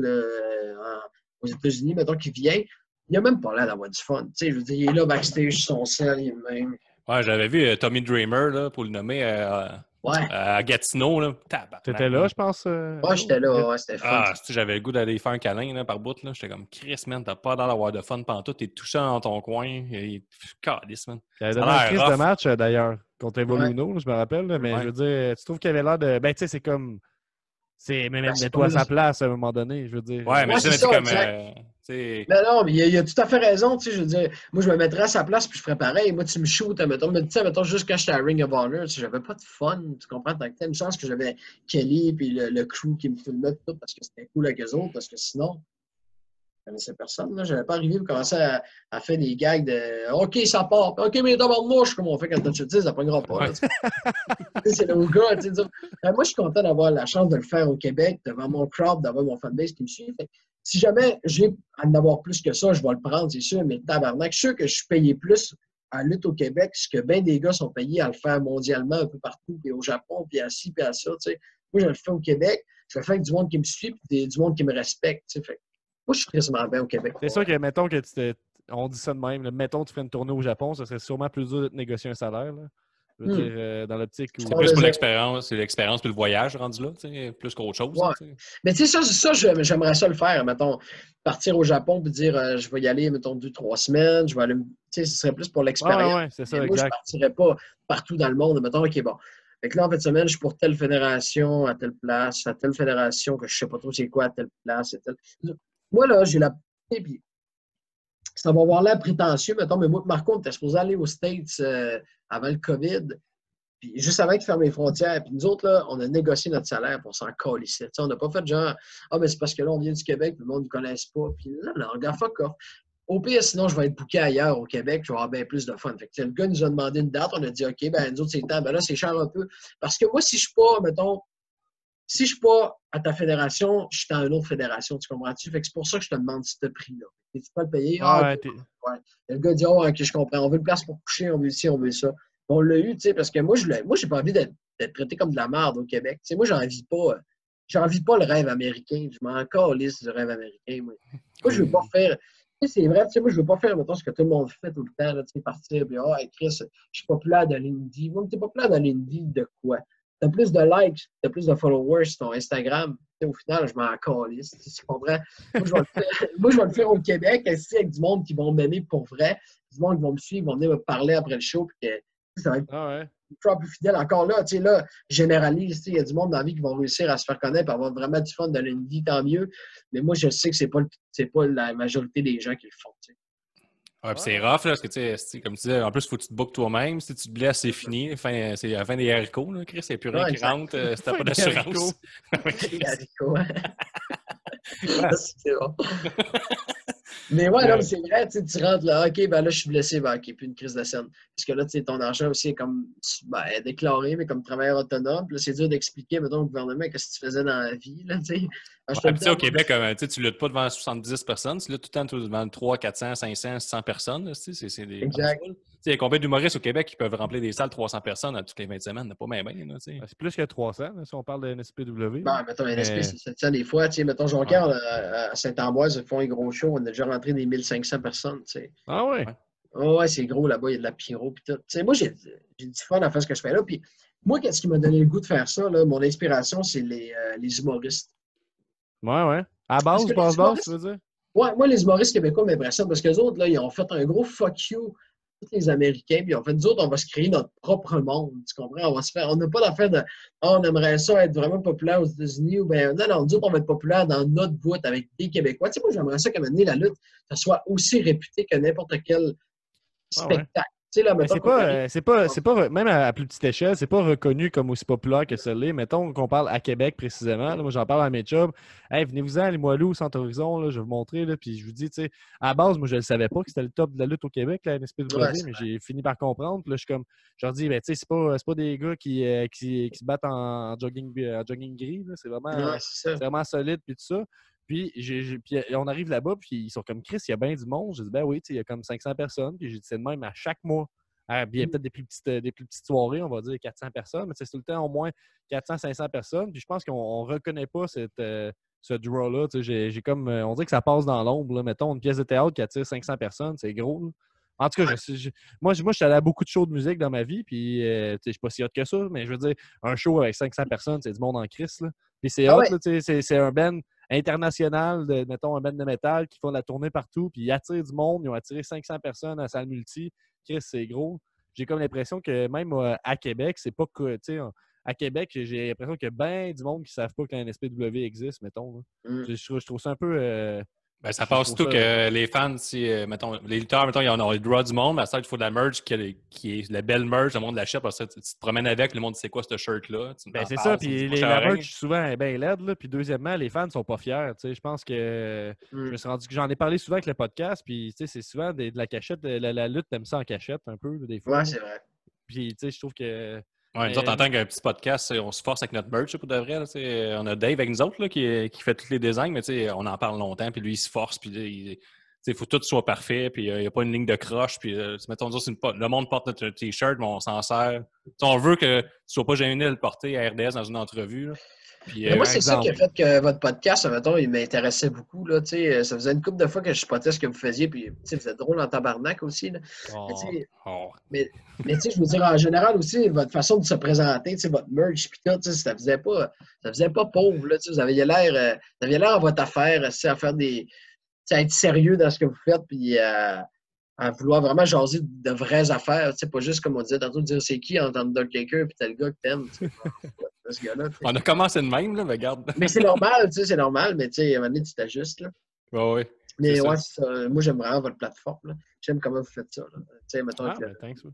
aux États-Unis, mettons, qui vient, il a même pas l'air d'avoir du fun. Tu sais, je veux dire, il est là, backstage, son sel, il est même... Ouais, j'avais vu Tommy Dreamer, là, pour le nommer, à Gatineau. Là. T'étais là, je pense? Ouais, j'étais là, ouais, c'était fun. Ah, j'avais le goût d'aller faire un câlin là, par bout. J'étais comme, Chris, man, t'as pas l'air d'avoir de fun pantoute, t'es tout seul dans ton coin. Calice, man. Il avait donné un crise de match, d'ailleurs, contre Evoluno, je me rappelle. Là, mais je veux dire, tu trouves qu'il avait l'air de... Ben, tu sais, c'est comme... Mets-toi à sa place à un moment donné, je veux dire. Ouais, mais c'est ça, comme... Mais non, mais il a tout à fait raison, tu sais, je veux dire, moi, je me mettrais à sa place puis je ferais pareil. Moi, tu me shootes, mettons, juste quand j'étais à Ring of Honor, j'avais pas de fun, tu comprends, tant que t'as une chance que j'avais Kelly puis le crew qui me filmait tout parce que c'était cool avec eux autres, parce que sinon, je connaissais personne, là, j'avais pas arrivé pour commencer à faire des gags de « OK, ça part, OK, mais tabarnouche », comme on fait quand tu te dis, ça pognera pas, là, c'est le gars, tu sais. Moi, je suis content d'avoir la chance de le faire au Québec, devant mon crowd, d'avoir mon fanbase qui me suit. Fait, si jamais j'ai à en avoir plus que ça, je vais le prendre, c'est sûr, mais tabarnak, je suis sûr que je suis payé plus à lutte au Québec, ce que bien des gars sont payés à le faire mondialement un peu partout, puis au Japon, puis à ci, puis à ça, tu sais. Moi, je le fais au Québec, je le fais avec du monde qui me suit, puis du monde qui me respecte, tu sais. Fait, moi, je suis quasiment bien au Québec. C'est sûr que, mettons que on dit ça de même, là, mettons que tu ferais une tournée au Japon, ça serait sûrement plus dur de te négocier un salaire, là. Je veux dire, dans l'optique où... C'est plus pour l'expérience, c'est l'expérience puis le voyage rendu là, plus qu'autre chose. Ouais. Là, mais tu sais, ça j'aimerais ça le faire, mettons, partir au Japon et dire je vais y aller, mettons, 2-3 semaines, je vais aller, tu sais, ce serait plus pour l'expérience. Ouais, c'est ça, moi, exact. je partirais pas partout dans le monde, mettons, OK, bon. Fait que là, en fin de semaine, je suis pour telle fédération, à telle place, à telle fédération, que je sais pas trop c'est quoi, à telle place, à telle... Moi, là, j'ai la... Puis, ça va avoir l'air prétentieux, mettons, mais moi, Marco, on était supposé aller aux States avant le COVID, puis juste avant qu'ils ferment les frontières. Puis nous autres, là, on a négocié notre salaire pour s'en coller ici. On n'a pas fait genre, mais c'est parce que là, on vient du Québec, puis le monde ne nous connaisse pas. Puis là, regarde, fuck off. Au pire, sinon, je vais être booké ailleurs au Québec, je vais avoir bien plus de fun. Fait que, le gars nous a demandé une date, on a dit, OK, ben nous autres, c'est le temps. Ben là, c'est cher un peu. Parce que moi, si je suis pas, mettons, si je suis pas à ta fédération, je suis dans une autre fédération, tu comprends-tu? Fait que c'est pour ça que je te demande ce prix-là. Tu peux le payer? Ouais. Le gars dit, OK, je comprends. On veut une place pour coucher, on veut ci, on veut ça. On l'a eu, tu sais, parce que moi, j'ai pas envie d'être traité comme de la merde au Québec. Tu sais, moi, j'en vis pas le rêve américain. Je m'en calisse du rêve américain. Moi, je veux pas faire... Tu sais, c'est vrai, tu sais, moi, je veux pas faire, mettons, ce que tout le monde fait tout le temps, là, tu sais, partir, puis, Chris, je suis populaire dans l'indie. Moi, t'es populaire dans l'indie de quoi? T'as plus de likes, t'as plus de followers sur ton Instagram. Tu sais, au final, je m'en calisse, tu comprends? Moi, je vais le faire au Québec, ici, avec du monde qui vont m'aimer pour vrai, du monde qui vont me suivre, qui vont venir me parler après le show, puis que ça va être plus fidèle. Encore là, tu sais, là, généralise, il y a du monde dans la vie qui vont réussir à se faire connaître, avoir vraiment du fun dans l'indie, tant mieux. Mais moi, je sais que c'est pas la majorité des gens qui le font, tu sais. Ouais, puis c'est rough, là, parce que, tu sais, comme tu disais, en plus, il faut que tu te bookes toi-même. Si tu te blesses, c'est fini. C'est la fin des haricots, là, Chris. Il n'y a plus rien qui rentre si t'as pas d'assurance. Les haricots, hein. C'est bon. Mais ouais, là, c'est vrai, tu rentres là, OK, ben là, je suis blessé, ben OK, puis une crise de scène. Parce que là, tu sais, ton argent aussi est comme déclaré, mais comme travailleur autonome. Puis là, c'est dur d'expliquer, mettons, au gouvernement, qu'est-ce que tu faisais dans la vie, là, tu sais. Ouais, au Québec, tu luttes pas devant 70 personnes, tu luttes tout le temps devant 300, 400, 500, 600 personnes, c'est des... Exact. il y a combien d'humoristes au Québec qui peuvent remplir des salles 300 personnes à toutes les 20 semaines? Pas bien, là, tu sais. C'est plus que 300, là, si on parle de NSPW. Ben, mettons, un SP, Mais- c'est 700 des fois. Tu sais, mettons, Jonquière, à Saint-Ambroise, ils font un gros show. On a déjà rentré des 1500 personnes. Tu sais. Ah ouais? Ouais. Oh, ouais, c'est gros là-bas. Il y a de la pyro. Puis tout. Tu sais, moi, j'ai du fun à faire ce que je fais là. Puis moi, qu'est-ce qui m'a donné le goût de faire ça? Là, mon inspiration, c'est les humoristes. Ouais. À Parce base, que les base, humoristes- tu veux dire? Ouais, moi, les humoristes québécois m'impressionnent parce qu'eux autres, là, ils ont fait un gros fuck you tous les Américains, puis ils ont fait, nous autres, on va se créer notre propre monde, tu comprends? On n'a pas d'affaire de, on aimerait ça être vraiment populaire aux États-Unis, ou bien, non, nous autres, on va être populaire dans notre bout avec des Québécois. Tu sais, moi, j'aimerais ça qu'à un moment donné, la lutte, ça soit aussi réputé que n'importe quel Ah ouais. spectacle. Tu sais, là, Mais mettons, c'est pas, même à plus petite échelle, c'est pas reconnu comme aussi populaire que ça l'est. Mettons qu'on parle à Québec précisément. Là, moi, j'en parle à mes chums. Hey, venez-vous-en à Limoilou, Centre Horizon, là, je vais vous montrer. Là, puis je vous dis, tu sais, à la base, moi, je ne savais pas que c'était le top de la lutte au Québec, la NSPW, Ouais, c'est mais vrai. j'ai fini par comprendre. Puis là, je leur dis, ben, tu sais, c'est pas des gars qui se battent en jogging gris. Là, Ouais, c'est c'est ça. vraiment solide, puis tout ça. Puis, puis on arrive là-bas, puis ils sont comme Chris, il y a bien du monde. J'ai dit, ben oui, tu sais, il y a comme 500 personnes. Puis j'ai dit, c'est de même à chaque mois. Ah, il y a peut-être des plus petites soirées, on va dire 400 personnes, mais c'est tout le temps au moins 400-500 personnes. Puis je pense qu'on ne reconnaît pas ce draw-là. Tu sais, j'ai comme, on dirait que ça passe dans l'ombre. Là. Mettons, une pièce de théâtre qui attire 500 personnes, c'est gros. Là. En tout cas, moi, je suis allé à beaucoup de shows de musique dans ma vie, puis tu sais, je ne suis pas si hot que ça, mais je veux dire, un show avec 500 personnes, c'est du monde en crise. Là. Puis c'est Ah hot, ouais. là, tu sais, c'est un band international, mettons un band de métal qui font la tournée partout, puis ils attirent du monde. Ils ont attiré 500 personnes à la salle multi. Chris, c'est gros. J'ai comme l'impression que même à Québec, c'est pas que, tu sais, à Québec, j'ai l'impression qu'il y a bien du monde qui ne savent pas que la NSPW existe, mettons. Là. Mm. Je trouve ça un peu. Ben, ça je passe trouve tout ça- que les fans, si, mettons, les lutteurs, mettons, ils ont le droit du monde, mais ça, il faut de la merch qui est la belle merch, le monde l'achète, parce que tu te promènes avec, le monde sait quoi ce shirt-là. Tu Ben, en c'est parles, ça, tu me dis puis bouche à la oreille. merch, souvent, est bien laide, là. Puis deuxièmement, les fans ne sont pas fiers, tu sais. Je pense que je me suis rendu que j'en ai parlé souvent avec le podcast, puis tu sais, c'est souvent de la cachette, la lutte, t'aimes ça en cachette un peu, là, des fois. Ouais, Là. c'est vrai. Puis, tu sais, je trouve que. Ouais, nous autres, en Mais- tant qu'un petit podcast, on se force avec notre merch, là, pour de vrai. Là, on a Dave avec nous autres là, qui fait tous les designs, mais on en parle longtemps, puis lui, il se force, puis il faut que tout soit parfait, puis il n'y a pas une ligne de croche, puis mettons, nous autres, le monde porte notre T-shirt, mais on s'en sert. T'sais, on veut que tu ne sois pas gêné de le porter à RDS dans une entrevue. Là. Puis, Mais moi, par c'est ça qui a exemple. fait que votre podcast, mettons, il m'intéressait beaucoup. Là, tu sais, ça faisait une couple de fois que je spotais ce que vous faisiez, puis tu sais, vous êtes drôle en tabarnak aussi. Là. Oh, Mais, tu sais, oh. mais tu sais, je veux dire, en général aussi, votre façon de se présenter, tu sais, votre merch, puis tout, tu sais, ça faisait pas pauvre. Là, tu sais, vous aviez l'air à votre affaire, tu sais, à faire des. Tu sais, à être sérieux dans ce que vous faites, puis à vouloir vraiment jaser de vraies affaires. Tu sais, pas juste comme on disait tantôt, dire c'est qui en Undertaker, puis t'as le gars que t'aimes. Tu sais, ce gars-là. Tu sais. On a commencé de même, là, mais regarde. Mais c'est normal, tu sais, c'est normal, mais tu sais, à un moment donné, tu t'ajustes, là. Ouais. Mais C'est ouais, ça. c'est ça. Moi, j'aime vraiment votre plateforme, là. J'aime comment vous faites ça, là. Tu sais, mettons, Ah, avec ben, thanks, ouais.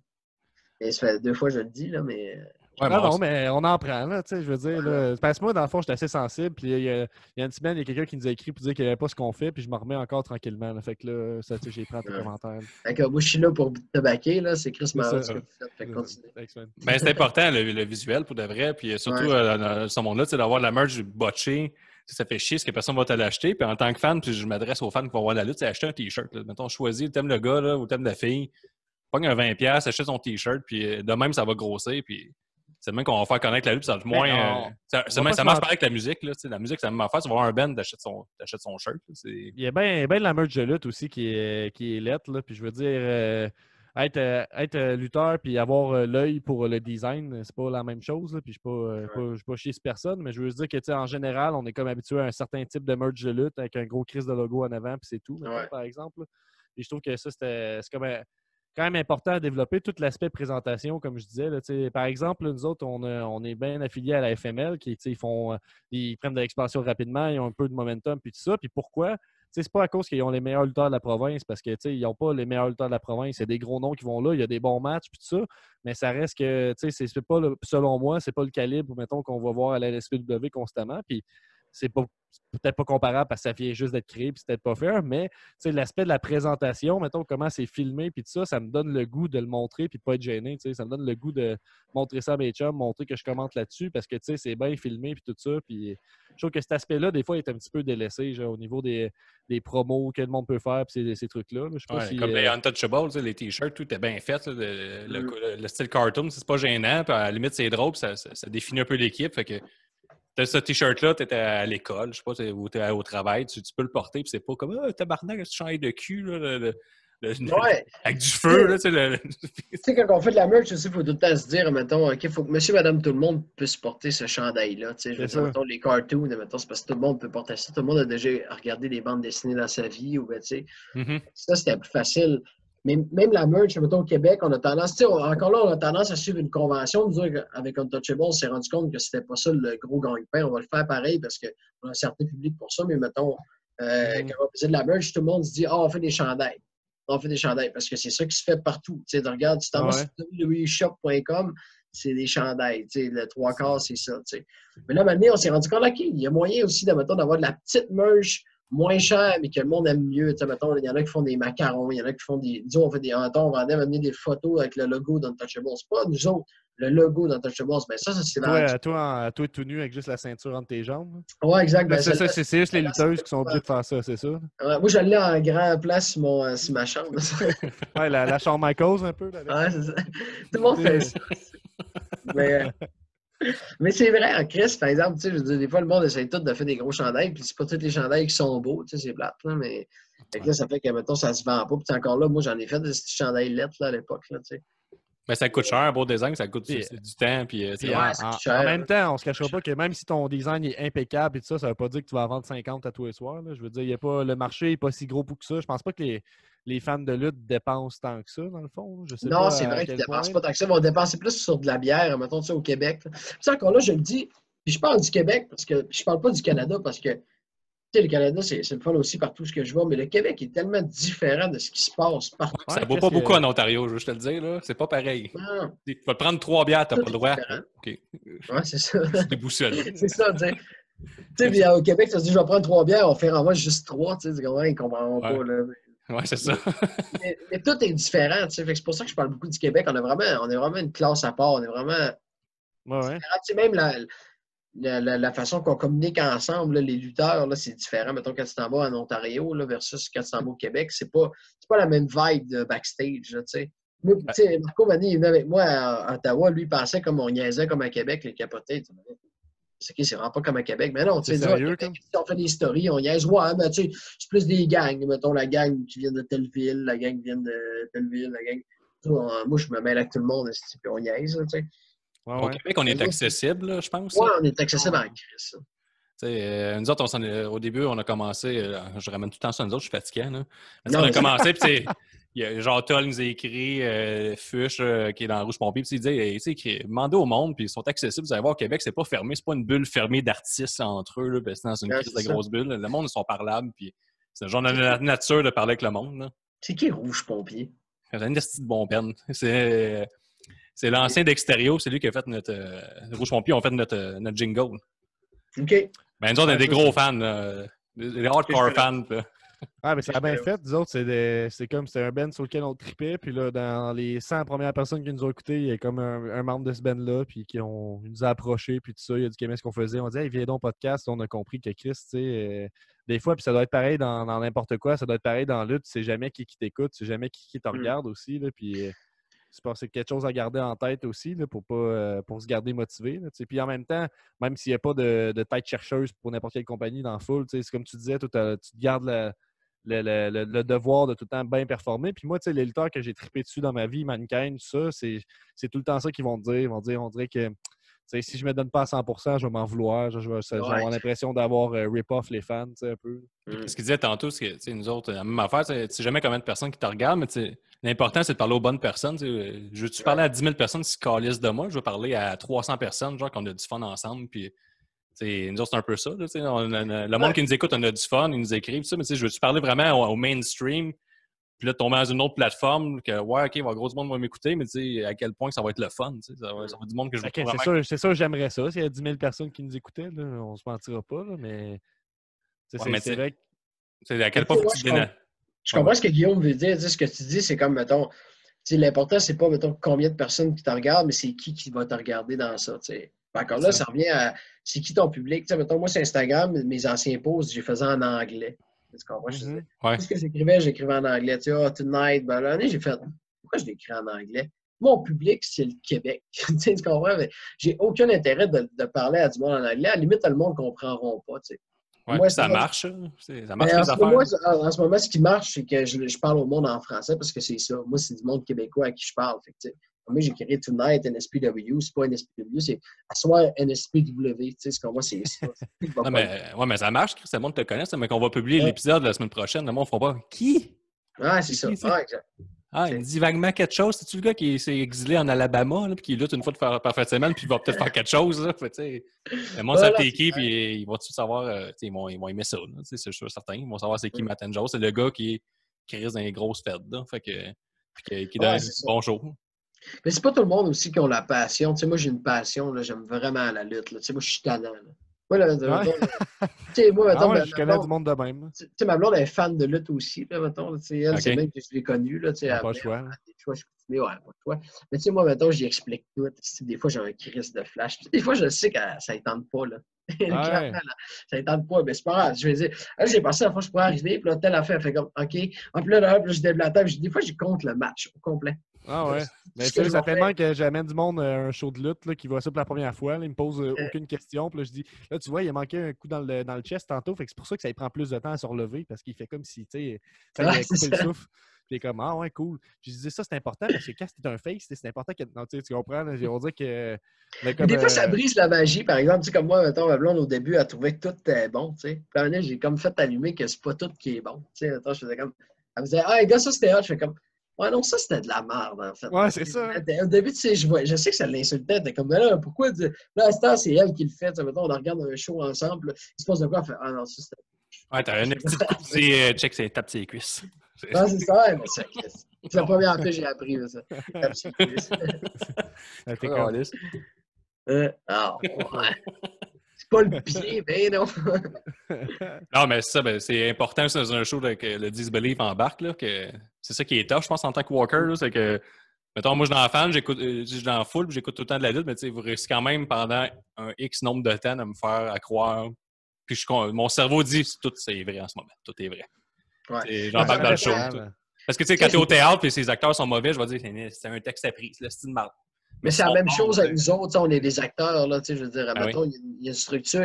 et ça fait 2 fois que je le dis, là, mais... Ouais, Non, mais non, mais on en prend, là, tu sais, je veux dire, là, parce que moi, dans le fond, j'étais assez sensible, puis il y a une semaine, il y a quelqu'un qui nous a écrit pour dire qu'il n'aimait pas ce qu'on fait, puis je me remets encore tranquillement, là, fait que là, ça, tu sais, j'ai pris tes Ouais. commentaires. Fait que moi, je suis là pour te baquer, là. C'est Chris C'est Marot, ça. ce que vous faites. Fait que continuez. Thanks, man. Ben, c'est important, le visuel, pour de vrai. Puis surtout, Ouais. dans ce monde-là, d'avoir de la merch botchée, ça fait chier parce que personne ne va te l'acheter. Puis en tant que fan, puis je m'adresse aux fans qui vont voir la lutte, c'est acheter un T-shirt. Là. Mettons, choisis, t'aimes le gars là, ou t'aimes la fille, pogne un 20$, achète son T-shirt, puis de même, ça va grossir. Puis c'est de même qu'on va faire connaître la lutte, ça va être moins. on ça va pas marche se pareil avec la musique. Là, la musique, c'est la même affaire. Tu vas voir un band, t'achètes son shirt. Là, Il y a bien de la merch de lutte aussi qui est lettre, là, puis je veux dire, être lutteur puis avoir l'œil pour le design, c'est pas la même chose, là, puis je suis pas chier sur personne, mais je veux dire que, tu sais, en général, on est comme habitué à un certain type de merch de lutte avec un gros crise de logo en avant, puis c'est tout, mettons, Ouais. par exemple. Là. Puis je trouve que ça, c'est comme quand même important à développer tout l'aspect présentation, comme je disais. Là, par exemple, là, nous autres, on est bien affiliés à la FML, qui ils prennent de l'expansion rapidement, ils ont un peu de momentum, puis tout ça. Puis pourquoi? C'est pas à cause qu'ils ont les meilleurs lutteurs de la province, parce que ils n'ont pas les meilleurs lutteurs de la province. Il y a des gros noms qui vont là, il y a des bons matchs, puis tout ça. Mais ça reste que, c'est pas selon moi, c'est pas le calibre, mettons, qu'on va voir à la SPW constamment. Puis c'est peut-être pas comparable parce que ça vient juste d'être créé, puis c'est peut-être pas fair, mais l'aspect de la présentation, mettons, comment c'est filmé, puis tout ça, ça me donne le goût de le montrer, puis de pas être gêné, ça me donne le goût de montrer ça à mes chums, montrer que je commente là-dessus, parce que, c'est bien filmé, puis tout ça, puis je trouve que cet aspect-là, des fois, est un petit peu délaissé, genre, au niveau des promos que le monde peut faire, puis ces trucs-là. Je sais pas si, comme les Untouchables, les t-shirts, tout est bien fait, là, le style cartoon, c'est pas gênant, puis à la limite, c'est drôle, puis ça définit un peu l'équipe, fait que t'as ce t-shirt-là, t'étais à l'école, je sais pas, ou t'es au travail, tu peux le porter, puis c'est pas comme tabarnak, tu changes de cul, là, Ouais. avec du feu, là, tu sais. Quand on fait de la merch aussi, il faut tout le temps se dire, mettons, OK, il faut que monsieur, madame, tout le monde puisse porter ce chandail-là. Je veux dire, mettons, les cartoons, mettons, c'est parce que tout le monde peut porter ça. Tout le monde a déjà regardé des bandes dessinées dans sa vie, ou ça, c'était plus facile. Mais même la merch, mettons, au Québec, on a tendance, encore là, on a tendance à suivre une convention. Nous, avec Untouchable, on s'est rendu compte que c'était pas ça le gros gagne-pain. On va le faire pareil parce qu'on a un certain public pour ça. Mais mettons, quand on faisait de la merch, tout le monde se dit, on fait des chandails. On fait des chandails parce que c'est ça qui se fait partout. Tu regardes, tu t'en vas sur www.shop.com, c'est des chandails. Le 3/4, c'est ça. Mais là, maintenant, on s'est rendu compte, OK, il y a moyen aussi d'avoir de la petite merch moins cher, mais que le monde aime mieux. Mettons, il y en a qui font des macarons, il y en a qui font des. Disons, on fait des hantons, on vendait maintenant des photos avec le logo d'Untouchables. C'est pas nous autres, le logo d'Untouchables. Ben ça c'est vendu. Toi, tout nu avec juste la ceinture entre tes jambes. Ouais, exact. Ben, c'est juste les lutteuses qui sont obligées de faire ça, c'est ça? Moi, je l'ai en grand place sur ma chambre. Ouais, la Shawn Michaels un peu. Ouais, c'est ça. Tout le monde fait ça. Mais c'est vrai, en Christ, par exemple, je veux dire, des fois, le monde essaie tout de faire des gros chandails, puis c'est pas tous les chandails qui sont beaux, c'est plate, là, mais là, ça fait que, mettons, ça se vend pas, puis encore là, moi, j'en ai fait des petits chandails lettres, là, à l'époque, là, tu sais. Mais ça coûte cher, un beau design, ça coûte du temps, puis en même temps, on se cachera pas que même si ton design est impeccable et tout ça, ça veut pas dire que tu vas en vendre 50 à tous les soirs, là. Je veux dire, le marché n'est pas si gros pour que ça. Je pense pas que les fans de lutte dépensent tant que ça, dans le fond. Je sais non, pas c'est vrai qu'ils ne dépensent pas tant que ça. Ils vont dépenser plus sur de la bière, mettons, au Québec. Puis encore là, je le dis, puis je parle du Québec, parce que je parle pas du Canada, parce que le Canada, c'est le fun aussi partout ce que je vois, mais le Québec est tellement différent de ce qui se passe partout. Ça ne vaut pas beaucoup en Ontario, je veux te le dire, là. C'est pas pareil. Non. Tu vas te prendre 3 bières, tu n'as pas le droit. OK. Ouais, c'est ça. C'est boussolé. C'est ça, tu sais. Puis au Québec, tu te dis, je vais prendre 3 bières, on fait renvoie juste 3, tu sais, ils comprendront pas, là. Ouais, c'est ça. mais tout est différent, tu sais. C'est pour ça que je parle beaucoup du Québec. On est vraiment une classe à part. On est vraiment. Ouais. Même la façon qu'on communique ensemble, là, les lutteurs, là, c'est différent. Mettons, quand tu t'en vas en Ontario là, versus quand tu t'en vas au Québec, c'est pas la même vibe de backstage. Là, moi, Marco Vanni, il venait avec moi à Ottawa. Lui, il pensait comme on niaisait comme à Québec, les capotés. C'est vraiment pas comme à Québec. Mais non, tu sais, on fait des stories, on niaise. Ouais, mais tu sais, c'est plus des gangs. Mettons, la gang qui vient de telle ville, la gang qui vient de telle ville, la gang. Moi, je me mêle avec tout le monde, puis on niaise, tu sais. Au Québec, on est accessible, là, je pense. Oui, on est accessible en Christ. Nous autres, au début, on a commencé, je ramène tout le temps ça, nous autres, je suis fatiguant. Là. On a commencé, puis il y a genre Toll nous a écrit, Fush, qui est dans Rouge Pompier, puis il dit demandez au monde, puis ils sont accessibles. Vous allez voir, au Québec, c'est pas fermé, c'est pas une bulle fermée d'artistes entre eux, là, c'est dans une crise de grosse bulle. Le monde, ils sont parlables, puis c'est le genre de nature de parler avec le monde. Là. C'est qui Rouge Pompier? C'est une petite bonne peine. C'est l'ancien d'Extérieur, c'est lui qui a fait notre. Rouge Pompier ont fait notre jingle. OK. Ben, nous autres, on est des gros fans, des hardcore fans. Ah, mais c'est bien fait. Nous autres, c'est comme c'était un band sur lequel on tripait. Puis là, dans les 100 premières personnes qui nous ont écoutés, il y a comme un membre de ce band-là. Puis qui nous a approchés. Puis tout ça, il a dit qu'il aimait ce qu'on faisait. On dit, hey, viens donc podcast. On a compris que Chris, tu sais, des fois, puis ça doit être pareil dans n'importe quoi. Ça doit être pareil dans la lutte. Tu sais jamais qui t'écoute. Tu sais jamais qui te regarde aussi. Là, puis. C'est quelque chose à garder en tête aussi là, pour se garder motivé. Là, puis en même temps, même s'il n'y a pas de tête chercheuse pour n'importe quelle compagnie dans la foule, c'est comme tu disais, tu te gardes le devoir de tout le temps bien performer. Puis moi, les lutteurs que j'ai trippé dessus dans ma vie, mannequin, tout ça, c'est tout le temps ça qu'ils vont te dire. On dirait que si je ne me donne pas à 100%, je vais m'en vouloir. Je vais avoir l'impression d'avoir rip-off les fans un peu. Ce qu'il disait tantôt, c'est que nous autres, la même affaire, tu sais jamais combien de personnes qui te regardent, mais l'important, c'est de parler aux bonnes personnes. Je veux-tu parler à 10 000 personnes qui se calissent de moi? Je veux parler à 300 personnes, genre qu'on a du fun ensemble. Puis, nous autres, c'est un peu ça. Là, le monde qui nous écoute, on a du fun, ils nous écrivent. Ça, mais je veux-tu parler vraiment au mainstream Puis là, tomber dans une autre plateforme, que ouais, OK, gros du monde va m'écouter, mais tu sais, à quel point ça va être le fun, tu sais, ça va être du monde que je vais Ok, trouver c'est sûr, j'aimerais ça. S'il y a 10 000 personnes qui nous écoutaient, là, on se mentira pas, là, mais tu sais, Ouais, mais c'est vrai que. c'est à quel Mais point tu sais, faut moi, que tu te déna- je Ouais, comprends ouais. ce que Guillaume veut dire. Tu sais, ce que tu dis, c'est comme, mettons, tu sais, l'important, c'est pas, mettons, combien de personnes qui te regardent, mais c'est qui va te regarder dans ça, tu sais. Encore là, C'est ça. ça revient à c'est qui ton public. Tu sais, mettons, moi, sur Instagram, mes anciens posts, je les faisais en anglais. Tu comprends? Je faisais, Ouais. tout ce que j'écrivais en anglais. Tu sais, oh, tonight, ben là, j'ai fait, pourquoi je l'écris en anglais? Mon public, c'est le Québec. Tu sais, tu comprends? Mais j'ai aucun intérêt de parler à du monde en anglais. À la limite, le monde ne comprendront pas, tu sais. Ouais, Moi, puis c'est ça pas. marche, ça. Ça marche Ben, les affaires. en ce moment, ce qui marche, c'est que je parle au monde en français parce que c'est ça. Moi, c'est du monde québécois à qui je parle. Fait que, tu sais, moi, j'ai créé Tonight NSPW. C'est pas NSPW, c'est Assoir NSPW. Tu sais, ce qu'on voit, c'est ça. Non, mais ça marche, Chris, le monde te connaît, ça, mais qu'on va publier Ouais. l'épisode la semaine prochaine, le monde ne fera pas. Qui? Ah, c'est ça. Qui, Ah, exact. Ah, il me dit vaguement quelque chose. C'est-tu le gars qui s'est exilé en Alabama, là, puis qui lutte une fois par fin de semaine, puis il va peut-être faire quelque chose, là. Fait, tu sais, le monde Voilà, sait t'es c'est qui, vrai. puis ils vont tout savoir, tu sais, ils vont aimer ça, là, tu sais, c'est sûr, certain. Ils vont savoir c'est qui Matt Joe. C'est le gars qui risque dans les grosses fêtes, là. Fait que, puis qui donne Ouais, un c'est ça. bon show. Mais c'est pas tout le monde aussi qui ont la passion. Tu sais, moi, j'ai une passion. Là, j'aime vraiment la lutte. Là. Tu sais, moi, je suis tannant. Là. Moi, là, Ouais. tu sais, moi, Ah mettons, ouais, je connais du monde de même. tu sais, ma blonde est fan de lutte aussi, là, mettons. Tu sais, elle, c'est OK. même que je l'ai connue, là, tu sais, Ah, elle pas le venait choix. à des choix, je continue, ouais, pas le choix. Mais tu sais, moi, mettons, j'y explique tout. Tu sais, des fois, j'ai un crise de flash. Puis, des fois, je sais que ça ne tente pas, là. Clairement, Ouais. là, ça ne tente pas, mais c'est pas grave. Je vais dire, là, j'ai pensé la fois que je pourrais arriver, puis là, telle affaire, elle fait comme, OK. En plus, là, je débloque la table, des fois, j'y compte le match au complet. Ah ouais. Mais Ce que tu sais, je ça vais fait faire. tellement que j'amène du monde à un show de lutte là, qui voit ça pour la première fois. Là, il me pose aucune question. Puis là, je dis, là, tu vois, il a manqué un coup dans le chest tantôt. Fait que c'est pour ça que ça lui prend plus de temps à se relever parce qu'il fait comme si, tu sais, ça lui Ouais, a c'est coupé le ça. souffle. Puis il est comme, ah ouais, cool. Puis je disais, ça, c'est important parce que quand c'est un face, c'est important que. Non, tu comprends. Là, on dirait que. Mais Mais comme. des fois, ça brise la magie. Par exemple, tu sais, comme moi, mettons, ma blonde, au début, elle trouvait que tout était bon, tu sais. Puis à un moment donné, j'ai comme fait allumer que c'est pas tout qui est bon. Tu sais, mettons, je faisais comme. Elle me disait, ah, les gars, ça c'était hot. Je fais comme, ouais, non, ça c'était de la merde, en fait. Ouais, c'est ça. Au début, tu sais, je sais que ça l'insultait. T'es comme, mais là, pourquoi. Là, à ce temps, c'est elle qui le fait. Tu sais, mettons, on regarde un show ensemble. Là, il se passe de quoi? Elle fait, ah non, ça c'était. Ouais, t'as une petite coup, c'est check, c'est tape ses cuisses. Ah, c'est ça, ouais, mais c'est la première fois que j'ai appris, là, ça. T'es comme. Ah, ouais. C'est pas le pied, mais non. Non, mais ça, ben, c'est important aussi dans un show là, que le Disbelief embarque. Là, que c'est ça qui est tough, je pense, en tant que walker. là, C'est que, mettons, moi, je suis dans la fan, je suis dans la foule, puis j'écoute tout le temps de la lutte, mais tu sais, vous réussissez quand même pendant un X nombre de temps à me faire à croire. Puis mon cerveau dit tout c'est vrai en ce moment. Tout est vrai. Ouais. J'embarque dans le show. Ouais, tout. mais- Parce que, tu sais, quand t'es au théâtre et ces acteurs sont mauvais, je vais dire, c'est un texte appris, c'est le style de marde. Mais c'est ils la sont même bons, chose tu sais. avec nous autres, tu sais, on est des acteurs, là, tu sais, je veux dire, Ah oui. mettons, il y a une structure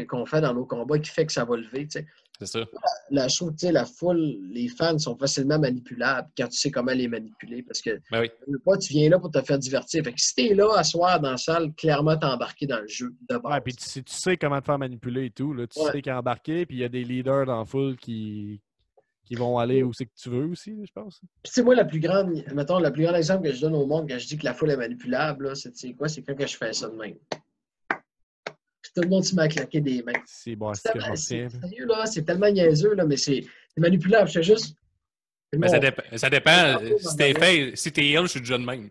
qu'on fait dans nos combats qui fait que ça va lever, tu sais. C'est ça. Je trouve, tu sais, la foule, les fans sont facilement manipulables quand tu sais comment les manipuler, parce que Ben oui. tu viens là pour te faire divertir. Fait que si t'es là à soir dans la salle, clairement t'es embarqué dans le jeu de base. Ouais, puis tu sais comment te faire manipuler et tout. Là. Tu Ouais. sais qu'à embarquer, puis il y a des leaders dans la foule qui vont aller où c'est que tu veux aussi, là, je pense. Puis, tu sais, moi, la plus grande exemple que je donne au monde quand je dis que la foule est manipulable, là, c'est tu sais quoi? C'est quand que je fais ça de même. Puis tout le monde se met à claquer des mains. C'est bon, C'est c'est que je tellement- me retiens. c'est- sérieux, là, c'est tellement niaiseux, là, mais c'est manipulable. Je fais juste. Mais ça dépend. Ouais. Si t'es fait, si t'es ill, je suis déjà de même.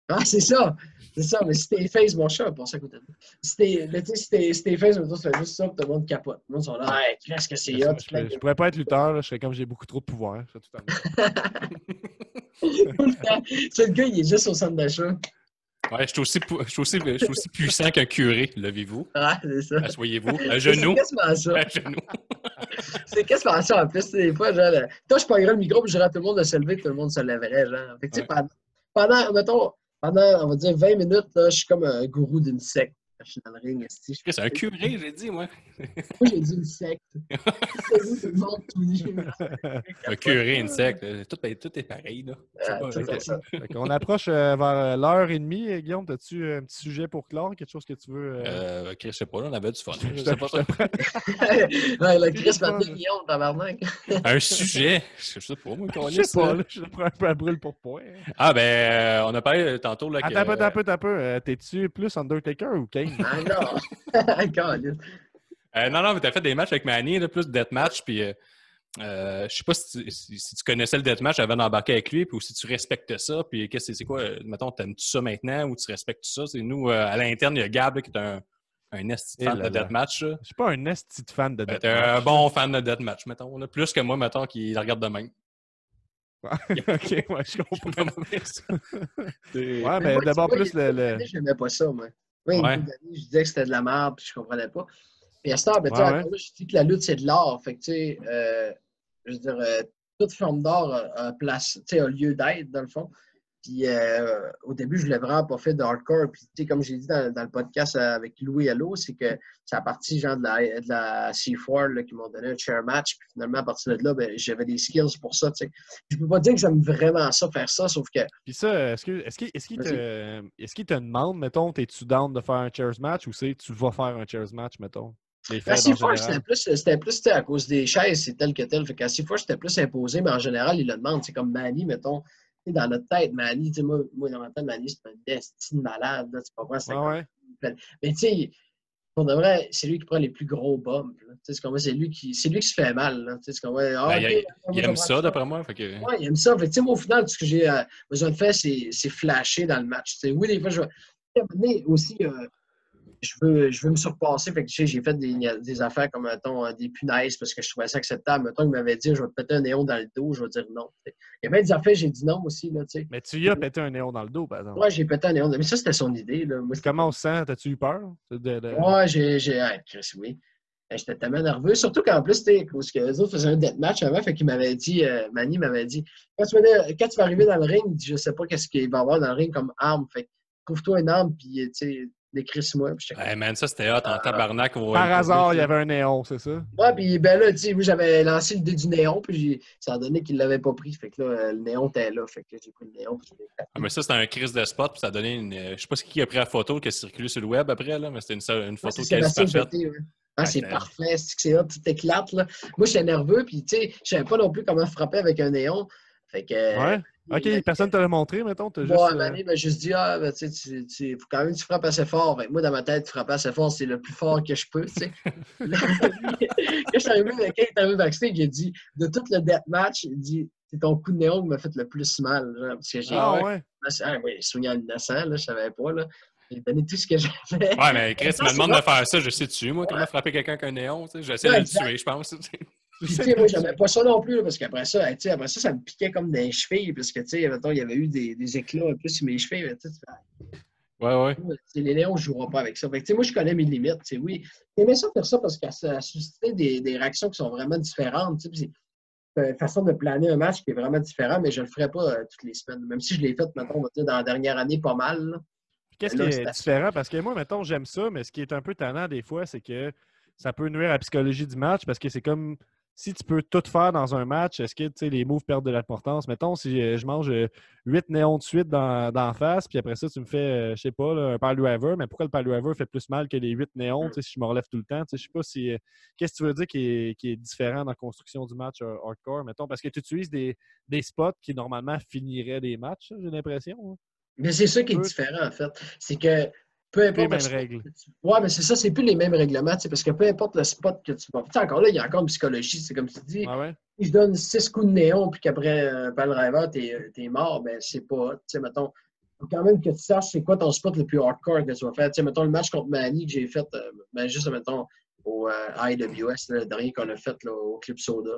Ah, c'est ça. C'est ça. Mais si t'es face, mon chat, pour ça côté. Si t'es face, tu fais juste ça, puis tout le monde capote. Tout le monde sont là, hey, qu'est-ce que c'est hot. Je pourrais pas être lutteur, là, je serais comme j'ai beaucoup trop de pouvoir. Je serais tout à C'est le gars, il est juste au centre d'achat. Ouais, je suis aussi puissant qu'un curé, levez-vous. Ah, c'est ça. Asseyez-vous. À genoux. C'est quasiment ça. À genoux. C'est quasiment ça en plus. Tu sais, des fois, genre, toi, je pognerais le micro, puis je dirais à tout le monde de se lever, puis tout le monde se lèverait, genre. Fait que, tu sais, pendant, on va dire, 20 minutes, là, je suis comme un gourou d'une secte. Je suis dans le ring, esti. C'est un curé, j'ai dit, moi. Moi, j'ai dit une secte. C'est vous, tout le monde, tout nu. Un curé, une secte. Tout est pareil, là. Ah, C'est tout pas- à ça. On approche vers l'heure et demie. Guillaume, as-tu un petit sujet pour clore? Quelque chose que tu veux. Chris, je sais pas, là, on avait du fun. je Je te- sais pas je te ça. Ouais, le Chris m'a dit Guillaume, tabarnak. Un sujet. Je sais pas, moi, qu'on Je sais pas, là, je le prends un peu à brûle pour point. Ah, ben, on a parlé tantôt, là, que... Attends un peu. T'es-tu plus Undertaker ou Kane? Ah non. Encore, Non, mais t'as fait des matchs avec Manny, là, plus deathmatch, puis Je sais pas si tu connaissais le deathmatch avant d'embarquer avec lui, puis ou si tu respectes ça, puis c'est quoi, mettons, t'aimes-tu ça maintenant ou tu respectes ça? C'est nous, à l'interne, il y a Gab là, qui est un esti de fan de deathmatch. Je suis pas un esti de fan de T'es deathmatch. un bon fan de deathmatch, mettons. Là. Plus que moi, mettons, qui le regarde de même. Ok, ouais, je comprends. Ouais, Mais mais moi, tu d'abord vois, plus il y a une couple d'années, je n'aimais pas ça, moi. Moi, il y a Ouais. une couple d'années, je disais que c'était de la merde, puis je comprenais pas. Puis à ce temps, ben, tu sais, Ouais, encore là, je dis que la lutte, c'est de l'art. Fait que, tu sais, je veux dire, toute forme d'art a lieu d'être, dans le fond. Puis au début, je voulais vraiment pas faire de hardcore. Puis, tu sais, comme j'ai dit dans le podcast avec Louis Hello, c'est que c'est à partir genre de la C4 là, qui m'ont donné un chair match. Puis finalement, à partir de là, ben, j'avais des skills pour ça, tu sais. Je peux pas dire que j'aime vraiment ça, faire ça, sauf que. Puis ça, est-ce qu'il te demande, mettons, t'es-tu down de faire un chairs match ou c'est tu vas faire un chairs match, mettons? Les La fêtes en C4, général. c'était plus tu sais, à cause des chaises, c'est tel que tel. Fait qu'à C4, c'était plus imposé, mais en général, ils le demandent. C'est comme Manny, mettons. Tu sais, dans notre tête, Manny, tu sais, moi, dans ma tête, Manny, c'est un destin malade. Là, tu comprends? C'était Ouais, comme. ouais. Mais tu sais, pour de vrai, c'est lui qui prend les plus gros bumps. Là. Tu sais, c'est comme, c'est lui qui se fait mal. Là. Tu sais, c'est comme, Ben, OK, il moi, je aime vais ça, prendre ça. d'après moi. Fait que... Ouais, il aime ça. Fait que, tu sais, moi, au final, tout ce que j'ai besoin de faire, c'est flasher dans le match. Tu sais, oui, des fois, je vais. À un moment donné, aussi, je veux me surpasser. Fait que, tu sais, j'ai fait des affaires comme, mettons, des punaises parce que je trouvais ça acceptable. Mettons, il m'avait dit, je vais te péter un néon dans le dos, je vais dire non. Tu sais. Il y a bien des affaires, j'ai dit non aussi, là, tu sais. Mais tu y as pété un néon dans le dos, par exemple. Ouais, j'ai pété un néon. Mais ça, c'était son idée, là. Moi, Puis c'était pas. comment on se sent? T'as-tu eu peur? Ouais, Chris, oui. J'étais tellement nerveux. Surtout qu'en plus, parce que les autres faisaient un deathmatch avant, fait qu'il m'avait dit, Manny m'avait dit, quand tu vas arriver dans le ring, il dit, je sais pas qu'est-ce qu'il va y avoir dans le ring comme arme. Fait que trouve-toi une arme, puis, tu sais, décris-moi. Puis j'étais comme, Hey, man, ça, c'était hot en tabarnak. Par hasard, il y avait un néon, c'est ça? ouais, puis ben là, tu sais, moi, j'avais lancé le dé du néon, puis ça a donné qu'il l'avait pas pris. Fait que là, le néon était là. Fait que là, j'ai pris le néon, puis je l'ai tapé. Ah, mais ça, c'était un crise de spot, puis ça a donné une. Je sais pas qui a pris la photo qui a circulé sur le web après, là, mais c'était une Ouais, photo c'est quasi Sébastien parfaite. Jeté, ouais. Ah, Ouais, c'est parfait, c'est hot, tout éclate, là. Moi, j'étais nerveux, puis tu sais, je savais pas non plus comment frapper avec un néon. Fait que. Ouais. Ok, personne te l'a montré, mettons? T'as Moi, juste. à Mané, ben, juste dit, ah, ben, tu sais, faut quand même que tu frappes assez fort. Ben, moi, dans ma tête, frapper assez fort, c'est le plus fort que je peux, tu sais. Là, quand je suis arrivé, quand il est arrivé backstage, il a dit, de tout le deathmatch, il dit, c'est ton coup de néon qui m'a fait le plus mal, genre, parce que j'ai. Ah ouais? Ah, oui, soigné en innocent, là, je savais pas, là. J'ai donné tout ce que j'avais. Ouais, mais Chris, Ça, il me c'est demande vrai. de faire ça, je sais-tu, moi, comment Ouais. frapper quelqu'un avec un néon, tu sais. J'essaie Ouais, de le exact. tuer, je pense. Puis, tu sais, moi, j'aimais pas ça non plus, là, parce qu'après ça, tu sais, après ça, ça me piquait comme des chevilles, parce que, tu sais, mettons, il y avait eu des éclats un peu sur mes chevilles, mais, tu sais, Ouais, ouais. les néons, je ne jouerai pas avec ça. Fait que, tu sais, moi, je connais mes limites. Tu sais, oui, j'aimais ça faire ça parce que ça a suscité des réactions qui sont vraiment différentes. Tu sais, c'est une façon de planer un match qui est vraiment différent, mais je ne le ferai pas toutes les semaines. Même si je l'ai fait, maintenant, on va dire, dans la dernière année, pas mal. Là. Qu'est-ce qui Là, est différent? Parce que moi, mettons, j'aime ça, mais ce qui est un peu tannant des fois, c'est que ça peut nuire à la psychologie du match parce que c'est comme si tu peux tout faire dans un match, est-ce que tu sais, les moves perdent de l'importance? Mettons, si je mange 8 néons de suite dans face, puis après ça, tu me fais, je sais pas, là, un pile driver, mais pourquoi le pile driver fait plus mal que les 8 néons si je me relève tout le temps? Je sais pas si. Qu'est-ce que tu veux dire qui est différent dans la construction du match hardcore, mettons? Parce que tu utilises des spots qui normalement finiraient des matchs, j'ai l'impression. Hein. Mais c'est ça qui est différent, en fait. C'est que peu Plus les importe le mêmes spot règles. Ouais, mais c'est ça, c'est plus les mêmes règlements, tu sais, parce que peu importe le spot que tu vas. Tu sais, encore là, il y a encore une psychologie. C'est comme tu dis, Ah ouais? si je donne 6 coups de néon, puis qu'après un pile driver, t'es mort, ben c'est pas. Tu sais, mettons, faut quand même que tu saches c'est quoi ton spot le plus hardcore que tu vas faire. Tu sais, mettons, le match contre Manny que j'ai fait, ben juste, mettons, au IWS, là, le dernier qu'on a fait là, au Club Soda.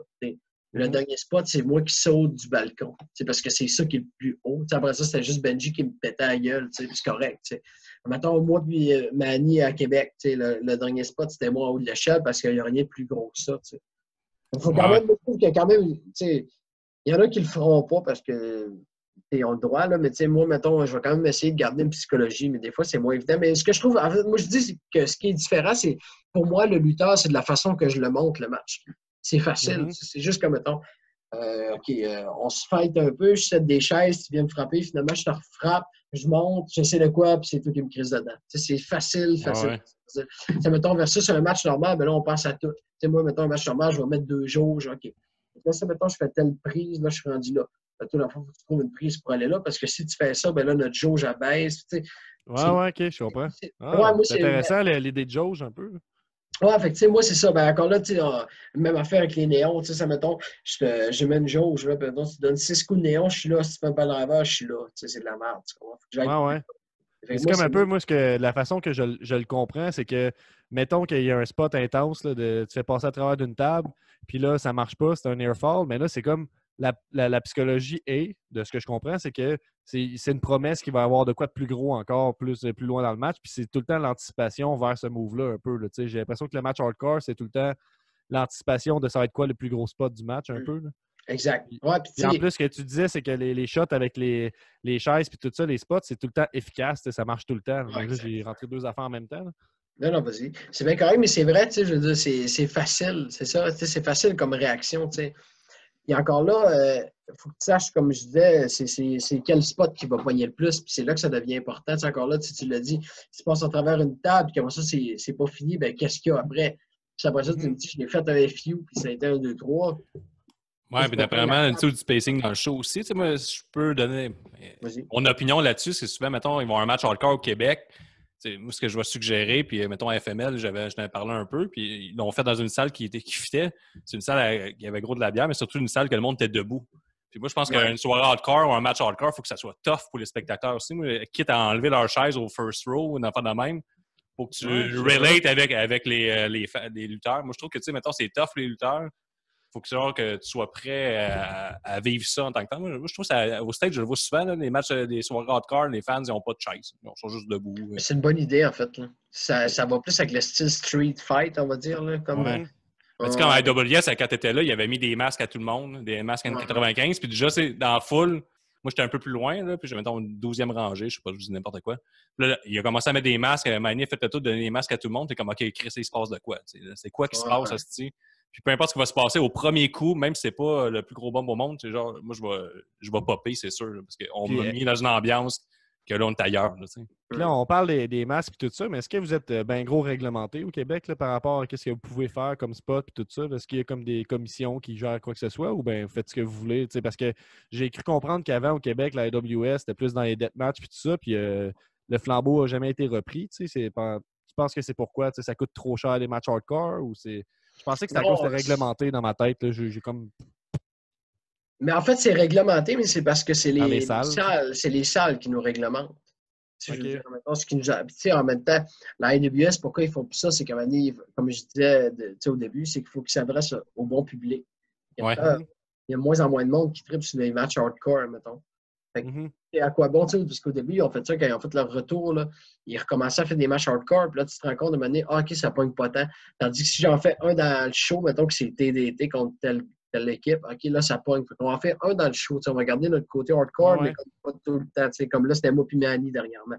Le dernier spot, c'est moi qui saute du balcon. Parce que c'est ça qui est le plus haut. T'sais, après ça, c'était juste Benji qui me pétait à la gueule. C'est correct. T'sais. Mettons, moi puis Manny à Québec, le dernier spot, c'était moi en haut de l'échelle parce qu'il n'y a rien de plus gros que ça. Il faut quand Ouais. même, je trouve qu'il y a quand même, il y en a qui le feront pas parce que ils ont le droit, là, mais moi, mettons, je vais quand même essayer de garder une psychologie, mais des fois, c'est moins évident. Mais ce que je trouve, en fait, moi, je dis que ce qui est différent, c'est, pour moi, le lutteur, c'est de la façon que je le montre, le match. C'est facile. C'est juste comme, mettons, OK, on se fight un peu, je set des chaises, tu viens me frapper, finalement, je te refrappe, je monte, j'essaie de quoi, puis c'est toi qui me crise dedans. C'est facile. Ouais. Mettons, versus un match normal, ben là, on pense à tout. Moi, mettons, un match normal, je vais mettre 2 jours, OK. Là, ça, mettons, je fais telle prise, là, je suis rendu là. Tout la fois, il faut que tu trouves une prise pour aller là, parce que si tu fais ça, ben là, notre jauge abaisse. Ouais, ok, je comprends. Ouais, Ah, moi, c'est intéressant l'idée de jauge un peu. Ouais, fait que, tu sais, moi, c'est ça. Ben, encore là, tu sais, même affaire avec les néons, tu sais, ça, mettons, je mets une jauge, là, puis, mettons, si tu donnes 6 coups de néon, je suis là. Si tu fais pas de driver, je suis là. Tu sais, c'est de la merde, tu comprends? Faut que j'aille Ouais, plus. ouais. Fait Mais que c'est moi, comme c'est un moi. peu, moi, la façon que je le comprends, c'est que, mettons qu'il y a un spot intense, là, tu fais passer à travers d'une table, puis là, ça marche pas, c'est un airfall, mais là, c'est comme la psychologie est, de ce que je comprends, c'est que c'est une promesse qu'il va y avoir de quoi de plus gros encore, plus loin dans le match, puis c'est tout le temps l'anticipation vers ce move-là, un peu. Là, tu sais. J'ai l'impression que le match hardcore, c'est tout le temps l'anticipation de ça va être quoi le plus gros spot du match, un peu. Là. Exact. Puis, Ouais, puis puis en tu sais, plus, ce que tu disais, c'est que les shots avec les chaises puis tout ça, les spots, c'est tout le temps efficace. Tu sais, ça marche tout le temps. ouais, Donc là, exact. j'ai rentré deux affaires en même temps. Là. Non, non, vas-y. C'est bien correct, mais c'est vrai, tu sais, je veux dire, c'est facile. C'est ça, tu sais, c'est facile comme réaction, tu sais. Et encore là, il faut que tu saches, comme je disais, c'est quel spot qui va poigner le plus, puis c'est là que ça devient important. Tu sais, encore là, tu l'as dit, si tu passes à travers une table, puis comme ça, c'est pas fini, ben qu'est-ce qu'il y a après? Puis après ça, tu me dis, je l'ai fait un FU, puis ça a été un, deux, trois. Ouais, puis d'après moi, tu sais, du spacing dans le show aussi. Tu sais, moi, je peux donner Vas-y. mon opinion là-dessus, c'est souvent, mettons, ils vont à un match hardcore au Québec. Tu sais, moi, ce que je vais suggérer, puis mettons, à FML, j'en avais parlé un peu, puis ils l'ont fait dans une salle qui fitait. C'est une salle qui avait gros de la bière, mais surtout une salle que le monde était debout. Puis moi, je pense Ouais. qu'une soirée hardcore ou un match hardcore, il faut que ça soit tough pour les spectateurs aussi. Moi, quitte à enlever leur chaise au first row ou n'importe de même, pour que tu relates avec les lutteurs. Moi, je trouve que, tu sais, mettons, c'est tough, les lutteurs. Faut que tu sois prêt à vivre ça en tant que temps. Moi, je trouve que au stage, je le vois souvent, là, les matchs des soirées hardcore, les fans, ils n'ont pas de chaise. Ils sont juste debout. Mais c'est une bonne idée, en fait. Là. Ça va plus avec le style street fight, on va dire. Là, comme, Ouais. Mais tu sais, comme à AWS, quand tu étais là, il avait mis des masques à tout le monde, des masques N95. Puis déjà, c'est dans la foule. Moi, j'étais un peu plus loin, là, puis j'avais, mettons, une 12e rangée, je sais pas, je dis n'importe quoi. Puis là, il a commencé à mettre des masques. Mani a fait le tout, donner des masques à tout le monde. T'es comme, OK, Chris, il se passe de quoi? C'est quoi qui se passe, hostie? Puis peu importe ce qui va se passer au premier coup, même si c'est pas le plus gros bombe au monde, c'est genre, moi, je vais popper, c'est sûr, là, parce qu'on m'a mis dans une ambiance que là, on est ailleurs. Là, Puis là, on parle des masques et tout ça, mais est-ce que vous êtes bien gros réglementé au Québec là, par rapport à ce que vous pouvez faire comme spot et tout ça? Est-ce qu'il y a comme des commissions qui gèrent quoi que ce soit ou bien vous faites ce que vous voulez? Parce que j'ai cru comprendre qu'avant au Québec, la AWS, c'était plus dans les deathmatchs et tout ça, puis le flambeau n'a jamais été repris. Tu penses que c'est pourquoi? Ça coûte trop cher les matchs hardcore ou c'est. Je pensais que c'était à cause de réglementé dans ma tête. Là. J'ai comme. Mais en fait, c'est réglementé, mais c'est parce que c'est Dans les salles. c'est les salles qui nous réglementent. Je veux Okay. dire, mettons, ce qui nous a... Puis, en même temps, la AWS, pourquoi ils font plus ça? C'est qu'à un moment donné, comme je disais au début, c'est qu'il faut qu'ils s'adressent au bon public. Il y a de moins en moins de monde qui tripe sur les matchs hardcore, mettons. Fait que, et à quoi bon, tu sais, parce qu'au début, ils ont fait ça, quand ils ont fait leur retour, là, ils recommençaient à faire des matchs hardcore, puis là, tu te rends compte de un moment donné, OK, ça pogne pas tant. Tandis que si j'en fais un dans le show, mettons que c'est TDT contre telle équipe, OK, là, ça pogne. On va en faire un dans le show, on va garder notre côté hardcore, mais comme pas tout le temps, comme là, c'était moi puis Mani dernièrement.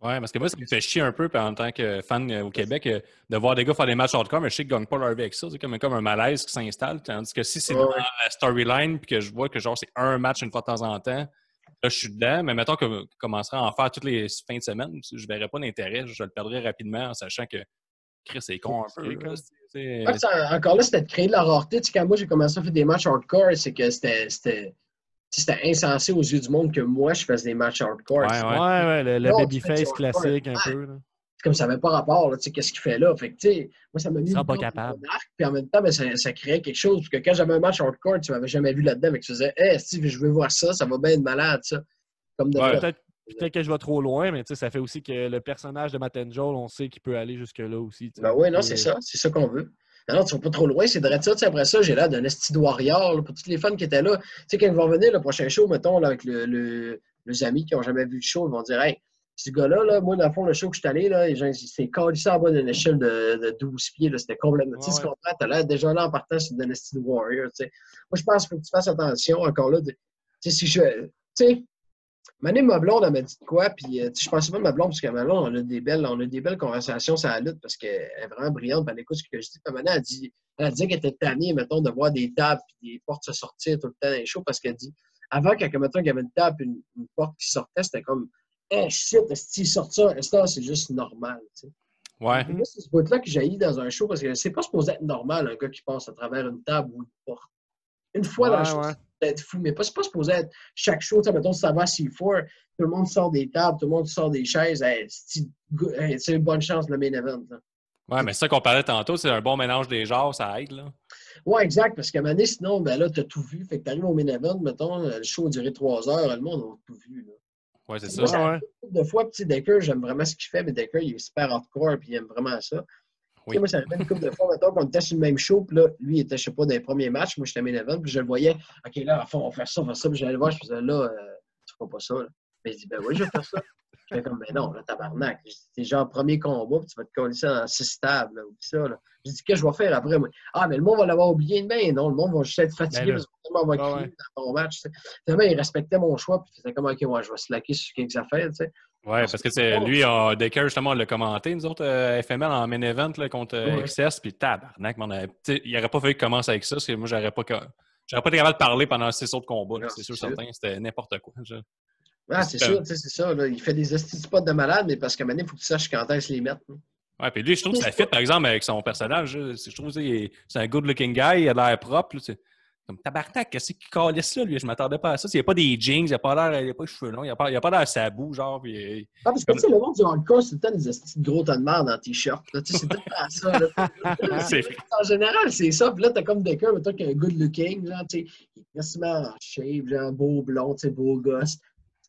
Ouais, parce que moi, ça me fait chier un peu en tant que fan au Québec de voir des gars faire des matchs hardcore, mais je sais qu'ils ne gagnent pas leur vie avec ça. C'est comme un malaise qui s'installe. Tandis que si c'est dans la storyline puis que je vois que genre c'est un match une fois de temps en temps, là, je suis dedans. Mais mettons que je commencerai à en faire toutes les fins de semaine, je ne verrais pas d'intérêt. Je le perdrais rapidement en sachant que Chris, c'est con un peu. Encore là, c'était de créer de la rareté. Tu sais, quand moi, j'ai commencé à faire des matchs hardcore, c'est que c'était insensé aux yeux du monde que moi, je fasse des matchs hardcore. Ouais, le babyface classique un peu. Là. C'est comme ça n'avait pas rapport, tu sais, qu'est-ce qu'il fait là. Fait que, tu sais, moi, ça m'a mis une capable. Arc, puis en même temps, ben, ça créait quelque chose. Parce que quand j'avais un match hardcore, tu m'avais jamais vu là-dedans, mais tu faisais, hey, Steve, je veux voir ça, ça va bien être malade, ça. Comme de Peut-être que je vais trop loin, mais ça fait aussi que le personnage de Matt Angel, on sait qu'il peut aller jusque-là aussi. Ben oui, non, c'est ça qu'on veut. Non, tu vas pas trop loin, c'est de ça. Après ça, j'ai l'air d'un esti de warrior là, pour tous les fans qui étaient là. Tu sais, quand ils vont venir le prochain show, mettons, là, avec les amis qui n'ont jamais vu le show, ils vont dire, hey, ce gars-là, là, moi, dans le fond, le show que je suis allé, là, c'est calissé en bas d'une échelle de 12 pieds. C'était complètement. Tu sais, tu comprends, t'as l'air déjà là en partant sur d'un esti de warrior. T'sais. Moi, je pense qu'il faut que tu fasses attention encore là. Tu sais, si je. Tu sais, Mané, ma blonde, elle m'a dit de quoi, puis je pensais pas de ma blonde, parce que ma blonde, on a des belles conversations sur la lutte, parce qu'elle est vraiment brillante, puis elle écoute ce que je dis. Puis Mané, elle a dit qu'elle était tannée, mettons, de voir des tables puis des portes se sortir tout le temps dans les shows, parce qu'elle dit, avant, mettons, qu'il y avait une table et une porte qui sortait, c'était comme, hey, shit, est-ce sort ça? C'est juste normal, tu sais. Ouais. Moi, c'est ce bout-là que j'ai dans un show, parce que c'est pas supposé être normal, un gars qui passe à travers une table ou une porte. Une fois dans le show, c'est peut-être fou, mais c'est pas supposé être chaque show. Mettons, si ça va à C4, tout le monde sort des tables, tout le monde sort des chaises. C'est une bonne chance, le main event. Là. Ouais, mais ça qu'on parlait tantôt, c'est un bon mélange des genres, ça aide, là. Ouais, exact, parce qu'à un moment donné, sinon, ben là, t'as tout vu. Fait que t'arrives au main event, mettons, le show a duré 3 heures, le monde a tout vu, là. Ouais, c'est Moi, ça. ça Ouais, arrive une couple de fois, petit Decker, j'aime vraiment ce qu'il fait, mais Decker, il est super hardcore, puis il aime vraiment ça. Tu sais, Oui. moi, ça arrivait une couple de fois, mettons, qu'on était sur le même show, puis là, lui, il était, je sais pas, dans les premiers matchs, moi, j'étais main event, puis je le voyais, OK, là, à fond, on va faire ça, puis j'allais le voir, je faisais, là, tu feras pas ça, là. Mais il dit, ben oui, je vais faire ça. Je fais comme, ben non, là, tabarnak. C'est genre premier combat, puis tu vas te coller ça dans 6 tables, là, oublie ça, là. Je dis, qu'est-ce que je vais faire après, moi? Ah, mais le monde va l'avoir oublié, mais non, le monde va juste être fatigué, Ben là. parce que le monde va Ouais, crier ouais. dans ton match, tu sais. Finalement, il respectait mon choix, puis il faisait comme, OK, ouais, je vais slacker sur quelques affaires, tu sais. Ouais, parce que c'est lui, Decker, justement, on l'a commenté, nous autres, FML en main event là, contre Ouais. XS, puis tabarnak, il n'aurait pas fallu que commence avec ça, parce que moi, j'aurais pas été capable de parler pendant 6 autres combats, là, Non, c'est sûr, c'est sûr. certain, c'était n'importe quoi. Ah, c'est sûr, tu sais, c'est ça, là. Il fait des estis spots de malade, mais parce qu'à un moment donné, il faut que tu saches quand est-ce les mettre, là. Ouais, puis lui, je trouve que ça fit, par exemple, avec son personnage. Là. Je trouve que c'est un good-looking guy, il a l'air propre. Là, comme tabarnak, qu'est-ce qu'il calisse là, lui? Je m'attendais pas à ça. Il n'y a pas des jeans, il n'a pas l'air, il n'a pas les cheveux longs, il n'a pas l'air sabou, genre. Puis, Ah, parce que, tu sais, le monde du hardcore, c'est tout le temps des estis de gros tas de merde en t-shirt, là. Tu sais, c'est tout le temps ça, là. c'est vrai. En général, c'est ça. Puis là, t'as comme Decker, mais toi qui est un good looking, genre, tu sais, il est quasiment en shape, genre, beau blond, tu sais, beau gosse.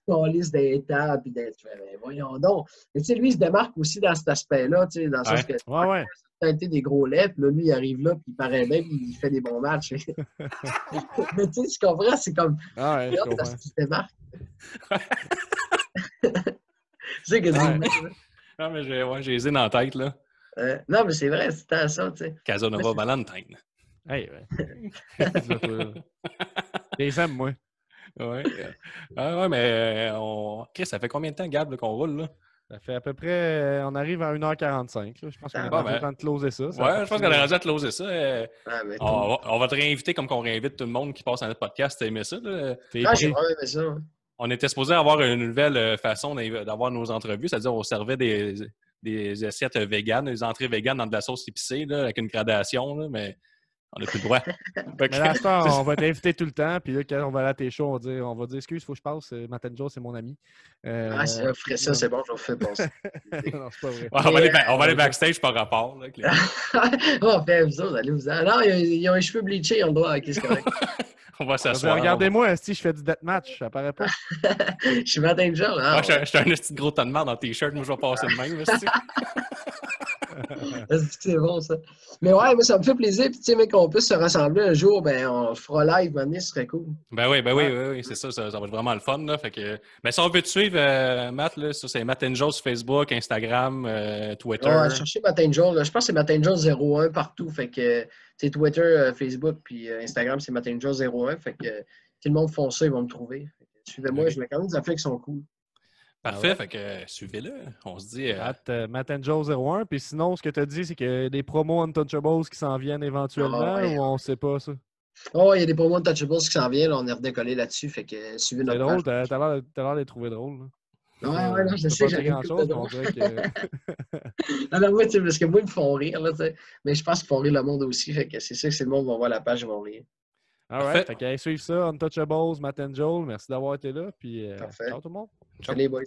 Calice des tables, puis d'être. Voyons donc. Mais tu sais, lui, il se démarque aussi dans cet aspect-là, tu sais, dans le sens que Ouais, ouais. ça a été des gros laits, puis là, lui, il arrive là, puis il paraît bien, puis il fait des bons matchs. Mais tu sais, tu comprends, c'est comme. Ah ouais, je Parce comprends. qu'il se démarque. Tu sais que Ouais. Non, mais j'ai les dans la tête, là. non, mais c'est vrai, c'est tant ça, tu sais. Casanova Valentine. Hey, ouais. Les aime, moi. Ouais. Ah ouais, mais Chris, ça fait combien de temps, Gab, là, qu'on roule, là? Ça fait à peu près. On arrive à 1h45. Là. Je pense qu'on est Bon, rendu le temps de closer ça. Ouais, je pense qu'on est rendu à closer ça. Ah, mais On va te réinviter comme qu'on réinvite tout le monde qui passe à notre podcast. T'as aimé ça, là? T'es j'ai pris. vraiment aimé ça. Hein. On était supposé avoir une nouvelle façon d'avoir nos entrevues, c'est-à-dire on servait des assiettes véganes, des entrées véganes dans de la sauce épicée, là, avec une gradation, là, mais on n'a plus le droit. Mais là, à ce temps, on va t'inviter tout le temps. Puis là, quand on va aller à tes shows, on va dire excuse, il faut que je passe. Matt and Joe, c'est mon ami. Ah, c'est un frais ça, c'est bon, je le fais passer. Non, c'est pas vrai. Ouais, on va aller backstage par rapport. Là, avec les- Oh, fait vous autres, allez-vous-en. Non, ils ont les cheveux bleachés, ils ont le droit, ok, c'est correct. on va s'asseoir. Regardez-moi, si je fais du deathmatch, ça paraît pas. Je suis matin de jour, là. Moi, je suis un petit gros tas de merde dans t-shirt, moi je vais passer de même. Là, C'est bon, ça. Mais ouais, moi, ça me fait plaisir. Puis, tu sais, mec, qu'on puisse se rassembler un jour, ben, on le fera live, ce serait cool. Ben oui, c'est ça, ça va être vraiment le fun. Là, fait que, mais si on veut te suivre, Matt, là, ça, c'est Matt and Joe sur Facebook, Instagram, Twitter. Ouais, chercher Matin Joe, là. Je pense que c'est Matin Joe 01 partout. Fait que, c'est Twitter, Facebook, puis Instagram, c'est Matin Joe 01. Fait que, tout le monde font ça, ils vont me trouver. Fait que, suivez-moi, Ok. je mets quand même des affaires qui sont cool. Parfait, ouais. fait que suivez-le. On se dit. Matt and Joe 01. Puis sinon, ce que tu as dit, c'est qu'il y a des promos Untouchables qui s'en viennent éventuellement Ah, ouais. ou on sait pas ça? Oh, il y a des promos de Touchables qui s'en viennent. Là, on est redécollé là-dessus. Fait que, suivez C'est notre drôle, page. t'as l'air de les trouver drôle. Là. Ouais, non, je sais, pas j'avais grand chose, mais on dirait que. Alors, moi, tu sais, parce que moi, ils me font rire, là, tu sais. Mais je pense qu'ils font rire le monde aussi. Fait que c'est sûr que si le monde va voir la page, ils vont rire. Alright, fait que suivre ça, Untouchables, Matt and Joel. Merci d'avoir été là. Puis, Parfait. ciao tout le monde. Salut, les boys.